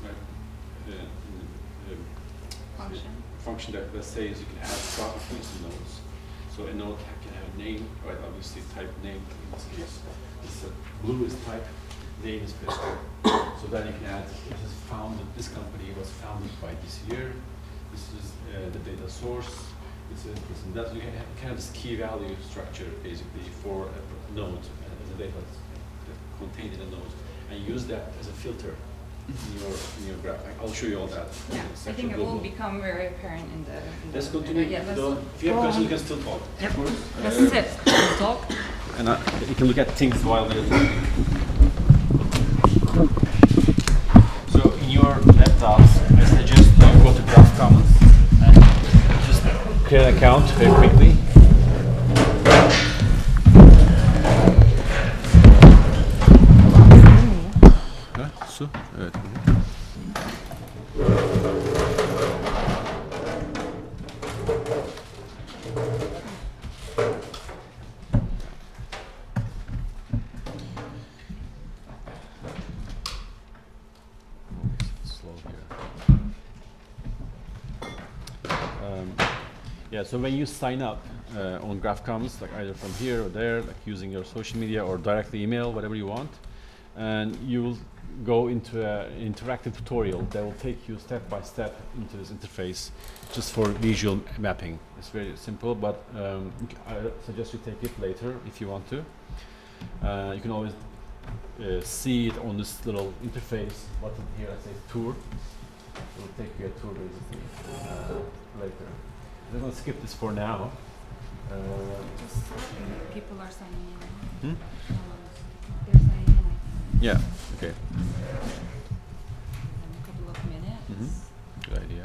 function that says you can add properties to nodes. So a node can have a name, right? Obviously, type name in this case. Blue is type, name is physical. So then you can add. This is founded. This company was founded by this year. This is the data source. This and that. You can have this key value structure basically for a node as a data contained in a node, and use that as a filter in your graph. I'll show you all that. Yeah, I think it will become very apparent in the. Let's continue. Yeah, if you have questions, you can still talk. Yep. Let's sit. Talk. and you can look at things while we're talking. So in your laptops, I suggest you go to Graph Commons and just create an account very quickly. Su, evet. Slow here. Yeah, so when you sign up on Graph Commons, like either from here or there, like using your social media or directly email, whatever you want, and you will go into an interactive tutorial that will take you step by step into this interface just for visual mapping. It's very simple, but I suggest you take it later if you want to. You can always see it on this little interface button here that says tour. It will take you a tour basically later. I'm going to skip this for now. People are signing in. Hmm? They're signing in, I think. Yeah, okay. In a couple of minutes. Mm-hmm. Good idea.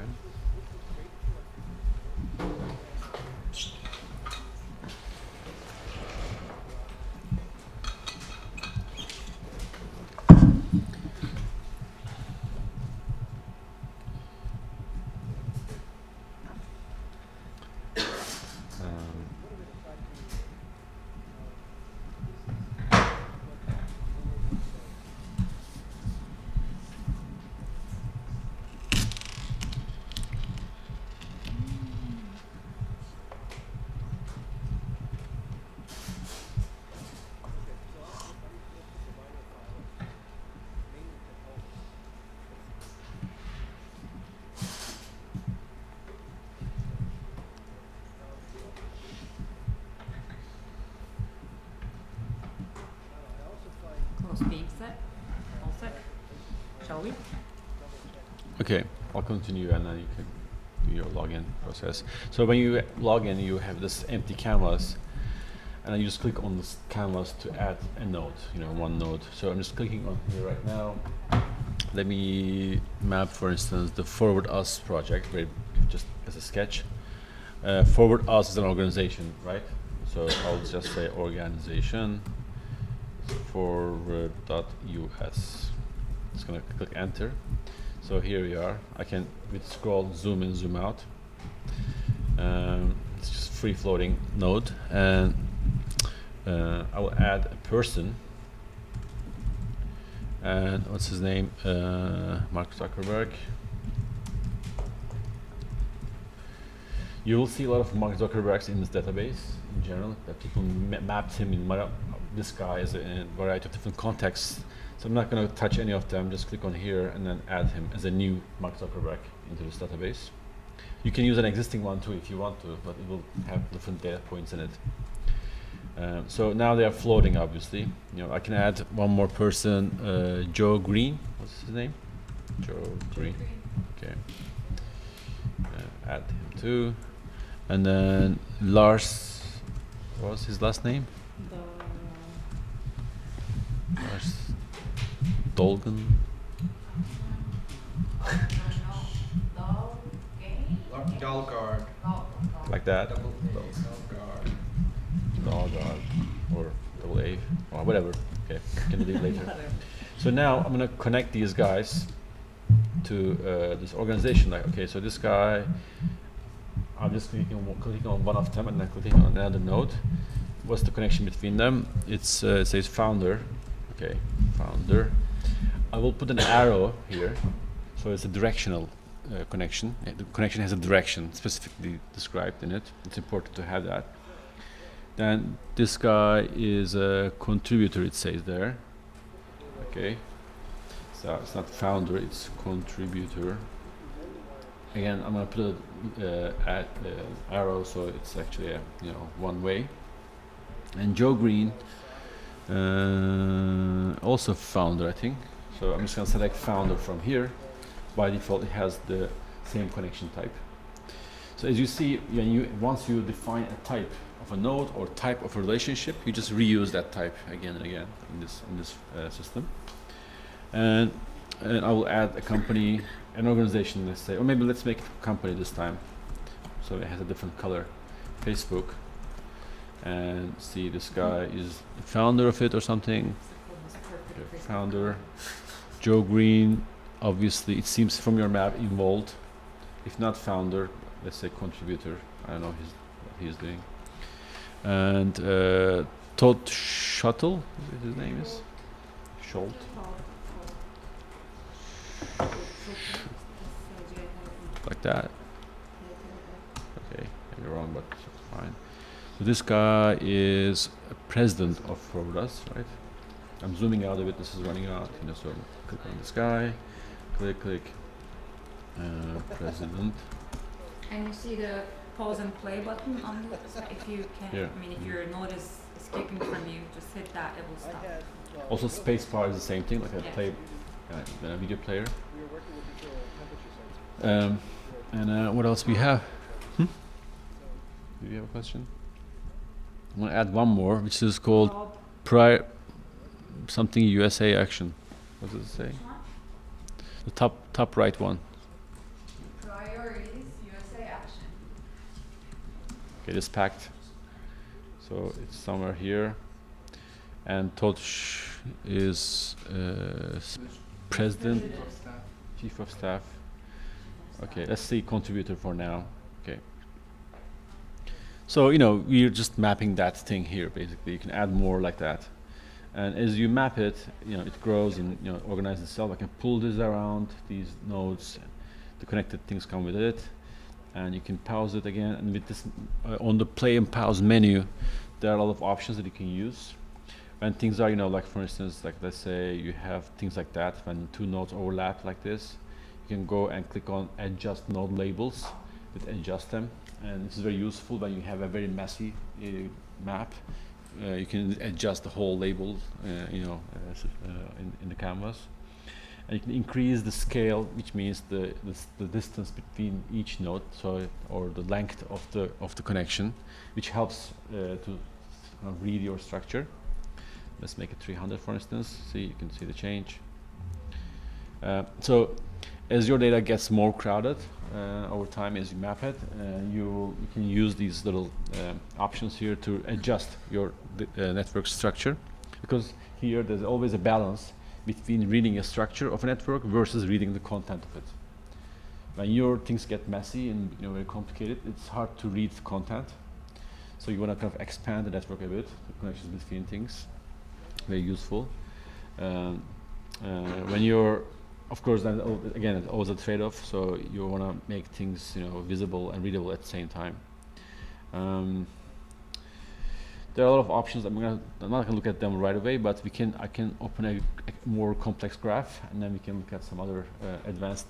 Close being set. All set. Shall we? Okay, I'll continue and then you can do your login process. So when you log in, you have this empty canvas, and then you just click on this canvas to add a node, one node. So I'm just clicking on here right now. Let me map, for instance, the Forward Us project, just as a sketch. Forward Us is an organization, right? So I'll just say organization forward.us. Just gonna click enter. So here we are. I can with scroll zoom in, zoom out. It's just free floating node, and I will add a person. And what's his name? Mark Zuckerberg. You will see a lot of Mark Zuckerbergs in this database in general, that people mapped him in this guy is in a variety of different contexts. So I'm not going to touch any of them. Just click on here and then add him as a new Mark Zuckerberg into this database. You can use an existing one too if you want to, but it will have different data points in it. So now they are floating, obviously. I can add one more person, Joe Green. What's his name? Joe Green. Okay. Add him too. And then Lars, what was his last name? Lars Dolgen. Dalgard. Like that. Dalgard. Or double A, or whatever. Okay, can do it later. So now I'm gonna connect these guys to this organization. Like, okay, so this guy, I'm just clicking on one of them and then clicking on another node. What's the connection between them? It says founder. Okay, founder. I will put an arrow here, so it's a directional connection. The connection has a direction specifically described in it. It's important to have that. Then this guy is a contributor, it says there. Okay, so it's not founder, it's contributor. Again, I'm gonna put a arrow, so it's actually a one way. And Joe Green, also founder, I think. So I'm just gonna select founder from here. By default, it has the same connection type. So as you see, once you define a type of a node or type of a relationship, you just reuse that type again and again in this system. And I will add a company, an organization, let's say, or maybe let's make it a company this time, so it has a different color. Facebook, and see this guy is the founder of it or something. Okay, founder, Joe Green. Obviously, it seems from your map involved. If not founder, let's say contributor. I don't know what he's doing. And Todd Shuttle, his name is Scholt. Like that. Okay, you're wrong, but fine. So this guy is a president of Florida's, right? I'm zooming out a bit. This is running out. You know, so click on this guy. Click. President. And you see the pause and play button on the, if you can, Yeah. I mean, if your node is escaping from you, just hit that, it will stop. Also, spacebar is the same thing, like a play, a video player. And what else we have? Do you have a question? I'm gonna add one more, which is called prior something USA action. What does it say? The top right one. Priorities, USA action. Okay, this packed. So it's somewhere here. And Todd is president, chief of staff. Okay, let's see contributor for now. Okay. So, you know, we're just mapping that thing here, basically. You can add more like that. And as you map it, you know, it grows and, you know, organizes itself. I can pull this around, these nodes, the connected things come with it. And you can pause it again. And with this, on the play and pause menu, there are a lot of options that you can use. When things are, you know, like for instance, like let's say you have things like that, when two nodes overlap like this, you can go and click on adjust node labels, adjust them. And this is very useful when you have a very messy map. You can adjust the whole label, you know, in the canvas. And you can increase the scale, which means the distance between each node, so or the length of the connection, which helps to read your structure. Let's make it 300, for instance. See, you can see the change. So, as your data gets more crowded over time, as you map it, you can use these little options here to adjust your network structure, because here there's always a balance between reading a structure of a network versus reading the content of it. When your things get messy and, you know, very complicated, it's hard to read content. So you want to kind of expand the network a bit, the connections between things. Very useful. When you're, of course, then again, it's always a trade-off. So you want to make things, you know, visible and readable at the same time. There are a lot of options. I'm not going to look at them right away, but I can open a more complex graph, and then we can look at some other advanced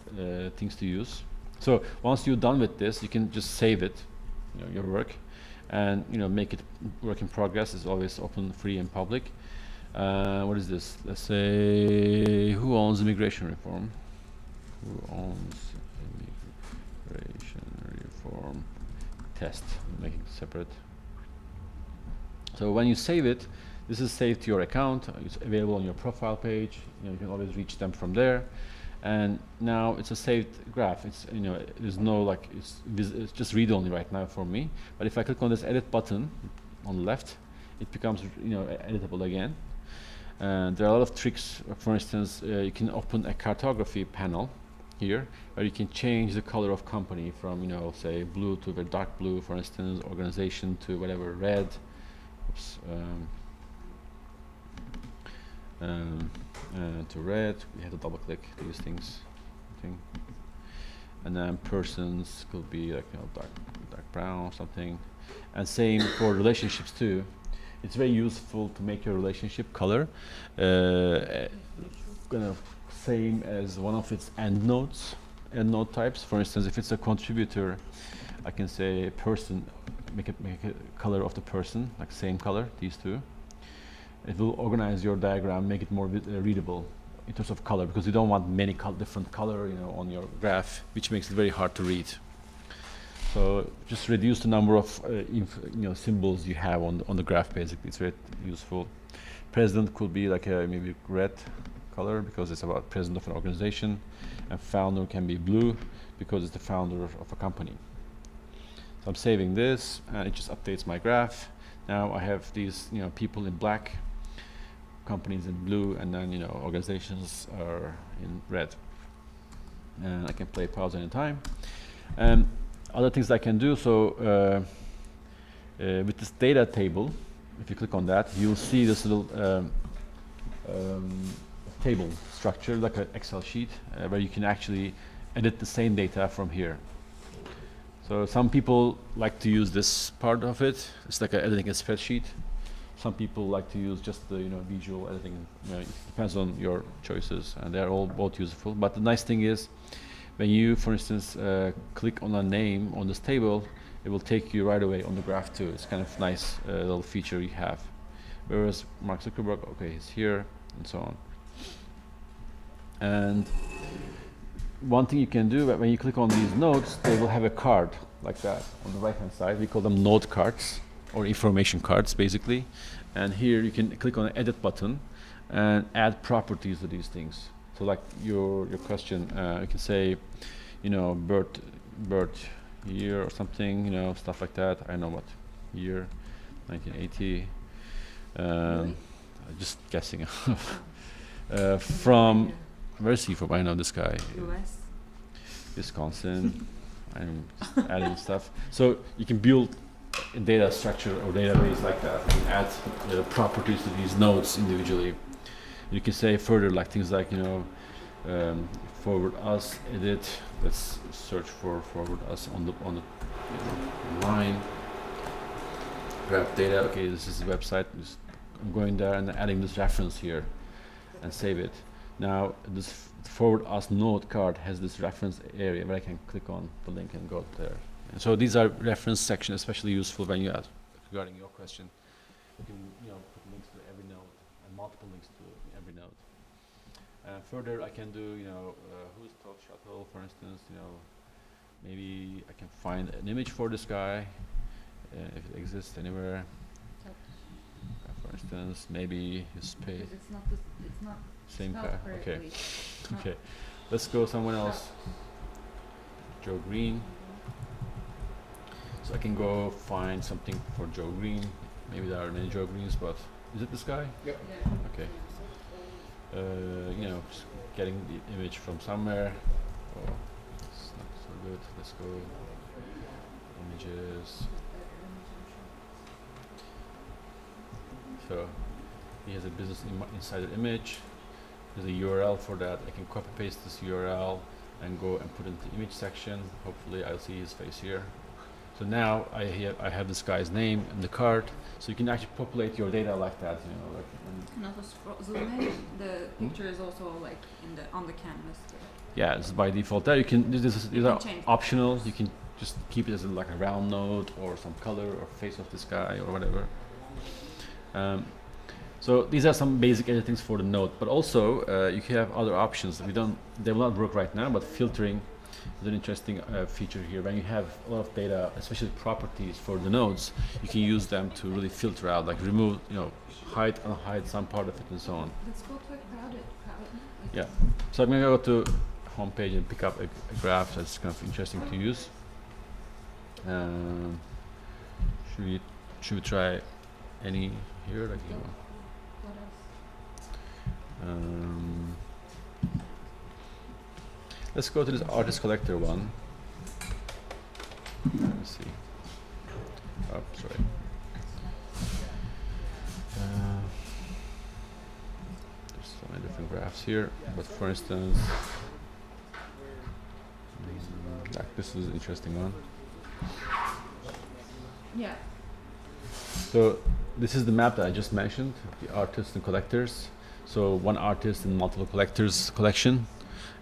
things to use. So once you're done with this, you can just save it, you know, your work, and, you know, make it work in progress. It's always open, free, and public. What is this? Let's say, who owns immigration reform? Who owns immigration reform test? Make it separate. So when you save it, this is saved to your account. It's available on your profile page. You know, you can always reach them from there. And now it's a saved graph. It's, you know, there's no like, it's just read only right now for me. But if I click on this edit button on the left, it becomes, you know, editable again. And there are a lot of tricks. For instance, you can open a cartography panel here, where you can change the color of company from, you know, say blue to very dark blue, for instance, organization to whatever, red. Oops. To red. We have to double click these things. And then persons could be like, you know, dark brown or something. And same for relationships too. It's very useful to make your relationship color kind of same as one of its end nodes, end node types. For instance, if it's a contributor, I can say person, make a color of the person, like same color, these two. It will organize your diagram, make it more readable in terms of color, because you don't want many different color, you know, on your graph, which makes it very hard to read. So just reduce the number of symbols you have on the graph. Basically, it's very useful. President could be like a maybe red color because it's about president of an organization, and founder can be blue because it's the founder of a company. So I'm saving this, and it just updates my graph. Now I have these people in black, companies in blue, and then organizations are in red. And I can play pause anytime. Other things I can do, so with this data table, if you click on that, you'll see this little table structure, like an Excel sheet, where you can actually edit the same data from here. So some people like to use this part of it. It's like editing a spreadsheet. Some people like to use just the visual editing. It depends on your choices, and they're all both useful. But the nice thing is, when you, for instance, click on a name on this table, it will take you right away on the graph too. It's kind of nice little feature you have. Whereas Mark Zuckerberg, okay, he's here, and so on. And one thing you can do, when you click on these nodes, they will have a card like that on the right-hand side. We call them node cards, or information cards, basically. And here you can click on the edit button and add properties to these things. So like your question, you can say, birth year or something, stuff like that. I know what year, 1980. I'm just guessing. From where is he from? I know this guy. US. Wisconsin. I'm just adding stuff. So you can build a data structure or database like that. You can add properties to these nodes individually. You can say further, like things like forward us, edit. Let's search for forward us on the line. Grab data. Okay, this is the website. I'm going there and adding this reference here, and save it. Now this forward us node card has this reference area where I can click on the link and go there. And so these are reference sections, especially useful when you ask regarding your question. You can put links to every node and multiple links to every node. Further, I can do who's top shuttle, for instance. Maybe I can find an image for this guy if it exists anywhere. For instance, maybe his page. It's not same guy. spelled Okay. correctly. Okay. Let's go someone else. Joe Green. So I can go find something for Joe Green. Maybe there are many Joe Greens, but is it this guy? Yep. Okay. Just getting the image from somewhere. Oh, it's not so good. Let's go. Images. So he has a Business Insider image. There's a URL for that. I can copy paste this URL and go and put it in the image section. Hopefully I'll see his face here. So now I have this guy's name in the card. So you can actually populate your data like that, And also zoom in. The picture is also like on the canvas. Yeah, this is by default there. You can these are change optional. You can just keep it as like a round node or some color or face of this guy or whatever. So these are some basic editings for the node, but also you can have other options. They will not work right now, but filtering is an interesting feature here. When you have a lot of data, especially properties for the nodes, you can use them to really filter out, like remove, hide, unhide some part of it, and so on. Let's go to a crowded. Yeah. So I'm gonna go to home page and pick up a graph that's kind of interesting to use. Should we try any here, like let's go to this artist collector one. Let me see. Oh, sorry. There's so many different graphs here, but for instance, like this is an interesting one. Yeah. So this is the map that I just mentioned, the artists and collectors. So one artist and multiple collectors collection,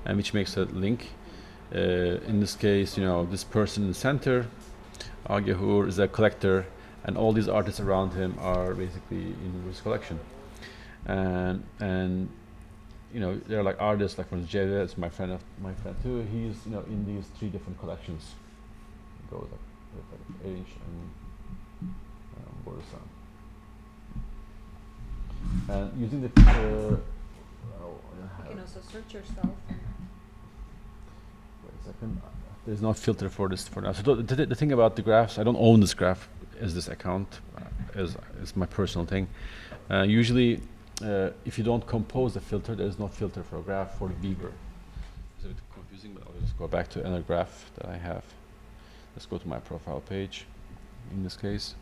and which makes a link. In this case, this person in the center, Agahur, is a collector, and all these artists around him are basically in his collection. And they're like artists, like for instance, Javed, my friend too. He's in these 3 different collections. goes like H and border sun. And using the You can also search yourself. wait a second. There's no filter for this for now. So the thing about the graphs, I don't own this graph as this account, as my personal thing. Usually, if you don't compose a filter, there's no filter for a graph for the Weber. It's a bit confusing, but I'll just go back to another graph that I have. Let's go to my profile page. In this case,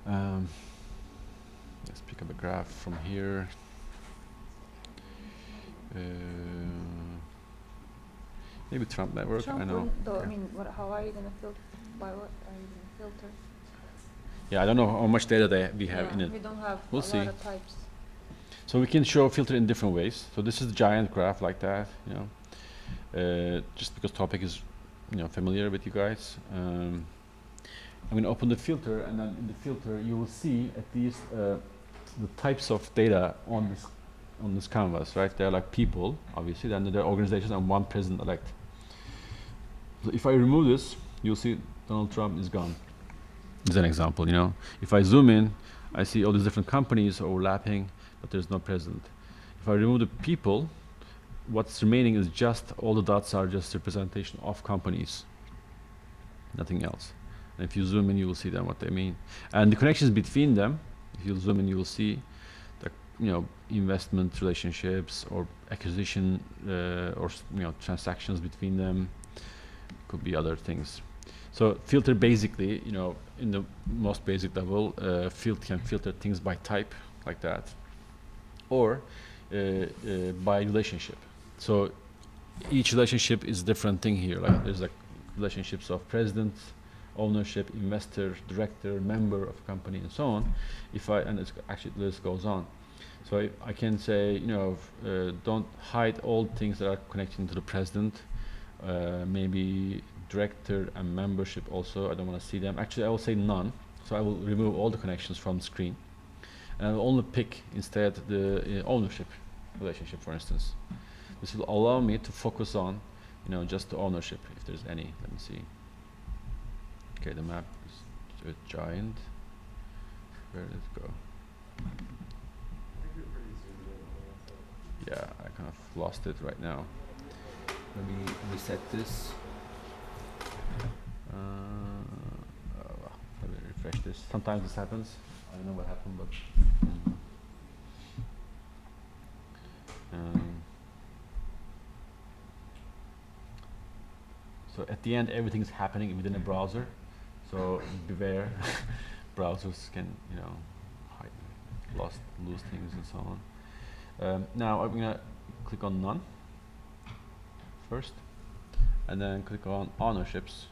let's pick up a graph from here. Maybe Trump network. Trump I know. I mean, how are you gonna filter? By what are you gonna filter? Yeah, I don't know how much data we have in it. We don't have We'll a see. lot of types. So we can show filter in different ways. So this is a giant graph like that, you know, just because topic is, you know, familiar with you guys. I'm going to open the filter, and then in the filter you will see at least the types of data on this canvas, right? They're like people, obviously, then there are organizations and one president-elect. So if I remove this, you'll see Donald Trump is gone. As an example, you know. If I zoom in, I see all these different companies overlapping, but there's no president. If I remove the people, what's remaining is just all the dots are just representation of companies, nothing else. And if you zoom in, you will see them what they mean. And the connections between them, if you zoom in, you will see the, you know, investment relationships or acquisition or, you know, transactions between them. Could be other things. So filter basically, you know, in the most basic level, can filter things by type like that, or by relationship. So each relationship is a different thing here. Like there's like relationships of president, ownership, investor, director, member of company, and so on. And it's actually the list goes on. So I can say, you know, don't hide all things that are connecting to the president. Maybe director and membership also. I don't want to see them. Actually, I will say none. So I will remove all the connections from the screen, and I will only pick instead the ownership relationship, for instance. This will allow me to focus on, you know, just the ownership, if there's any. Let me see. Okay, the map is a giant. Where did it go? Yeah, I kind of lost it right now. Let me reset this. Let me refresh this. Sometimes this happens. I don't know what happened, but. So at the end, everything is happening within a browser. So beware, browsers can, you know, lose things and so on. Now I'm gonna click on none first, and then click on ownerships.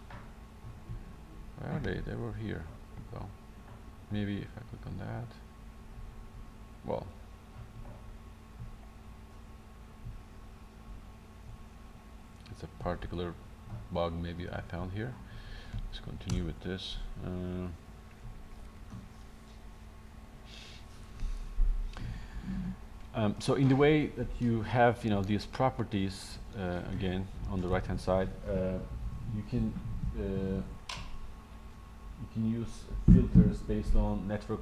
Where are they? They were here. So maybe if I click on that, well, it's a particular bug maybe I found here. Let's continue with this. So in the way that you have, you know, these properties again on the right hand side, you can use filters based on network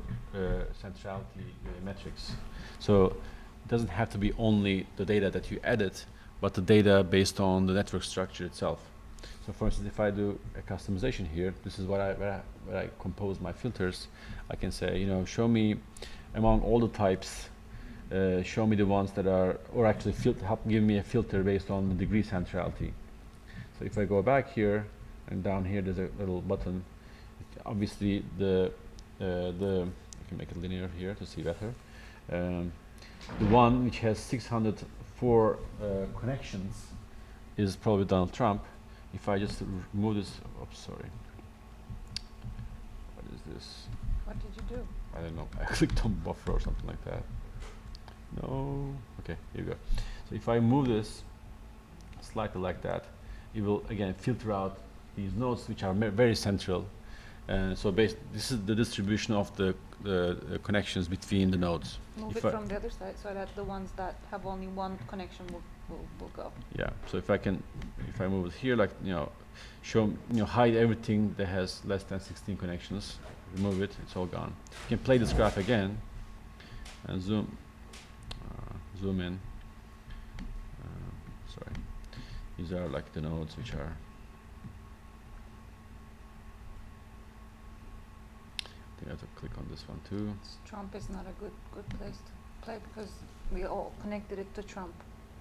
centrality metrics. So it doesn't have to be only the data that you edit, but the data based on the network structure itself. So for instance, if I do a customization here, this is where I compose my filters. I can say, you know, show me among all the types, show me the ones that are, or actually give me a filter based on the degree centrality. So if I go back here, and down here there's a little button. Obviously I can make it linear here to see better. The one which has 604 connections is probably Donald Trump. If I just remove this, oops, sorry. What is this? What did you do? I don't know. I clicked on buffer or something like that. No. Okay, here you go. So if I move this slightly like that, it will again filter out these nodes which are very central. So this is the distribution of the connections between the nodes. Move it from the other side so that the ones that have only one connection will will go. Yeah. So if I move it here, like show hide everything that has less than 16 connections. Remove it. It's all gone. You can play this graph again and zoom in. Sorry. These are like the nodes which are. I think I have to click on this one too. Trump is not a good place to play because we all connected it to Trump.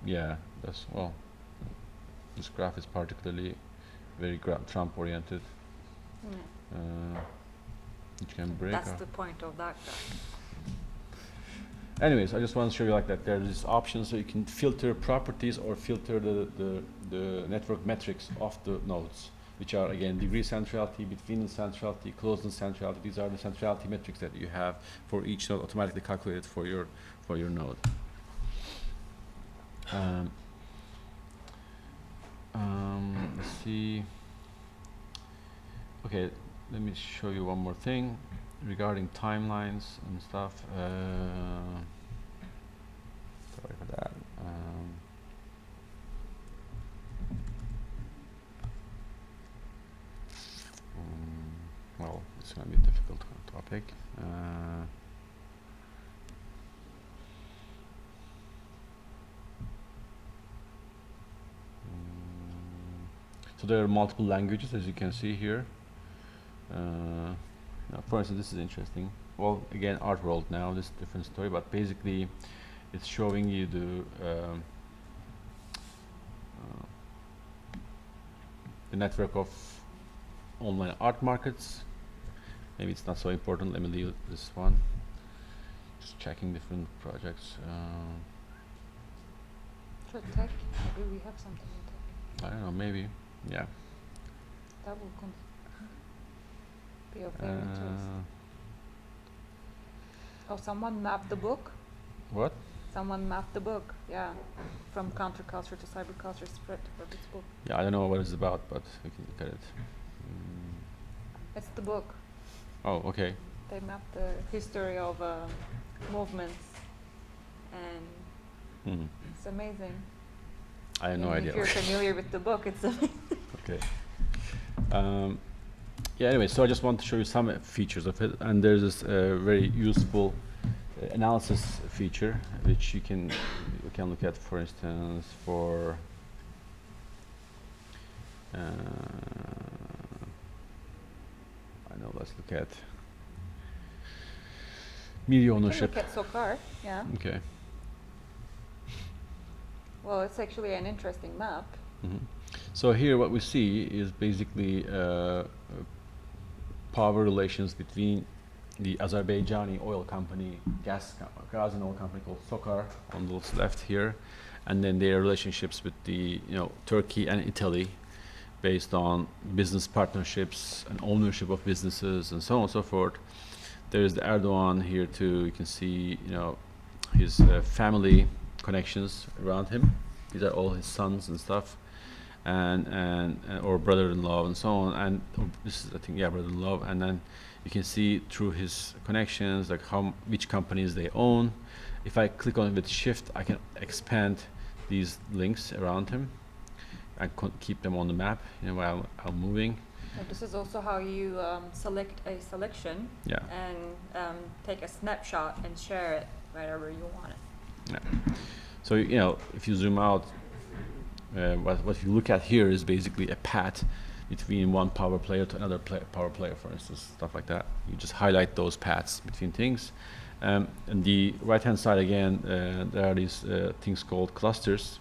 Yeah, that's well. This graph is particularly very Trump oriented. Yeah. Which can break. That's the point of that graph. Anyways, I just want to show you like that there's options so you can filter properties or filter the network metrics of the nodes, which are again degree centrality, between centrality, closeness centrality. These are the centrality metrics that you have for each node automatically calculated for your node. Let's see. Okay, let me show you one more thing regarding timelines and stuff. Sorry for that. Well, it's going to be a difficult topic. So there are multiple languages, as you can see here. For instance, this is interesting. Well, again, art world now, this is a different story, but basically it's showing you the network of online art markets. Maybe it's not so important. Let me leave this one. Just checking different projects. For tech, maybe we have something in tech. I don't know, maybe. Yeah. That will be of very interest. Oh, someone mapped the book? What? Someone mapped the book, yeah. From counterculture to cyberculture spread for this book. Yeah, I don't know what it's about, but we can look at it. It's the book. Oh, okay. They mapped the history of movements, and it's amazing. I have no idea. If you're familiar with the book, it's amazing. Okay. Yeah, anyway, so I just want to show you some features of it, and there's this very useful analysis feature which you can look at, for instance, for I know, let's look at media ownership. Look at SOCAR, yeah. Okay. Well, it's actually an interesting map. So here what we see is basically power relations between the Azerbaijani oil company, gas and oil company called SOCAR on the left here, and then their relationships with the Turkey and Italy, based on business partnerships and ownership of businesses and so on and so forth. There is the Erdogan here too. You can see his family connections around him. These are all his sons and stuff, and or brother-in-law and so on. And this is, I think, brother-in-law. And then you can see through his connections like which companies they own. If I click on it with Shift, I can expand these links around him and keep them on the map while I'm moving. And this is also how you select a selection and take a snapshot and share it wherever you want it. Yeah. So if you zoom out, what you look at here is basically a path between one power player to another power player, for instance, stuff like that. You just highlight those paths between things. And the right-hand side again, there are these things called clusters.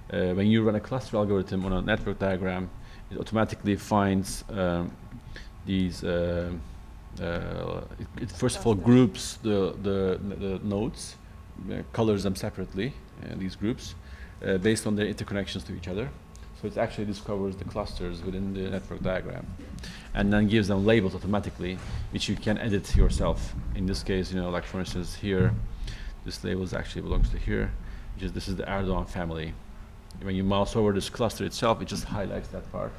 When you run a cluster algorithm on a network diagram, it automatically finds these. It first of all groups the nodes, colors them separately, these groups, based on their interconnections to each other. So it actually discovers the clusters within the network diagram, and then gives them labels automatically, which you can edit yourself. In this case, like for instance here, this label actually belongs to here, this is the Erdogan family. When you mouse over this cluster itself, it just highlights that part.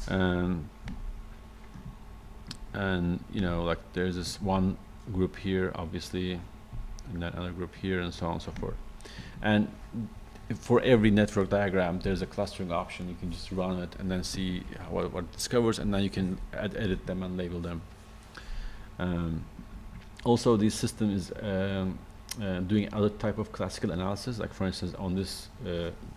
And like there's this one group here, obviously, and then another group here, and so on and so forth. And for every network diagram, there's a clustering option. You can just run it and then see what it discovers, and then you can edit them and label them. Also, this system is doing other type of classical analysis. Like for instance, on this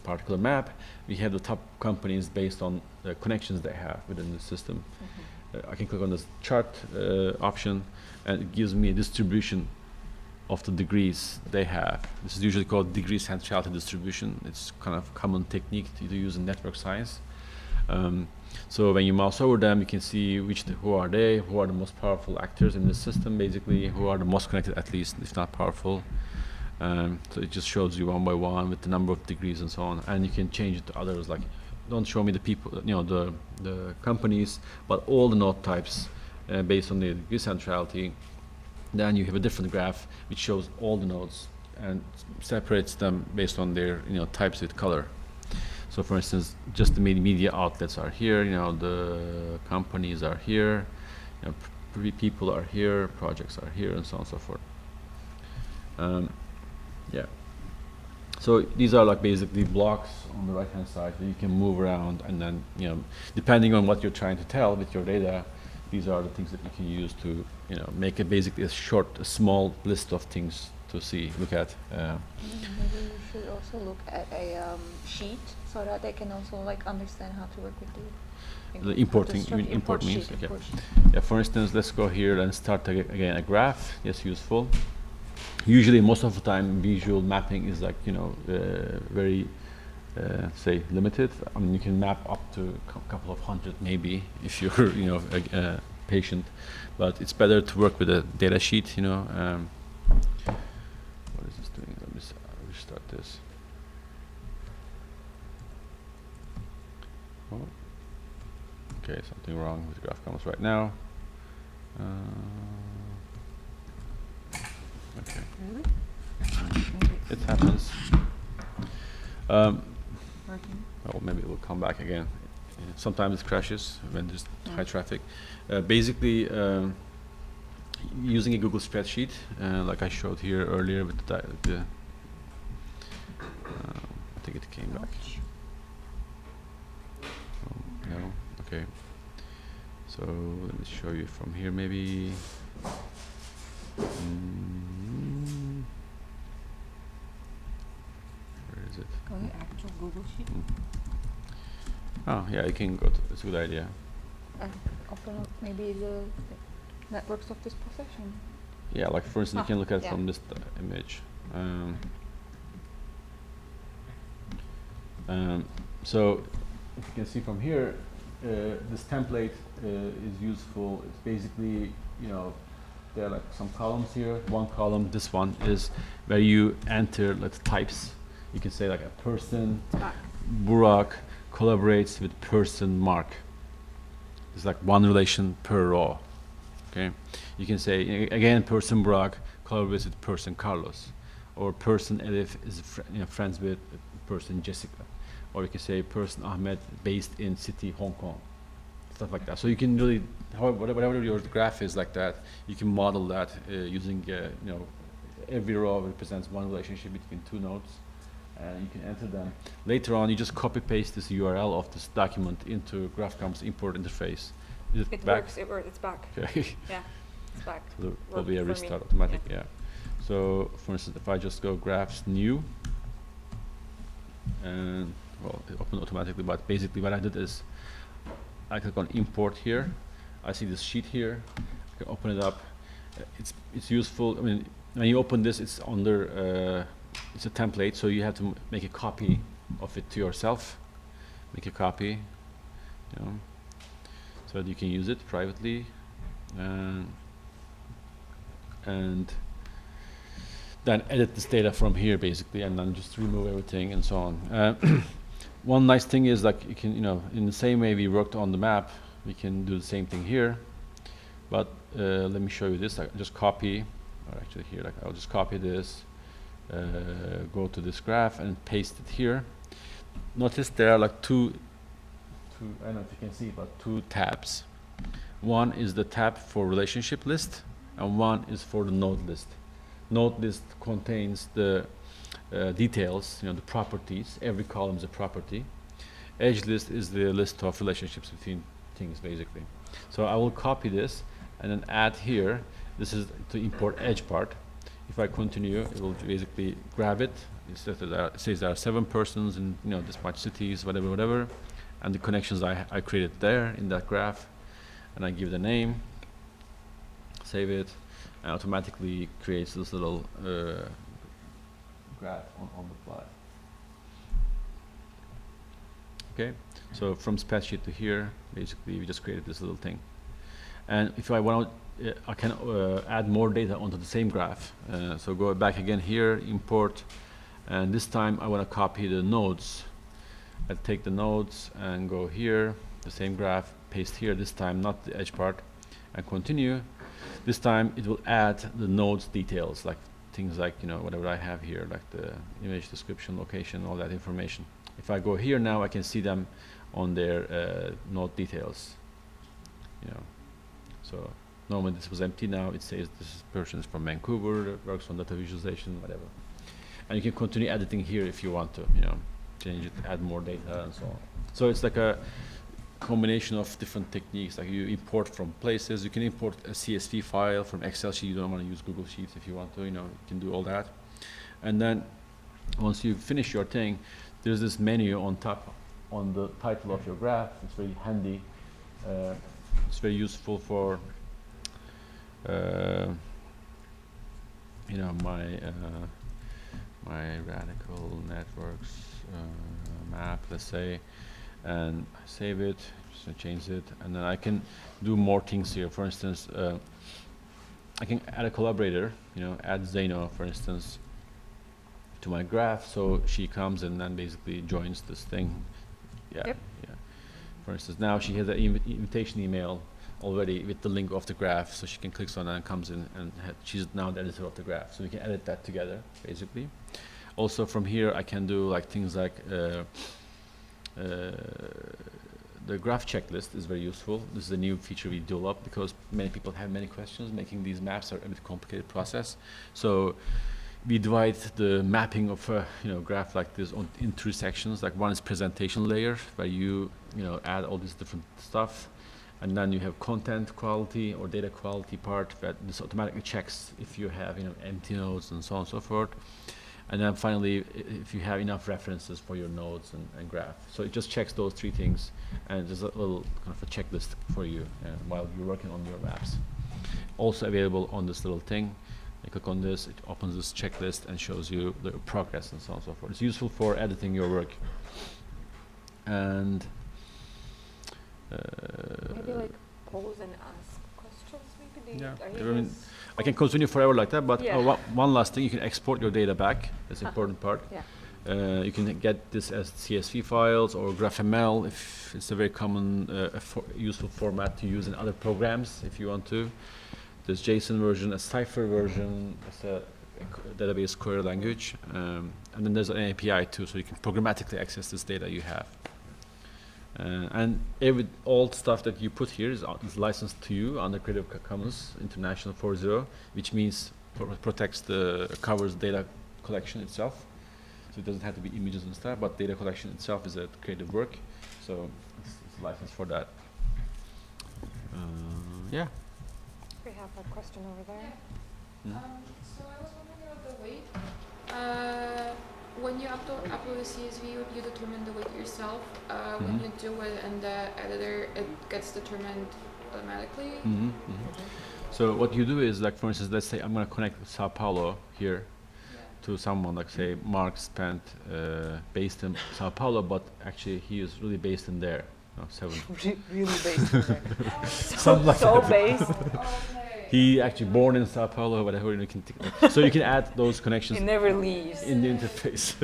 particular map, we have the top companies based on the connections they have within the system. I can click on this chart option, and it gives me a distribution of the degrees they have. This is usually called degree centrality distribution. It's kind of common technique to use in network science. So when you mouse over them, you can see who are they, who are the most powerful actors in the system, basically, who are the most connected, at least, if not powerful. So it just shows you one by one with the number of degrees and so on, and you can change it to others. Like, don't show me the people, the companies, but all the node types based on the degree centrality. Then you have a different graph which shows all the nodes and separates them based on their types with color. So for instance, just the media outlets are here, the companies are here, people are here, projects are here, and so on and so forth. Yeah. So these are like basically blocks on the right hand side that you can move around, and then depending on what you're trying to tell with your data, these are the things that you can use to make it basically a small list of things to look at. Maybe you should also look at a sheet so that they can also understand how to work with the importing. You mean import means? Okay. Yeah. For instance, let's go here and start again a graph. Yes, useful. Usually, most of the time, visual mapping is very say limited. I mean, you can map up to a couple of hundred, maybe, if you're patient. But it's better to work with a data sheet. What is this doing? Let me restart this. Oh. Okay, something wrong with Graph Commons right now. Okay. Really? It happens. Well, maybe it will come back again. Sometimes it crashes when there's high traffic. Basically, using a Google spreadsheet, like I showed here earlier with the I think it came back. Oh, no, okay. So let me show you from here, maybe. Where is it? Go to actual Google Sheet. Oh, yeah, you can go to, it's a good idea. And open up maybe the networks of this profession. Yeah, like for instance, you can look at from this image. So if you can see from here, this template is useful. It's basically, there are like some columns here. One column, this one, is where you enter like types. You can say like a person, Burak collaborates with person Mark. It's like one relation per row. Okay, you can say again, person Burak collaborates with person Carlos, or person Elif is friends with person Jessica, or you can say person Ahmed based in city Hong Kong, stuff like that. So you can really, whatever your graph is like that, you can model that using every row represents one relationship between two nodes. And you can enter them. Later on, you just copy paste this URL of this document into GraphCommons import interface. Is it back? Works. It's back. Okay. Yeah, it's back. So there will be a restart automatic. Yeah. So, for instance, if I just go graphs new, and well, it opened automatically. But basically, what I did is I click on import here. I see this sheet here. I can open it up. It's useful. I mean, when you open this, it's under. It's a template, so you have to make a copy of it to yourself. Make a copy, so that you can use it privately, and then edit this data from here, basically, and then just remove everything and so on. One nice thing is like you can, in the same way we worked on the map, we can do the same thing here. But let me show you this. I just copy, or actually here, like I'll just copy this. Go to this graph and paste it here. Notice there are like two, I don't know if you can see, but two tabs. One is the tab for relationship list, and one is for the node list. node list contains the details, the properties. Every column is a property. Edge list is the list of relationships between things, basically. So I will copy this and then add here. This is to import edge part. If I continue, it will basically grab it. It says there are 7 persons in this much cities, whatever, and the connections I created there in that graph, and I give the name, save it, and automatically creates this little graph on the fly. Okay, so from spreadsheet to here, basically we just created this little thing. And if I want, I can add more data onto the same graph. So go back again here, import, and this time I want to copy the nodes. I take the nodes and go here, the same graph, paste here, this time not the edge part, and continue. This time it will add the nodes details, like things like whatever I have here, like the image description, location, all that information. If I go here now, I can see them on their node details. So normally this was empty. Now it says this person is from Vancouver, works on data visualization, whatever. And you can continue editing here if you want to, change it, add more data, and so on. So it's like a combination of different techniques. Like you import from places. You can import a CSV file from Excel sheet. You don't want to use Google Sheets if you want to. You can do all that. And then once you finish your thing, there's this menu on top on the title of your graph. It's very handy. It's very useful for my radical networks map, let's say, and I save it, just change it, and then I can do more things here. For instance, I can add a collaborator, add Zeyno, for instance, to my graph, so she comes and then basically joins this thing. Yeah. For instance, now she has an invitation email already with the link of the graph, so she can click on it and comes in, and she's now the editor of the graph. So we can edit that together, basically. Also from here, I can do things like the graph checklist is very useful. This is a new feature we developed because many people have many questions. Making these maps are a bit complicated process. So we divide the mapping of a graph like this in 3 sections. Like one is presentation layer, where you add all this different stuff, and then you have content quality or data quality part that this automatically checks if you have empty nodes and so on and so forth. And then finally, if you have enough references for your nodes and graph. So it just checks those 3 things, and there's a little kind of a checklist for you while you're working on your maps. Also available on this little thing. You click on this, it opens this checklist and shows you the progress and so on and so forth. It's useful for editing your work. And maybe like pose and ask questions, maybe. I mean, I can continue forever like that, but one last thing, you can export your data back. That's the important part. You can get this as CSV files or GraphML if it's a very common, useful format to use in other programs if you want to. There's JSON version, a Cypher version, it's a database query language, and then there's an API too, so you can programmatically access this data you have. And all stuff that you put here is licensed to you under Creative Commons International 4.0, which means covers data collection itself. So it doesn't have to be images and stuff, but data collection itself is a creative work, so it's licensed for that. Yeah. We have a question over there. So I was wondering about the weight. When you upload a CSV, you determine the weight yourself. When you do it in the editor, it gets determined automatically. So what you do is, like, for instance, let's say I'm going to connect Sao Paulo here to someone, like say Mark spent based in Sao Paulo, but actually he is really based in there. No, 7. Really based in there. so based. He actually born in Sao Paulo, whatever. You can so you can add those connections. It never leaves. In the interface.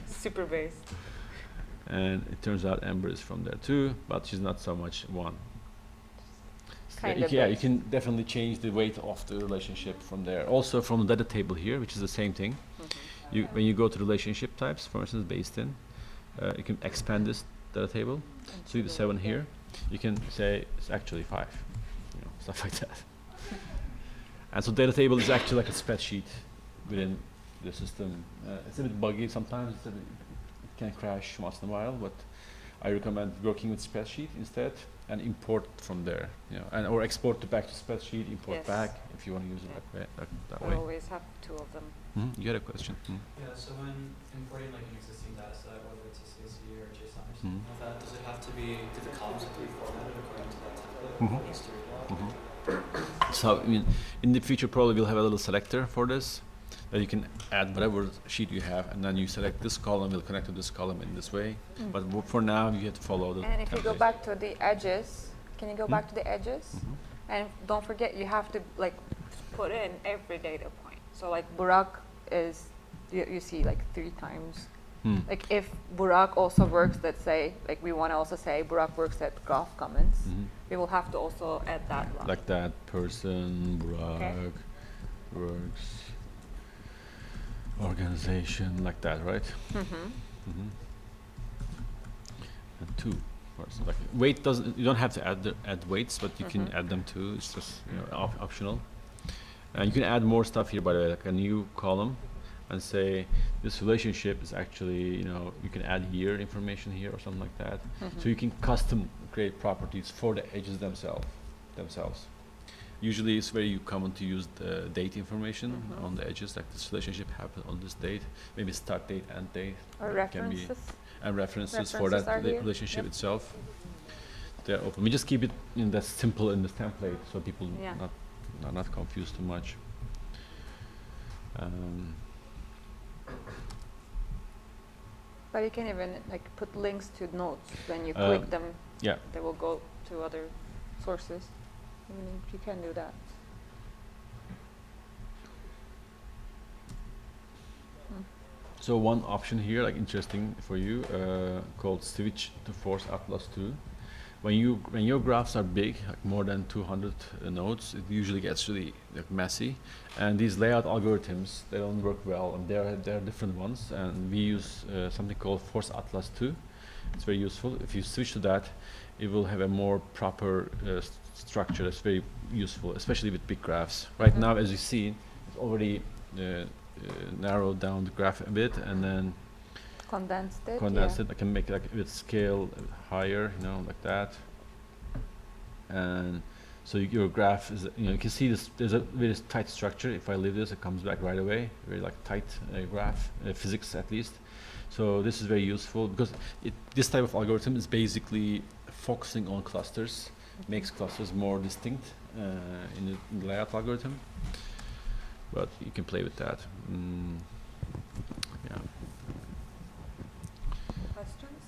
Super based. And it turns out Amber is from there too, but she's not so much one. You can definitely change the weight of the relationship from there. Also from the data table here, which is the same thing. When you go to relationship types, for instance, based in, you can expand this data table. So you do 7 here. You can say it's actually 5, stuff like that. And so data table is actually like a spreadsheet within the system. It's a bit buggy sometimes. It can crash once in a while, but I recommend working with spreadsheet instead and import from there, and or export to back to spreadsheet, import Yes. back if you want to use it that I way. always have two of them. You had a question. Yeah, so when importing like an existing data set, whether it's a CSV or JSON or something like that, does it have to be, do the columns have to be formatted according to that template? Or needs to read So I mean, in the future probably we'll have a little selector for this that you can add whatever sheet you have, and then you select this column will connect to this column in this way. But for now you have to follow the And if you go template. back to the edges, can you go back to the edges? And don't forget, you have to like put in every data point. So like Burak is, you see like 3 times. Like if Burak also works, let's say, like we want to also say Burak works at Graph Commons, we will have to also add that line. Like that person, Burak, works, organization, like that, right? And 2 person, like weight doesn't, you don't have to add weights, but you can add them too. It's just optional. And you can add more stuff here, by the way, like a new column, and say this relationship is actually, you can add here information here or something like that. So you can custom create properties for the edges themselves. Usually it's very common to use the date information on the edges, like this relationship happened on this date, maybe start date, end date. Or It can be, references. and references for References that are here. relationship itself. They're open. We just keep it that simple in this template so people are not confused too much. But you can even like put links to notes when you click them. Yeah. They will go to other sources. I mean, you can do that. So one option here, like interesting for you, called switch to force atlas 2. When your graphs are big, like more than 200 nodes, it usually gets really messy, and these layout algorithms, they don't work well, and there are different ones, and we use something called force atlas 2. It's very useful. If you switch to that, it will have a more proper structure. That's very useful, especially with big graphs. Right now, as you see, it's already narrowed down the graph a bit, and then Condensed it. I can make like with scale higher, like that. And so your graph is, you can see this. There's a very tight structure. If I leave this, it comes back right away. Very like tight graph, physics at least. So this is very useful because this type of algorithm is basically focusing on clusters, makes clusters more distinct in the layout algorithm. But you can play with that. Yeah. Questions?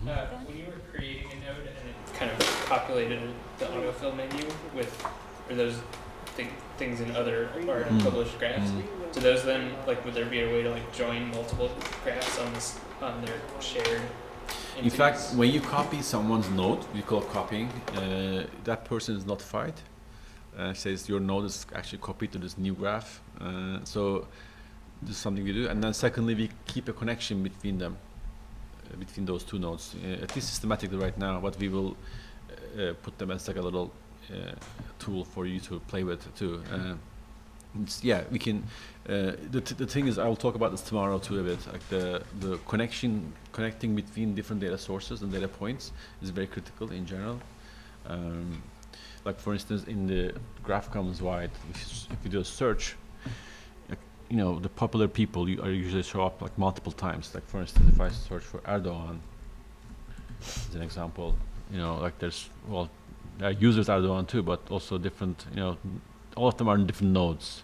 When you were creating a node and it kind of populated the autofill menu with, or those things in other or published graphs, do those then, like, would there be a way to like join multiple graphs on their shared? In fact, when you copy someone's node, we call copying, that person is notified. Says your node is actually copied to this new graph. So this is something we do. And then secondly, we keep a connection between them, between those 2 nodes. At least systematically right now, but we will put them as like a little tool for you to play with too. We can. The thing is, I will talk about this tomorrow too a bit. Like the connecting between different data sources and data points is very critical in general. Like for instance, in the Graph Commons wide, if you do a search, the popular people usually show up like multiple times. Like for instance, if I search for Erdogan, as an example, like there are users Erdogan too, but also different, all of them are in different nodes.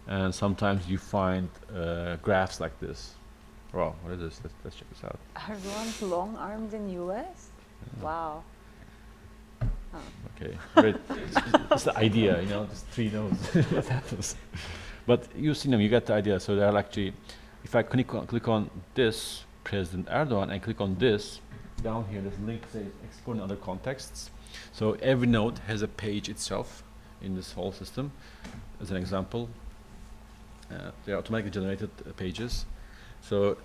And sometimes you find graphs like this. Wow, what is this? Let's check this out. Everyone's long arms in US? Wow. Okay, great. It's the idea, just 3 nodes. What happens? But you see them, you get the idea. So they're actually, if I click on this, President Erdogan, and click on this, down here, there's a link that says export in other contexts. So every node has a page itself in this whole system. As an example, they're automatically generated pages. So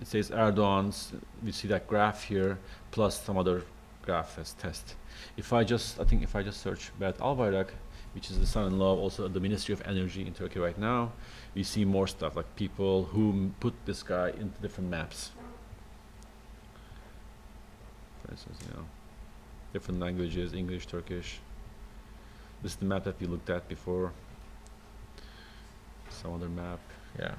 it says Erdogan's, we see that graph here, plus some other graph as test. If I just search Berat Albayrak, which is the son-in-law also of the Ministry of Energy in Turkey right now. We see more stuff like people who put this guy into different maps. For instance, different languages, English, Turkish. This is the map that we looked at before. Some other map, yeah.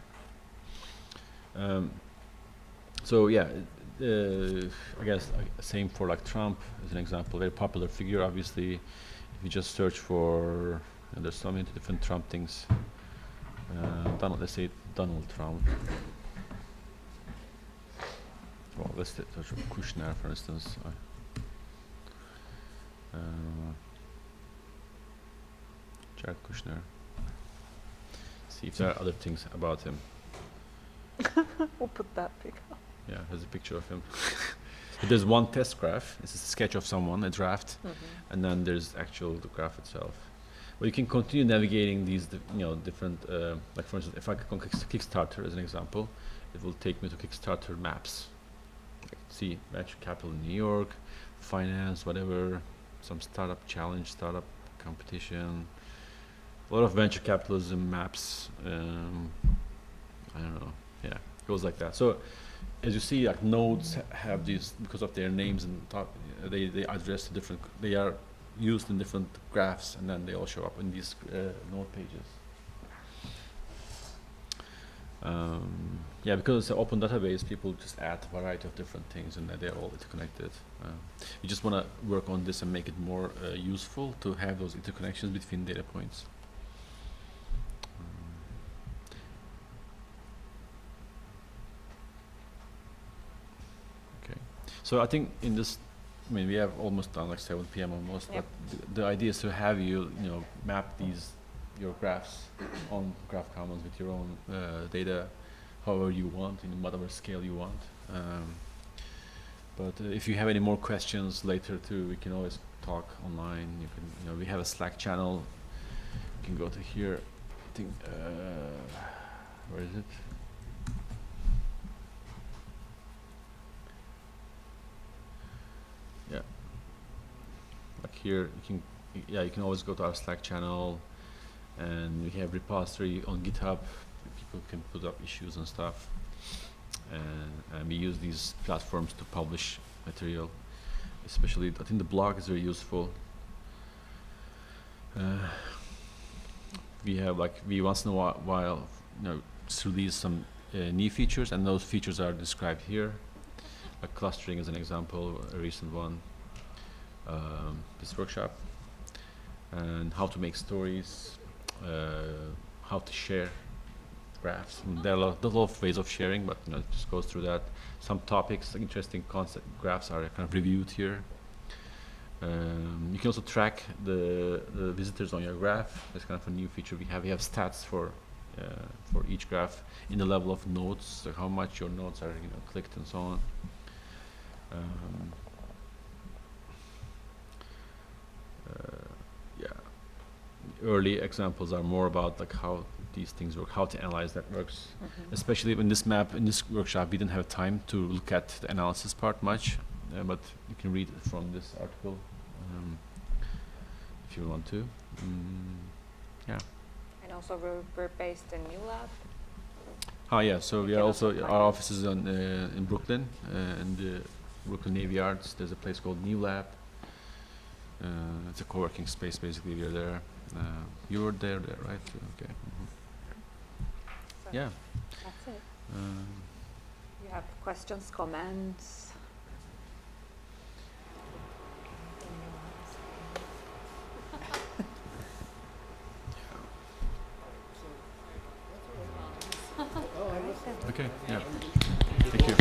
So yeah, I guess same for like Trump as an example, very popular figure. Obviously, if you just search for, there's so many different Trump things. Let's say Donald Trump. Well, let's search for Kushner, for instance. Jared Kushner. See if there are other things about him. We'll put that pic up. Yeah, there's a picture of him. There's one test graph. It's a sketch of someone, a draft, and then there's actual the graph itself. But you can continue navigating these, different. Like for instance, if I click on Kickstarter as an example, it will take me to Kickstarter maps. See venture capital in New York, finance, whatever, some startup challenge, startup competition. A lot of venture capitalism maps. I don't know. Yeah, it goes like that. So, as you see, like nodes have these because of their names and they address the different. They are used in different graphs, and then they all show up in these node pages. Yeah, because it's an open database, people just add a variety of different things, and they're all interconnected. You just want to work on this and make it more useful to have those interconnections between data points. So I think in this, we have almost done like 7 p.m. almost, yep. But the idea is to have you, map your graphs on Graph Commons with your own data, however you want, in whatever scale you want. But if you have any more questions later too, we can always talk online. You can, we have a Slack channel. You can go to here. I think, where is it? Yeah, like here you can always go to our Slack channel, and we have repository on GitHub. People can put up issues and stuff, and we use these platforms to publish material. Especially, I think the blog is very useful. We once in a while release some new features, and those features are described here. Like clustering is an example, a recent one. This workshop, and how to make stories, how to share graphs. There are a lot of ways of sharing, but it just goes through that. Some topics, interesting concept graphs are kind of reviewed here. You can also track the visitors on your graph. That's kind of a new feature we have. We have stats for each graph in the level of nodes, so how much your nodes are clicked and so on. Yeah, early examples are more about like how these things work, how to analyze networks. Especially in this map, in this workshop, we didn't have time to look at the analysis part much, but you can read it from this article if you want to. Yeah. And also we're based in New Lab. Yeah, so we are also, our office is in Brooklyn, in the Brooklyn Navy Yards. There's a place called New Lab. It's a co-working space, basically. We are there. You were there, right? Okay. So Yeah. That's it. You have questions, comments? Okay, yeah. Thank you.